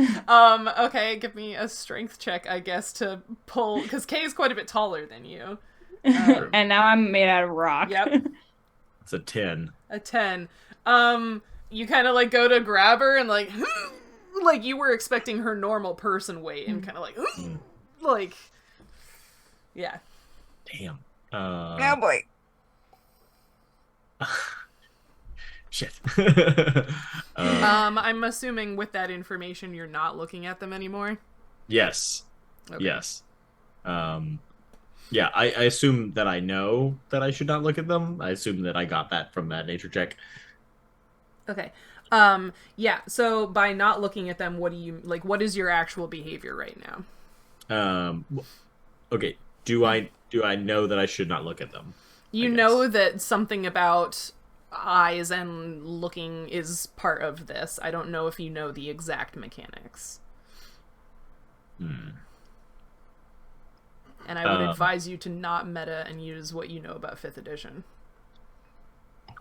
Speaker 1: Okay, give me a strength check, I guess, to pull, because Kay is quite a bit taller than you.
Speaker 3: And now I'm made out of rock.
Speaker 1: Yep.
Speaker 2: It's a 10.
Speaker 1: A 10. You kind of like go to grab her and like you were expecting her normal person weight and kind of like yeah.
Speaker 2: Damn.
Speaker 4: Oh boy.
Speaker 2: Shit.
Speaker 1: I'm assuming with that information you're not looking at them anymore.
Speaker 2: Yes.
Speaker 1: Okay.
Speaker 2: Yes. Yeah, I assume that I know that I should not look at them. I assume that I got that from that nature check.
Speaker 1: Okay. Yeah, so by not looking at them, what is your actual behavior right now?
Speaker 2: Okay. Do I know that I should not look at them?
Speaker 1: You know that something about eyes and looking is part of this. I don't know if you know the exact mechanics. And I would advise you to not meta and use what you know about 5th edition.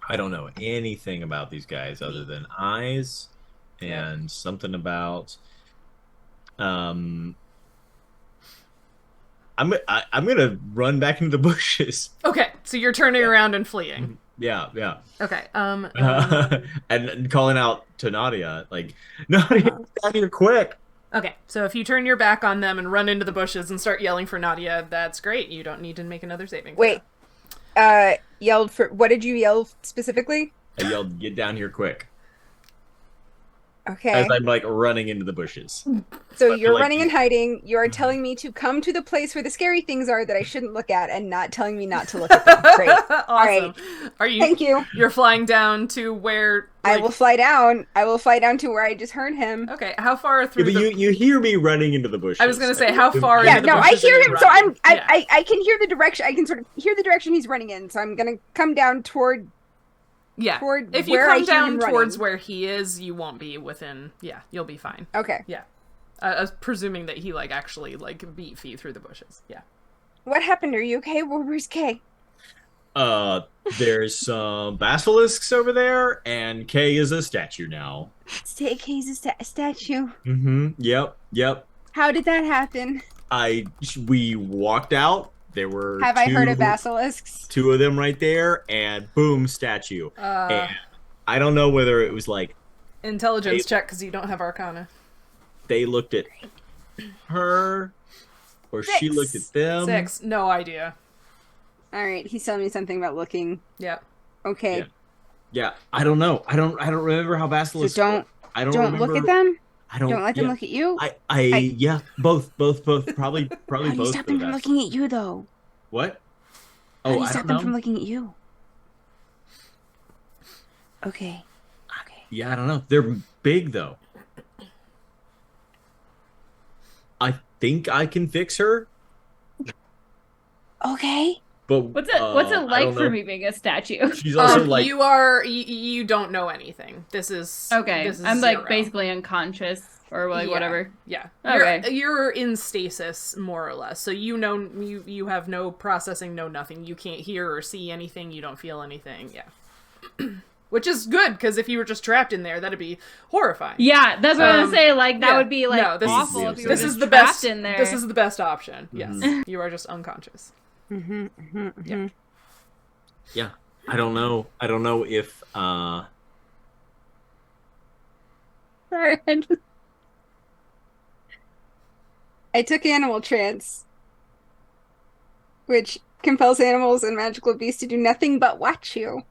Speaker 2: I don't know anything about these guys other than eyes and something about I'm gonna run back into the bushes.
Speaker 1: Okay, so you're turning around and fleeing.
Speaker 2: Yeah.
Speaker 1: Okay.
Speaker 2: And calling out to Nautia, like, Nautia, get down here quick.
Speaker 1: Okay, so if you turn your back on them and run into the bushes and start yelling for Nautia, that's great. You don't need to make another saving throw.
Speaker 4: Wait. Yelled for, what did you yell specifically?
Speaker 2: I yelled, get down here quick.
Speaker 4: Okay.
Speaker 2: As I'm like running into the bushes.
Speaker 4: So
Speaker 2: But
Speaker 4: you're
Speaker 2: like-
Speaker 4: running and hiding. You are telling me to come to the place where the scary things are that I shouldn't look at, and not telling me not to look at them. Great.
Speaker 1: Awesome. Are you?
Speaker 4: Thank you.
Speaker 1: You're flying down to where?
Speaker 4: I will fly down. I will fly down to where I just heard him.
Speaker 1: Okay. How far
Speaker 2: Yeah,
Speaker 1: through?
Speaker 2: but you hear me running into the bushes.
Speaker 1: I was gonna say, how far
Speaker 4: Yeah,
Speaker 1: into the
Speaker 4: no, I
Speaker 1: bushes
Speaker 4: hear
Speaker 1: are you
Speaker 4: him. So
Speaker 1: running? Yeah.
Speaker 4: I can hear the direction. I can sort of hear the direction he's running in. So I'm gonna come down toward.
Speaker 1: Yeah.
Speaker 4: toward
Speaker 1: If you
Speaker 4: where I
Speaker 1: come
Speaker 4: hear
Speaker 1: down
Speaker 4: him
Speaker 1: towards
Speaker 4: running.
Speaker 1: where he is, you won't be within. Yeah, you'll be fine.
Speaker 4: Okay.
Speaker 1: Yeah. I was presuming that he like actually like beat Fee through the bushes. Yeah.
Speaker 4: What happened? Are you okay? Where's Kay?
Speaker 2: There's some basilisks over there, and Kay is a statue now.
Speaker 4: He's a statue.
Speaker 2: Mm-hmm. Yep.
Speaker 4: How did that happen?
Speaker 2: We walked out. There were
Speaker 4: Have I heard of basilisks?
Speaker 2: two of them right there, and boom, statue. And I don't know whether it was like
Speaker 1: Intelligence check because you don't have Arcana.
Speaker 2: they looked at her, or she looked at them.
Speaker 1: 6. No idea.
Speaker 4: All right, he's telling me something about looking.
Speaker 1: Yep.
Speaker 4: Okay.
Speaker 2: Yeah, I don't know. I don't remember how basilisks.
Speaker 4: So don't
Speaker 2: remember.
Speaker 4: look at them.
Speaker 2: I don't
Speaker 4: let them look at you.
Speaker 2: Yeah, both. Probably
Speaker 4: How do you
Speaker 2: both.
Speaker 4: stop them from looking at you, though?
Speaker 2: What?
Speaker 4: How do you
Speaker 2: I
Speaker 4: stop
Speaker 2: don't
Speaker 4: them
Speaker 2: know.
Speaker 4: from looking at you? Okay.
Speaker 2: Yeah, I don't know. They're big though. I think I can fix her.
Speaker 4: Okay.
Speaker 2: But
Speaker 3: What's it
Speaker 2: I
Speaker 3: like
Speaker 2: don't
Speaker 3: for
Speaker 2: know.
Speaker 3: me being a statue?
Speaker 2: She's also like
Speaker 1: you don't know anything. This is
Speaker 3: Okay,
Speaker 1: This is
Speaker 3: I'm like
Speaker 1: 0.
Speaker 3: basically unconscious or like
Speaker 1: Yeah.
Speaker 3: whatever.
Speaker 1: Yeah.
Speaker 3: Okay.
Speaker 1: You're in stasis more or less. So you have no processing, no nothing. You can't hear or see anything. You don't feel anything. Yeah. Which is good because if you were just trapped in there, that'd be horrifying.
Speaker 3: Yeah, that's what I was saying. Like that
Speaker 1: yeah.
Speaker 3: would be like
Speaker 1: No, this
Speaker 3: awful
Speaker 2: is-
Speaker 3: if you were
Speaker 1: This
Speaker 3: just
Speaker 1: is the
Speaker 3: trapped
Speaker 1: best
Speaker 3: in there.
Speaker 1: This is the best option. Yes.
Speaker 2: Mhm.
Speaker 1: You are just unconscious.
Speaker 4: Mm-hmm.
Speaker 2: yeah. I don't know. I don't know if
Speaker 4: Sorry. I took animal trance, which compels animals and magical beasts to do nothing but watch you.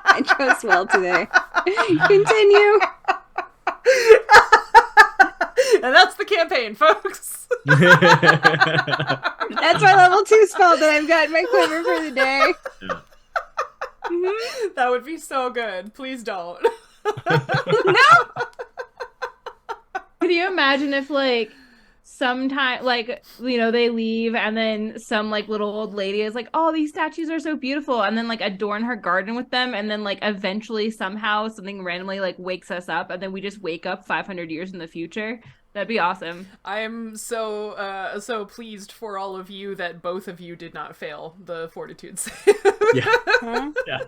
Speaker 4: I chose well today. Continue.
Speaker 1: And that's the campaign, folks.
Speaker 4: That's my level 2 spell that I've got in my quiver for the day. Mhm.
Speaker 1: That would be so good. Please don't.
Speaker 4: No!
Speaker 3: Could you imagine if like sometime like they leave and then some like little old lady is like, oh, these statues are so beautiful, and then like adorn her garden with them, and then like eventually somehow something randomly like wakes us up and then we just wake up 500 years in the future? That'd be awesome.
Speaker 1: I am so pleased for all of you that both of you did not fail the fortitude save.
Speaker 2: yeah. Yeah.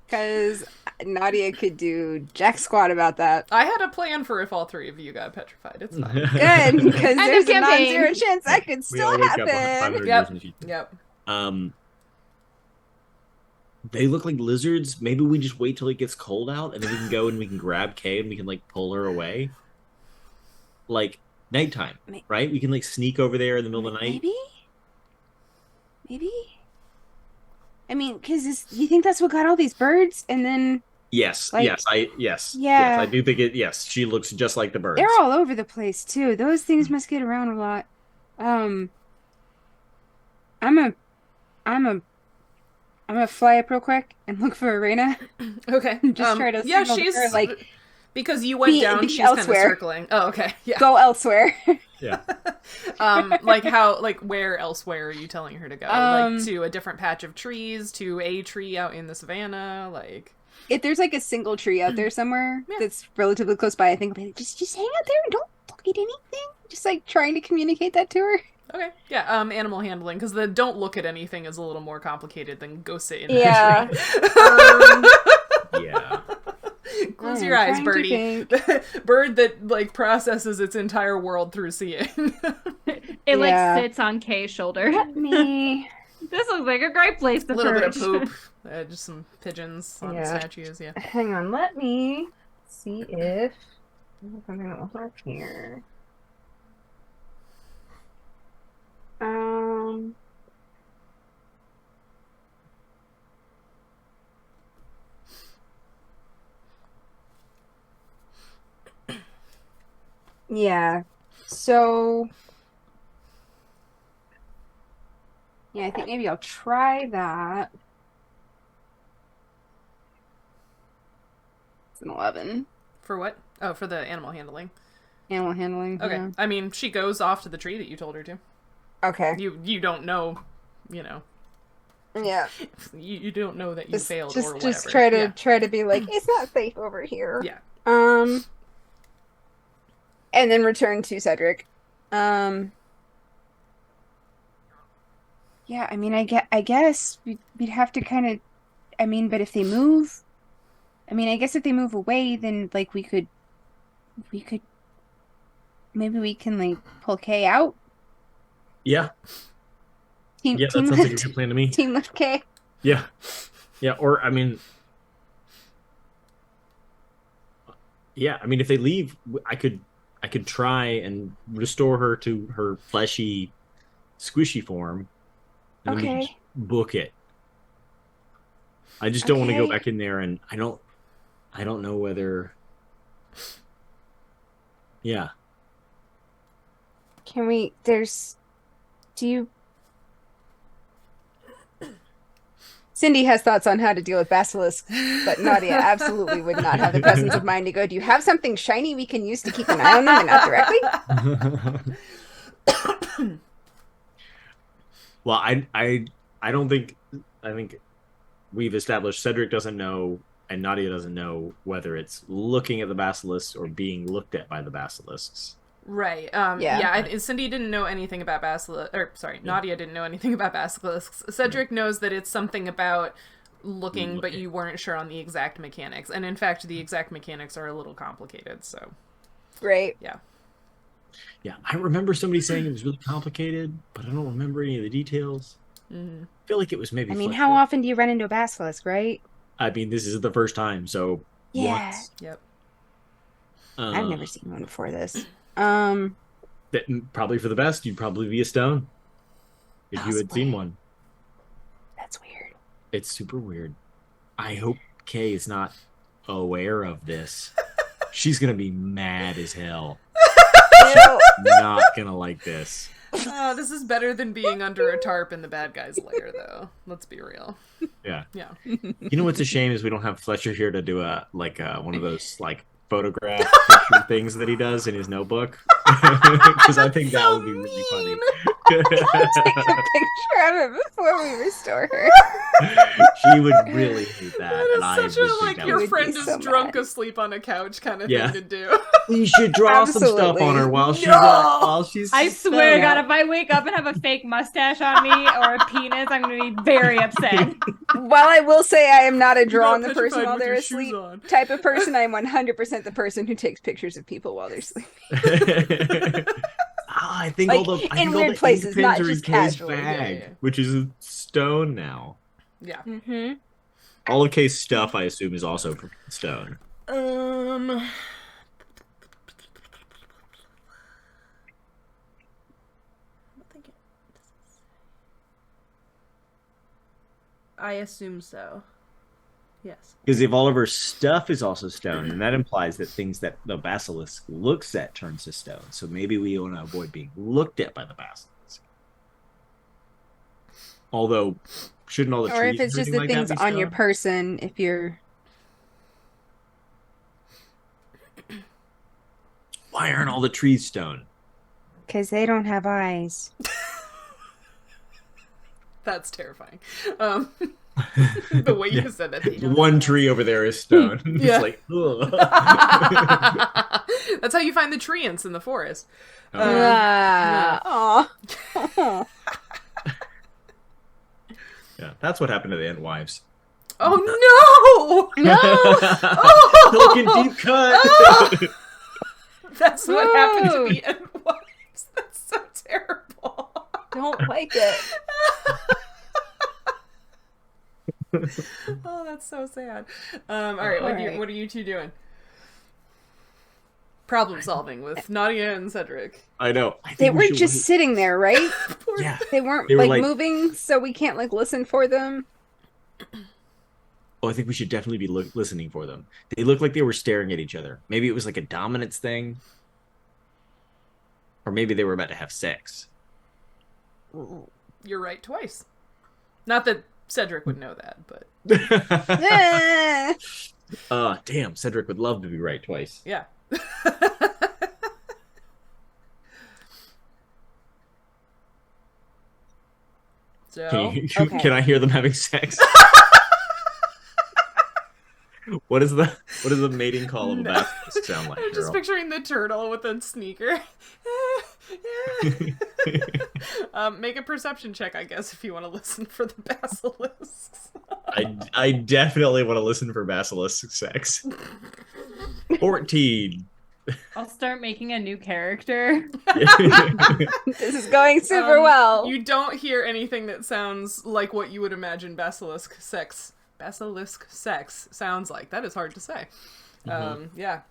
Speaker 4: Because Nautia could do jack squat about that.
Speaker 1: I had a plan for if all 3 of you got petrified. It's fine.
Speaker 4: Good, because
Speaker 3: End of
Speaker 4: there's a
Speaker 3: campaign.
Speaker 4: non-zero chance that could
Speaker 2: We
Speaker 4: still
Speaker 2: all wake up
Speaker 4: happen.
Speaker 2: 500
Speaker 1: Yep.
Speaker 2: years in the future.
Speaker 1: Yep.
Speaker 2: They look like lizards. Maybe we just wait till it gets cold out, and then we can go and we can grab Kay and we can like pull her away. Like nighttime, right? We can like sneak over there in the middle of the night.
Speaker 4: Maybe. I mean, because you think that's what got all these birds, and then
Speaker 2: Yes,
Speaker 4: like-
Speaker 2: yes, yes,
Speaker 4: Yeah.
Speaker 2: I do think it. Yes, she looks just like the birds.
Speaker 4: they're all over the place too. Those things must get around a lot. I'm gonna fly up real quick and look for Arena.
Speaker 1: Okay.
Speaker 4: Just try to
Speaker 1: yeah,
Speaker 4: signal to
Speaker 1: she's
Speaker 4: her, like,
Speaker 1: because you went
Speaker 4: be-
Speaker 1: down,
Speaker 4: be
Speaker 1: she's kind of
Speaker 4: elsewhere.
Speaker 1: circling. Oh, okay. Yeah.
Speaker 4: Go elsewhere.
Speaker 2: Yeah.
Speaker 1: Where elsewhere are you telling her to go? Like to a different patch of trees, to a tree out in the savannah, like
Speaker 4: If there's like a single tree out there somewhere
Speaker 1: Yeah.
Speaker 4: that's relatively close by, I think I'll be like, just hang out there and don't look at anything. Just like trying to communicate that to her.
Speaker 1: okay. Yeah, animal handling, because the don't look at anything is a little more complicated than go sit in
Speaker 4: Yeah.
Speaker 1: a tree.
Speaker 2: Yeah.
Speaker 1: Close
Speaker 4: I'm
Speaker 1: your eyes,
Speaker 4: trying to
Speaker 1: birdie.
Speaker 4: think.
Speaker 1: Bird that like processes its entire world through seeing.
Speaker 3: It like
Speaker 4: Yeah.
Speaker 3: sits on Kay's shoulder.
Speaker 4: Let me.
Speaker 3: This looks like a great place to
Speaker 1: A little bit of
Speaker 3: perch.
Speaker 1: poop. Just some pigeons on
Speaker 4: Yeah.
Speaker 1: statues, yeah.
Speaker 4: Hang on, let me see if there's something that will work here. Yeah. So yeah, I think maybe I'll try that. It's an 11.
Speaker 1: For what? Oh, for the animal handling.
Speaker 4: Animal handling.
Speaker 1: Okay.
Speaker 4: yeah.
Speaker 1: I mean, she goes off to the tree that you told her to.
Speaker 4: Okay.
Speaker 1: You don't know, you know.
Speaker 4: Yeah.
Speaker 1: You don't know that you failed or whatever.
Speaker 4: Just try to
Speaker 1: Yeah.
Speaker 4: try to be like, it's not safe over here.
Speaker 1: Yeah.
Speaker 4: And then return to Cedric. Yeah, I mean, I guess we'd have to kind of. I mean, but if they move, I mean, I guess if they move away, then like we could maybe we can like pull K out.
Speaker 2: Yeah,
Speaker 4: Team
Speaker 2: yeah, that
Speaker 4: team
Speaker 2: sounds like a
Speaker 4: lift
Speaker 2: good plan to me.
Speaker 4: team lift K.
Speaker 2: Yeah, yeah, or I mean, yeah, I mean, if they leave, I could try and restore her to her fleshy, squishy form, and then we can
Speaker 4: Okay.
Speaker 2: just book it. I just don't want to go
Speaker 4: Okay.
Speaker 2: back in there, and I don't know whether. Yeah,
Speaker 4: Can we? There's. Do you? Cindy has thoughts on how to deal with basilisks, but Nautia absolutely would not have the presence of mind to go, do you have something shiny we can use to keep an eye on them and not directly?
Speaker 2: well, I don't think I think we've established Cedric doesn't know and Nadia doesn't know whether it's looking at the basilisks or being looked at by the basilisks.
Speaker 1: Right.
Speaker 4: Yeah.
Speaker 1: Cindy didn't know anything about basilisks. Or, sorry, Nadia didn't know anything about basilisks. Cedric knows that it's something about looking, but you weren't sure on the exact mechanics. And in fact, the exact mechanics are a little complicated, so.
Speaker 4: Right.
Speaker 1: Yeah.
Speaker 2: Yeah, I remember somebody saying it was really complicated, but I don't remember any of the details.
Speaker 1: Mm-hmm.
Speaker 2: I feel like it was maybe.
Speaker 4: I mean,
Speaker 2: Fletcher.
Speaker 4: how often do you run into a basilisk, right?
Speaker 2: I mean, this is the first time, so
Speaker 4: Yeah.
Speaker 2: once.
Speaker 1: Yep.
Speaker 4: I've never seen one before this.
Speaker 2: That probably for the best. You'd probably be a stone if you had
Speaker 4: Possibly.
Speaker 2: seen one.
Speaker 4: That's weird.
Speaker 2: It's super weird. I hope Kay is not aware of this. She's gonna be mad as hell.
Speaker 4: Ew.
Speaker 2: Not gonna like this.
Speaker 1: This is better than being under a tarp in the bad guy's lair, though. Let's be real.
Speaker 2: Yeah.
Speaker 1: Yeah.
Speaker 2: You know what's a shame is we don't have Fletcher here to do one of those like photograph picture things that he does in his notebook. Because I think that
Speaker 1: so
Speaker 2: would be really funny.
Speaker 4: Take a picture of it before we restore her.
Speaker 2: She would really hate that.
Speaker 1: That
Speaker 2: and I
Speaker 1: is
Speaker 2: would
Speaker 1: such a,
Speaker 2: think
Speaker 1: like,
Speaker 2: that
Speaker 1: your
Speaker 2: would-
Speaker 1: friend
Speaker 4: be
Speaker 1: is
Speaker 4: so
Speaker 1: drunk
Speaker 4: mad.
Speaker 1: asleep on a couch kind of
Speaker 2: Yeah.
Speaker 1: thing to do.
Speaker 2: We should draw some stuff
Speaker 4: Absolutely.
Speaker 2: on her while she's
Speaker 1: No!
Speaker 2: while she's.
Speaker 3: I swear to
Speaker 2: stoned.
Speaker 3: God, if I wake up and have a fake mustache on me or a penis, I'm going to be very upset.
Speaker 4: While I will say I am not a draw on
Speaker 1: You're
Speaker 4: the
Speaker 1: not
Speaker 4: person
Speaker 1: petrified
Speaker 4: while
Speaker 1: with
Speaker 4: they're
Speaker 1: your shoes
Speaker 4: asleep
Speaker 1: on.
Speaker 4: type of person, I'm 100% the person who takes pictures of people while they're sleeping.
Speaker 2: I think
Speaker 4: Like,
Speaker 2: all the I
Speaker 4: in
Speaker 2: think all
Speaker 4: weird
Speaker 2: the
Speaker 4: places,
Speaker 2: ink
Speaker 4: not
Speaker 2: pens are in
Speaker 4: just
Speaker 2: Kay's
Speaker 4: casually.
Speaker 2: bag,
Speaker 1: Yeah.
Speaker 2: which is a stone now.
Speaker 1: Yeah.
Speaker 4: Mm-hmm.
Speaker 2: All of Kay's stuff, I assume, is also from stone.
Speaker 1: I assume so. Yes.
Speaker 2: Because if all of her stuff is also stone, then that implies that things that the basilisk looks at turns to stone. So maybe we want to avoid being looked at by the basilisk. Although, shouldn't all the
Speaker 4: Or
Speaker 2: trees
Speaker 4: if it's
Speaker 2: and
Speaker 4: just the
Speaker 2: everything like
Speaker 4: things
Speaker 2: that be
Speaker 4: on your
Speaker 2: stone?
Speaker 4: person, if you're.
Speaker 2: Why aren't all the trees stone?
Speaker 4: Because they don't have eyes.
Speaker 1: That's terrifying. The way you said that. you don't
Speaker 2: One
Speaker 1: know.
Speaker 2: tree over there is stone.
Speaker 1: Yeah.
Speaker 2: It's like, ugh.
Speaker 1: That's how you find the treants in the forest.
Speaker 4: Aw.
Speaker 2: Yeah, that's what happened to the end wives.
Speaker 1: Oh no!
Speaker 2: Look in deep cut.
Speaker 1: That's what happened to the end wives. That's so terrible.
Speaker 4: Don't like it.
Speaker 1: Oh, that's so sad. All right,
Speaker 4: Alright.
Speaker 1: what are you two doing? Problem solving with Nadia and Cedric.
Speaker 2: I know. I think
Speaker 4: They
Speaker 2: we
Speaker 4: were
Speaker 2: should
Speaker 4: just
Speaker 2: wait.
Speaker 4: sitting there, right?
Speaker 1: Poor
Speaker 2: Yeah.
Speaker 4: They weren't
Speaker 2: They were
Speaker 4: like
Speaker 2: like-
Speaker 4: moving, so we can't like listen for them.
Speaker 2: Oh, I think we should definitely be listening for them. They looked like they were staring at each other. Maybe it was like a dominance thing. Or maybe they were about to have sex.
Speaker 1: You're right twice. Not that Cedric would know that, but
Speaker 2: Damn, Cedric would love to be right twice.
Speaker 1: yeah. So,
Speaker 4: Okay.
Speaker 2: Can I hear them having sex? What is the mating call of a
Speaker 1: No.
Speaker 2: basilisk sound like,
Speaker 1: I'm just
Speaker 2: Sheryl?
Speaker 1: picturing the turtle with a sneaker. Make a perception check, I guess, if you want to listen for the basilisks.
Speaker 2: I definitely want to listen for basilisk sex. 14.
Speaker 3: I'll start making a new character.
Speaker 4: This is going super well.
Speaker 1: You don't hear anything that sounds like what you would imagine basilisk sex sounds like. That is hard to say. Yeah.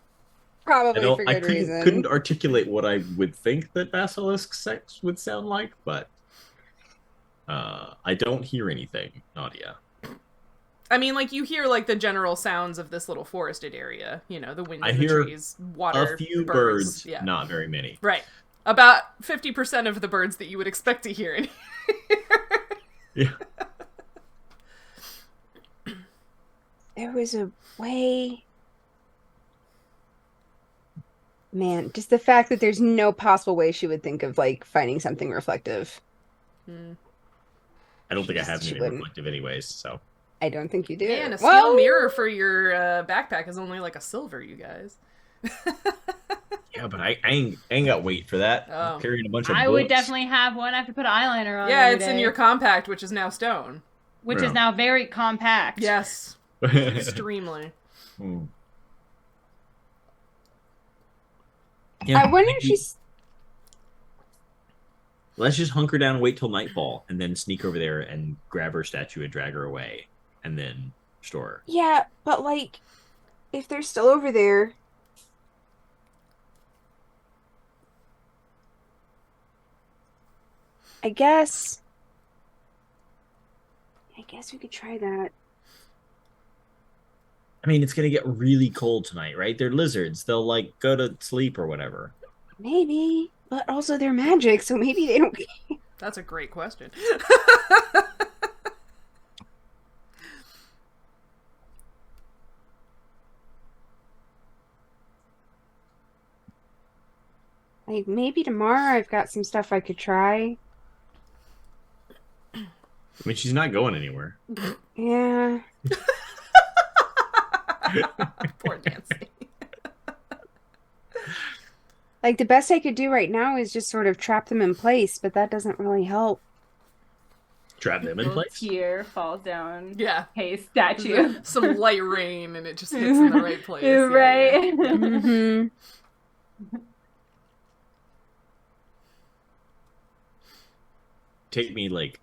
Speaker 4: Probably for good reason.
Speaker 2: Couldn't articulate what I would think that basilisk sex would sound like, but I don't hear anything, Nautia.
Speaker 1: I mean, like, you hear, like, the general sounds of this little forested area. You know, the wind
Speaker 2: I
Speaker 1: in the
Speaker 2: hear
Speaker 1: trees, water,
Speaker 2: a few birds,
Speaker 1: Yeah.
Speaker 2: not very many.
Speaker 1: Right. About 50% of the birds that you would expect to hear in
Speaker 2: Yeah.
Speaker 4: There was a way... Man, just the fact that there's no possible way she would think of, like, finding something reflective.
Speaker 2: I don't think I have
Speaker 4: She
Speaker 2: anything
Speaker 4: wouldn't.
Speaker 2: reflective anyways, so.
Speaker 4: I don't think you do.
Speaker 1: Man, a steel mirror for your backpack is only like a silver, you guys.
Speaker 2: Yeah, but I ain't got weight for that.
Speaker 1: Oh.
Speaker 2: I'm carrying a bunch of
Speaker 3: I
Speaker 2: books.
Speaker 3: would definitely have one. I have to put eyeliner on.
Speaker 1: Yeah,
Speaker 3: every
Speaker 1: it's in
Speaker 3: day,
Speaker 1: your compact, which is now stone.
Speaker 3: which
Speaker 2: Yeah.
Speaker 3: is now very compact.
Speaker 1: Yes, extremely.
Speaker 2: Hmm. Yeah,
Speaker 4: I wonder if she's...
Speaker 2: Let's just hunker down and wait till nightfall, and then sneak over there and grab her statue and drag her away, and then restore her.
Speaker 4: Yeah, but, like, if they're still over there... I guess we could try that.
Speaker 2: I mean, it's gonna get really cold tonight, right? They're lizards. They'll, like, go to sleep or whatever.
Speaker 4: Maybe, but also they're magic, so maybe they don't...
Speaker 1: That's a great question.
Speaker 4: Like, maybe tomorrow I've got some stuff I could try.
Speaker 2: I mean, she's not going anywhere.
Speaker 4: Yeah.
Speaker 1: Poor Nancy.
Speaker 4: Like, the best I could do right now is just sort of trap them in place, but that doesn't really help.
Speaker 2: Trap them in
Speaker 3: Little
Speaker 2: place.
Speaker 3: tear falls down.
Speaker 1: Yeah.
Speaker 3: Hey, statue.
Speaker 1: Some light rain and it just hits in the right place.
Speaker 3: You're
Speaker 1: Yeah,
Speaker 3: right.
Speaker 1: yeah.
Speaker 4: Mm-hmm.
Speaker 2: Take me, like,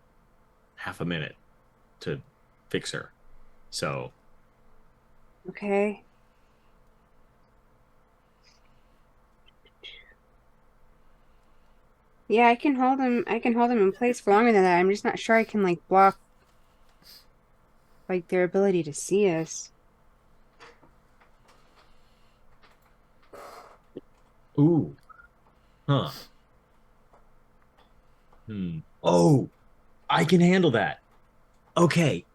Speaker 2: half a minute to fix her. So,
Speaker 4: Okay. Yeah, I can hold them in place for longer than that. I'm just not sure I can, like, block, like, their ability to see us.
Speaker 2: ooh. Huh. Oh, I can handle that. Okay.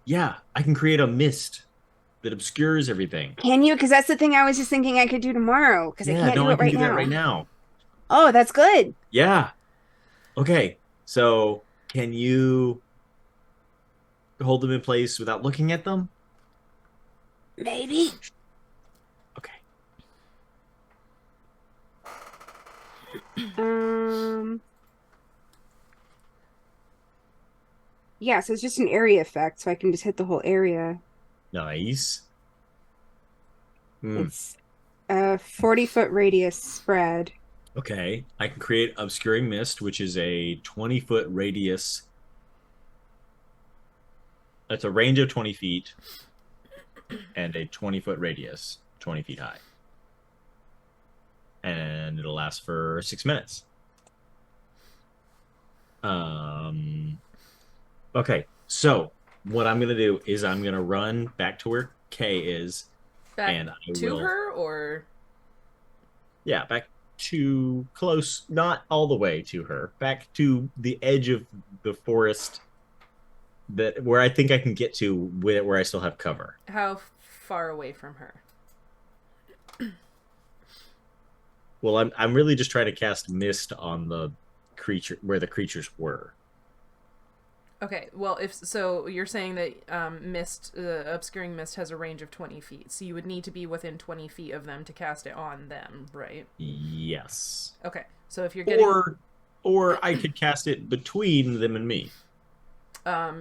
Speaker 2: Yeah, I can create a mist that obscures everything.
Speaker 4: Can you? Because that's the thing I was just thinking I could do tomorrow, because I can't do
Speaker 2: I
Speaker 4: it
Speaker 2: can
Speaker 4: right
Speaker 2: do that
Speaker 4: now.
Speaker 2: right now.
Speaker 4: Oh, that's good.
Speaker 2: Yeah. Okay. So, can you hold them in place without looking at them?
Speaker 4: Maybe.
Speaker 2: Okay.
Speaker 4: Yeah, so it's just an area effect, so I can just hit the whole area.
Speaker 2: Nice.
Speaker 4: It's a 40-foot radius spread.
Speaker 2: Okay. I can create obscuring mist, which is a 20-foot radius. That's a range of 20 feet and a 20-foot radius, 20 feet high. And it'll last for 6 minutes. Okay, so what I'm gonna do is I'm gonna run back to where Kay is,
Speaker 1: Back
Speaker 2: and I
Speaker 1: to
Speaker 2: will,
Speaker 1: her, or
Speaker 2: yeah, back to close, not all the way to her, back to the edge of the forest that where I think I can get to where I still have cover.
Speaker 1: how far away from her?
Speaker 2: Well, I'm really just trying to cast mist on the creature where the creatures were.
Speaker 1: Okay, well, if so, you're saying that mist, obscuring mist, has a range of 20 feet, so you would need to be within 20 feet of them to cast it on them, right?
Speaker 2: Yes.
Speaker 1: Okay, so if you're getting,
Speaker 2: Or I could cast it between them and me.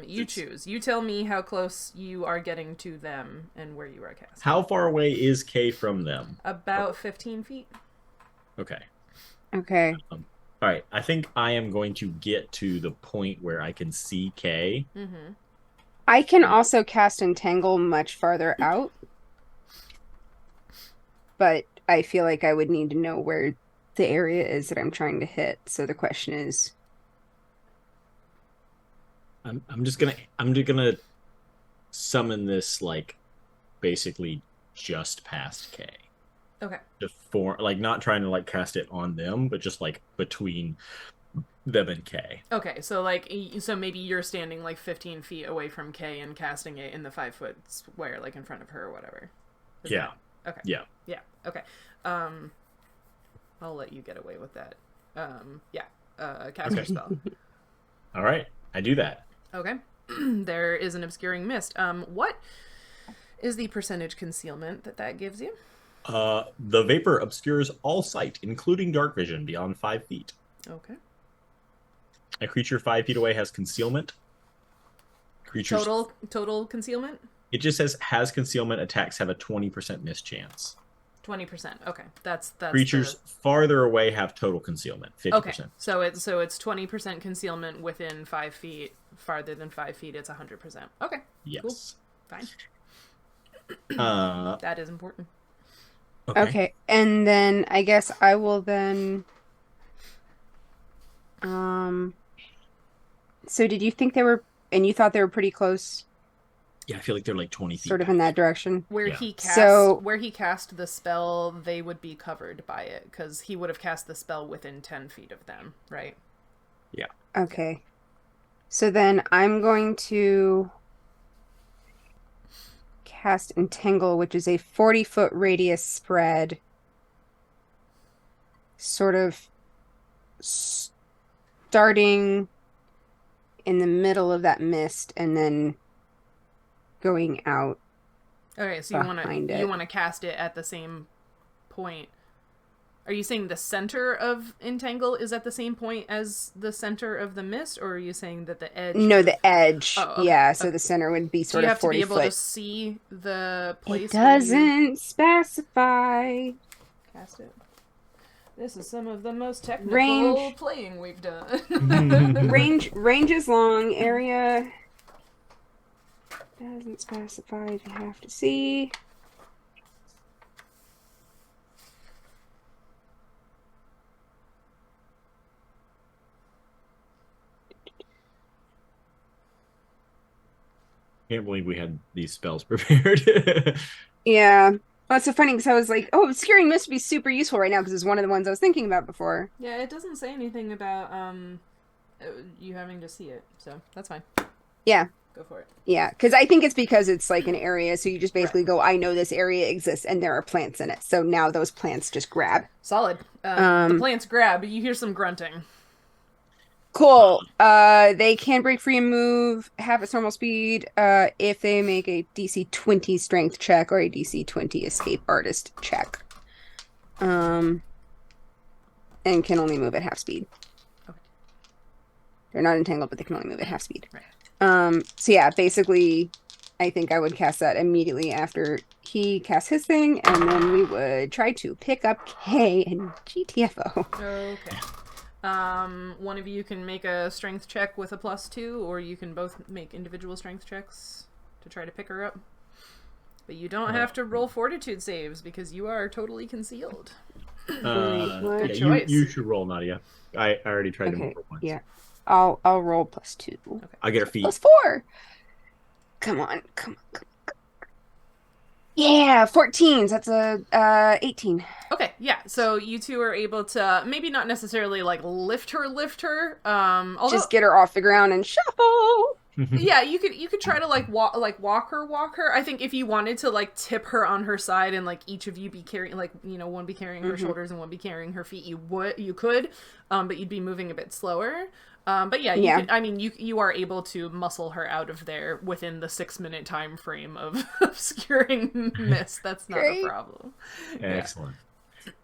Speaker 1: you choose. You tell me how close you are getting to them and where you are casting.
Speaker 2: How far away is K from them?
Speaker 1: About 15 feet.
Speaker 2: Okay.
Speaker 4: Okay.
Speaker 2: All right. I think I am going to get to the point where I can see K.
Speaker 1: Mm-hmm.
Speaker 4: I can also cast Entangle much farther out, but I feel like I would need to know where the area is that I'm trying to hit. So the question is,
Speaker 2: I'm just gonna summon this like basically just past K.
Speaker 1: Okay.
Speaker 2: Like not trying to like cast it on them, but just like between them and K.
Speaker 1: Okay, so like, so maybe you're standing like 15 feet away from K and casting it in the 5-foot square, like in front of her or whatever.
Speaker 2: Yeah.
Speaker 1: Okay.
Speaker 2: Yeah.
Speaker 1: Yeah. Okay. I'll let you get away with that. Cast your spell.
Speaker 2: All right. I do that.
Speaker 1: Okay. There is an obscuring mist. What is the percentage concealment that gives you?
Speaker 2: The vapor obscures all sight, including dark vision, beyond 5 feet.
Speaker 1: Okay.
Speaker 2: A creature 5 feet away has concealment. Creatures
Speaker 1: Total concealment?
Speaker 2: It just says has concealment. Attacks have a 20% miss chance.
Speaker 1: 20%. Okay, that's
Speaker 2: Creatures farther away have total concealment. 50%.
Speaker 1: Okay, so it's 20% concealment within 5 feet. Farther than 5 feet, it's 100%. Okay.
Speaker 2: Yes.
Speaker 1: Cool. Fine. That is important.
Speaker 4: okay. And then I guess I will then. So did you think they were, and you thought they were pretty close?
Speaker 2: Yeah, I feel like they're like 20 feet.
Speaker 4: Sort of in that direction.
Speaker 1: Where
Speaker 2: Yeah.
Speaker 1: he cast,
Speaker 4: So-
Speaker 1: where he cast the spell, they would be covered by it because he would have cast the spell within 10 feet of them, right?
Speaker 2: Yeah.
Speaker 4: Okay. So then I'm going to cast Entangle, which is a 40-foot radius spread. Sort of starting in the middle of that mist and then going out.
Speaker 1: Okay, so
Speaker 4: Behind
Speaker 1: you
Speaker 4: it.
Speaker 1: want to cast it at the same point. Are you saying the center of Entangle is at the same point as the center of the mist, or are you saying that the edge?
Speaker 4: No, the edge.
Speaker 1: Oh, okay,
Speaker 4: Yeah, so
Speaker 1: okay.
Speaker 4: the center would be
Speaker 1: Do
Speaker 4: sort
Speaker 1: you
Speaker 4: of
Speaker 1: have to
Speaker 4: 40
Speaker 1: be able
Speaker 4: foot.
Speaker 1: to see the place?
Speaker 4: It
Speaker 1: where you
Speaker 4: doesn't specify.
Speaker 1: cast it. This is some of the most technical
Speaker 4: Range.
Speaker 1: playing we've done.
Speaker 4: Range is long. Area doesn't specify if you have to see.
Speaker 2: Can't believe we had these spells prepared.
Speaker 4: Yeah. Well, it's so funny because I was like, oh, obscuring mist would be super useful right now because it's one of the ones I was thinking about before.
Speaker 1: Yeah, it doesn't say anything about you having to see it, so that's fine.
Speaker 4: Yeah.
Speaker 1: Go for it.
Speaker 4: Yeah, because I think it's because it's like an area, so you just basically go, I know this area exists and there are plants in it. So now those plants just grab.
Speaker 1: Solid. The plants grab. You hear some grunting.
Speaker 4: Cool. They can break free and move half its normal speed if they make a DC 20 strength check or a DC 20 escape artist check. And can only move at half speed.
Speaker 1: Okay.
Speaker 4: They're not entangled, but they can only move at half speed.
Speaker 1: Right.
Speaker 4: So yeah, basically, I think I would cast that immediately after he casts his thing, and then we would try to pick up K and GTFO.
Speaker 1: Okay. One of you can make a strength check with a +2, or you can both make individual strength checks to try to pick her up. But you don't have to roll fortitude saves because you are totally concealed.
Speaker 4: Good
Speaker 1: choice.
Speaker 2: You should roll, Nautia. I already tried to move her once.
Speaker 4: Yeah. I'll roll +2.
Speaker 1: Okay.
Speaker 2: I'll get her feet.
Speaker 4: +4. Come on. Yeah, 14s. That's a 18.
Speaker 1: Okay, yeah. So you two are able to maybe not necessarily like lift her. Although
Speaker 4: Just get her off the ground and shuffle.
Speaker 1: yeah, you could try to walk her. I think if you wanted to like tip her on her side and like each of you be carrying one be carrying her shoulders and one be carrying her feet, you could, but you'd be moving a bit slower. But yeah,
Speaker 4: Yeah.
Speaker 1: you are able to muscle her out of there within the 6-minute time frame of obscuring mist. That's not a
Speaker 4: Great.
Speaker 1: problem.
Speaker 2: Excellent.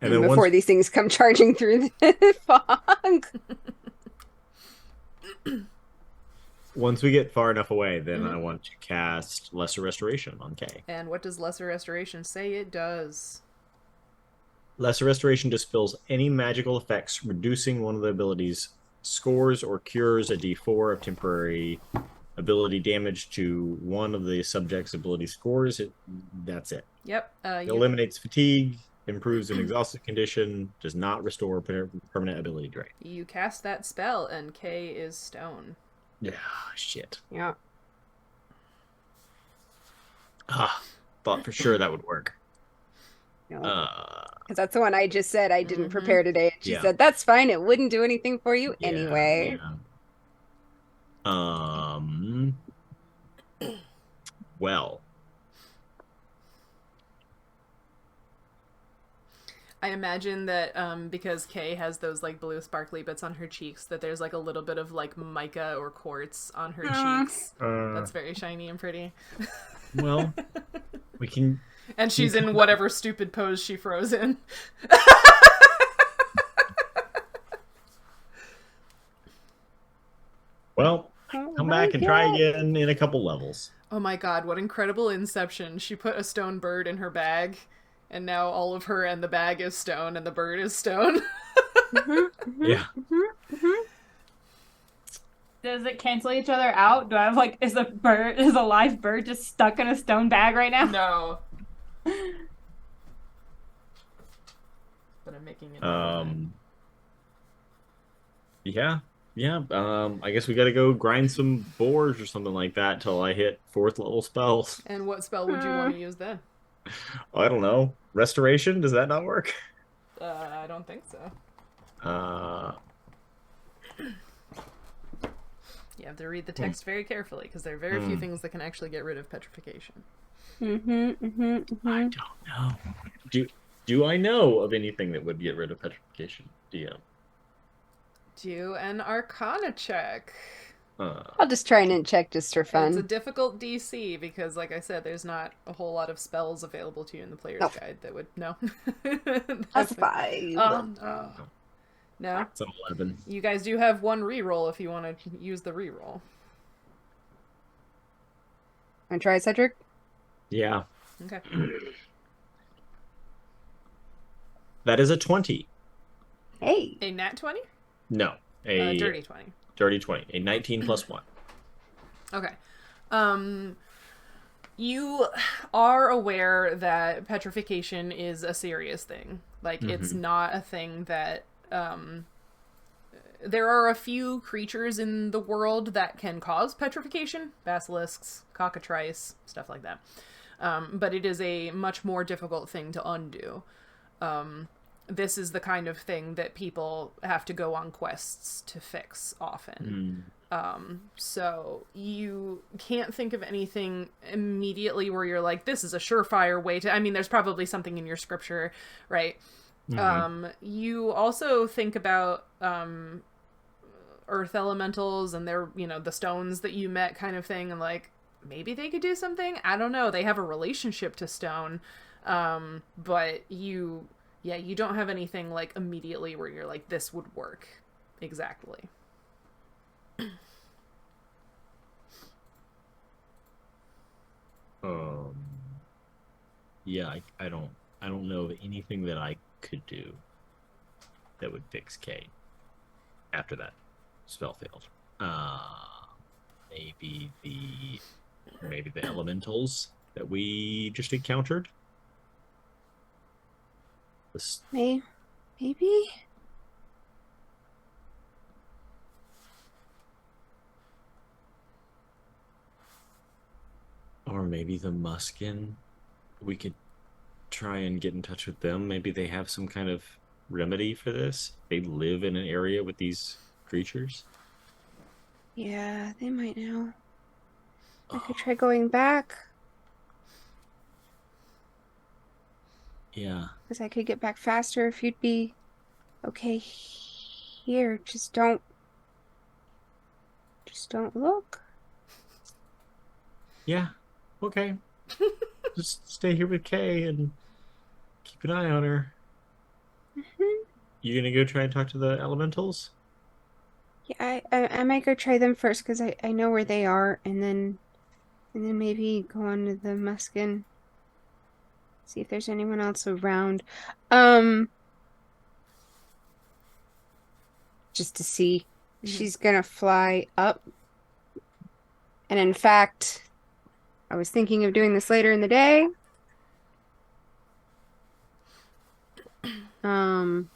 Speaker 2: And then
Speaker 4: Before these things come charging through the fog.
Speaker 2: once we get far enough away, then I want to cast Lesser Restoration on Kay.
Speaker 1: And what does Lesser Restoration say it does?
Speaker 2: Lesser Restoration dispels any magical effects, reducing one of the abilities, scores or cures a d4 of temporary ability damage to one of the subject's ability scores. That's it.
Speaker 1: Yep.
Speaker 2: It eliminates fatigue, improves an exhausted condition, does not restore permanent ability drain.
Speaker 1: You cast that spell, and Kay is stone.
Speaker 2: Yeah, shit.
Speaker 4: Yeah.
Speaker 2: Thought for sure that would work.
Speaker 4: Because that's the one I just said I didn't prepare today. And she said, that's fine. It wouldn't do anything for you anyway.
Speaker 2: Yeah. Well.
Speaker 1: I imagine that because Kay has those like blue sparkly bits on her cheeks, that there's like a little bit of like mica or quartz on her cheeks. That's very shiny and pretty.
Speaker 2: Well, we can...
Speaker 1: And she's in whatever stupid pose she froze in.
Speaker 2: Well, come back and try again in a couple levels.
Speaker 1: Oh my god, what incredible inception. She put a stone bird in her bag, and now all of her and the bag is stone, and the bird is stone.
Speaker 2: Yeah.
Speaker 3: Does it cancel each other out? Do I have like, is a live bird just stuck in a stone bag right now?
Speaker 1: No. But I'm making it.
Speaker 2: Yeah. I guess we gotta go grind some boars or something like that till I hit 4th level spells.
Speaker 1: And what spell would you want to use then?
Speaker 2: I don't know. Restoration? Does that not work?
Speaker 1: I don't think so. You have to read the text very carefully, because there are very few things that can actually get rid of petrification.
Speaker 2: I don't know. Do I know of anything that would get rid of petrification? DM.
Speaker 1: Do an Arcana check.
Speaker 4: I'll just try and check just for fun.
Speaker 1: It's a difficult DC because, like I said, there's not a whole lot of spells available to you in the player's guide that would... No.
Speaker 4: That's 5.
Speaker 1: No?
Speaker 2: It's an 11.
Speaker 1: You guys do have one reroll if you want to use the reroll.
Speaker 4: Want to try, Cedric?
Speaker 2: Yeah.
Speaker 1: Okay.
Speaker 2: That is a 20.
Speaker 4: Hey.
Speaker 1: A nat 20?
Speaker 2: No. A
Speaker 1: dirty 20.
Speaker 2: Dirty 20. A 19 plus 1.
Speaker 1: Okay. You are aware that petrification is a serious thing. Like, it's not a thing that... there are a few creatures in the world that can cause petrification. Basilisks, cockatrice, stuff like that. But it is a much more difficult thing to undo. This is the kind of thing that people have to go on quests to fix often. So you can't think of anything immediately where you're like, this is a surefire way to... I mean, there's probably something in your scripture, right? You also think about earth elementals and their, the stones that you met kind of thing, and like, maybe they could do something? I don't know. They have a relationship to stone. But you don't have anything like immediately where you're like, this would work exactly.
Speaker 2: Yeah, I don't know of anything that I could do that would fix K after that spell failed. Maybe the elementals that we just encountered.
Speaker 4: Maybe?
Speaker 2: Or maybe the Muskin. We could try and get in touch with them. Maybe they have some kind of remedy for this. They live in an area with these creatures.
Speaker 4: Yeah, they might know. I could try going back.
Speaker 2: Yeah.
Speaker 4: Because I could get back faster if you'd be okay here. Just don't Just don't look.
Speaker 2: Yeah. Okay. Just stay here with Kay and keep an eye on her.
Speaker 4: Mhm.
Speaker 2: You gonna go try and talk to the elementals?
Speaker 4: Yeah, I might go try them first because I know where they are, and then maybe go on to the Muskin. See if there's anyone else around. Just to see. She's gonna fly up. And in fact, I was thinking of doing this later in the day. I'm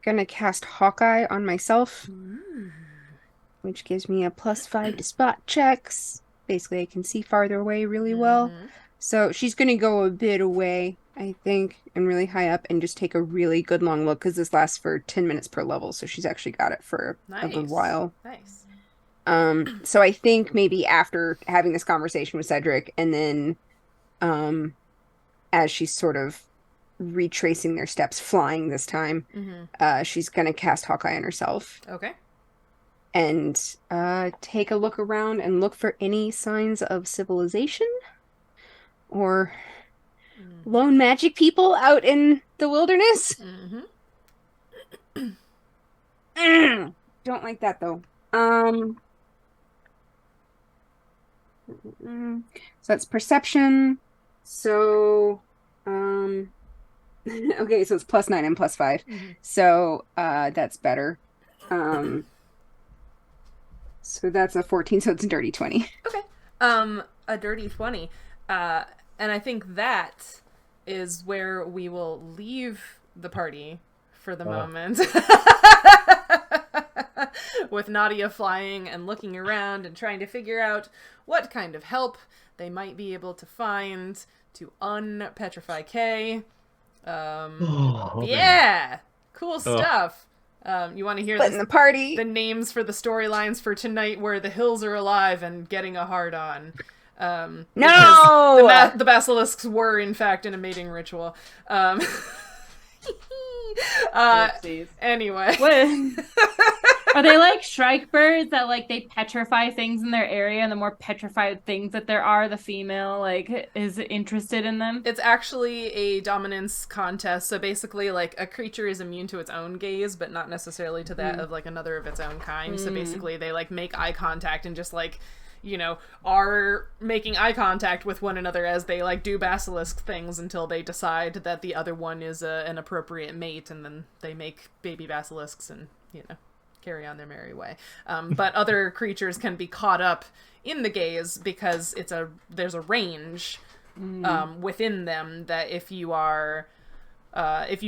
Speaker 4: gonna cast Hawkeye on myself, which gives me a +5 to spot checks. Basically, I can see farther away really well. So she's gonna go a bit away, I think, and really high up, and just take a really good long look, because this lasts for 10 minutes per level, so she's actually got it for a good while.
Speaker 1: Nice.
Speaker 4: So I think maybe after having this conversation with Cedric, and then as she's sort of retracing their steps, flying this time, she's gonna cast Hawkeye on herself.
Speaker 1: Okay.
Speaker 4: And take a look around and look for any signs of civilization or lone magic people out in the wilderness. Don't like that though. So that's perception. So okay, so it's +9 and +5. So that's better. So that's a 14, so it's a dirty 20.
Speaker 1: Okay. A dirty 20. And I think that is where we will leave the party for the moment. With Nautia flying and looking around and trying to figure out what kind of help they might be able to find to unpetrify Kay. Yeah! Cool stuff. You want to hear
Speaker 4: the party?
Speaker 1: The names for the storylines for tonight where the hills are alive and getting a hard on.
Speaker 4: No!
Speaker 1: The basilisks were, in fact, in a mating ritual. Anyway.
Speaker 3: Are they like shrike birds that like they petrify things in their area, and the more petrified things that there are, the female like is interested in them?
Speaker 1: It's actually a dominance contest. So basically, like, a creature is immune to its own gaze, but not necessarily to that of like another of its own kind. So basically, they like make eye contact and just like, you know, are making eye contact with one another as they like do basilisk things until they decide that the other one is an appropriate mate, and then they make baby basilisks and, you know, carry on their merry way. But other creatures can be caught up in the gaze because there's a range within them that if you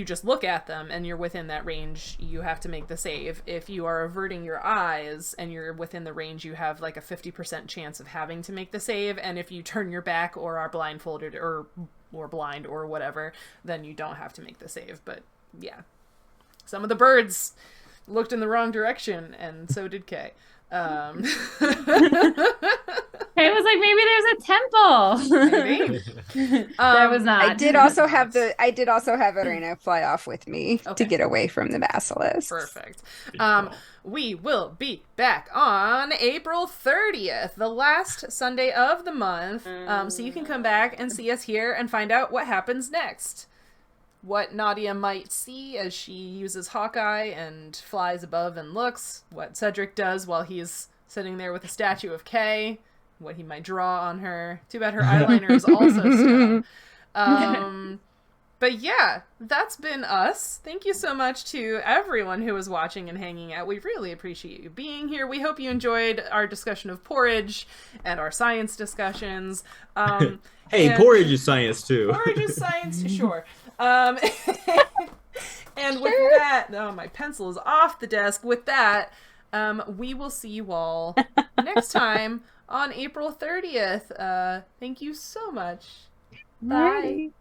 Speaker 1: just look at them and you're within that range, you have to make the save. If you are averting your eyes and you're within the range, you have like a 50% chance of having to make the save. And if you turn your back or are blindfolded or blind or whatever, then you don't have to make the save. But yeah, some of the birds looked in the wrong direction, and so did Kay.
Speaker 3: Kay was like, maybe there's a temple.
Speaker 1: Maybe.
Speaker 3: There was not.
Speaker 4: I did also have Irena fly off with me to get away from the basilisk.
Speaker 1: Perfect. We will be back on April 30th, the last Sunday of the month. So you can come back and see us here and find out what happens next. What Nautia might see as she uses Hawkeye and flies above and looks. What Cedric does while he's sitting there with a statue of Kay. What he might draw on her. Too bad her eyeliner is also stone. But yeah, that's been us. Thank you so much to everyone who was watching and hanging out. We really appreciate you being here. We hope you enjoyed our discussion of porridge and our science discussions.
Speaker 2: Hey, porridge is science too.
Speaker 1: Porridge is science, sure. And with that, my pencil is off the desk. With that, we will see you all next time on April 30th. Thank you so much. Bye.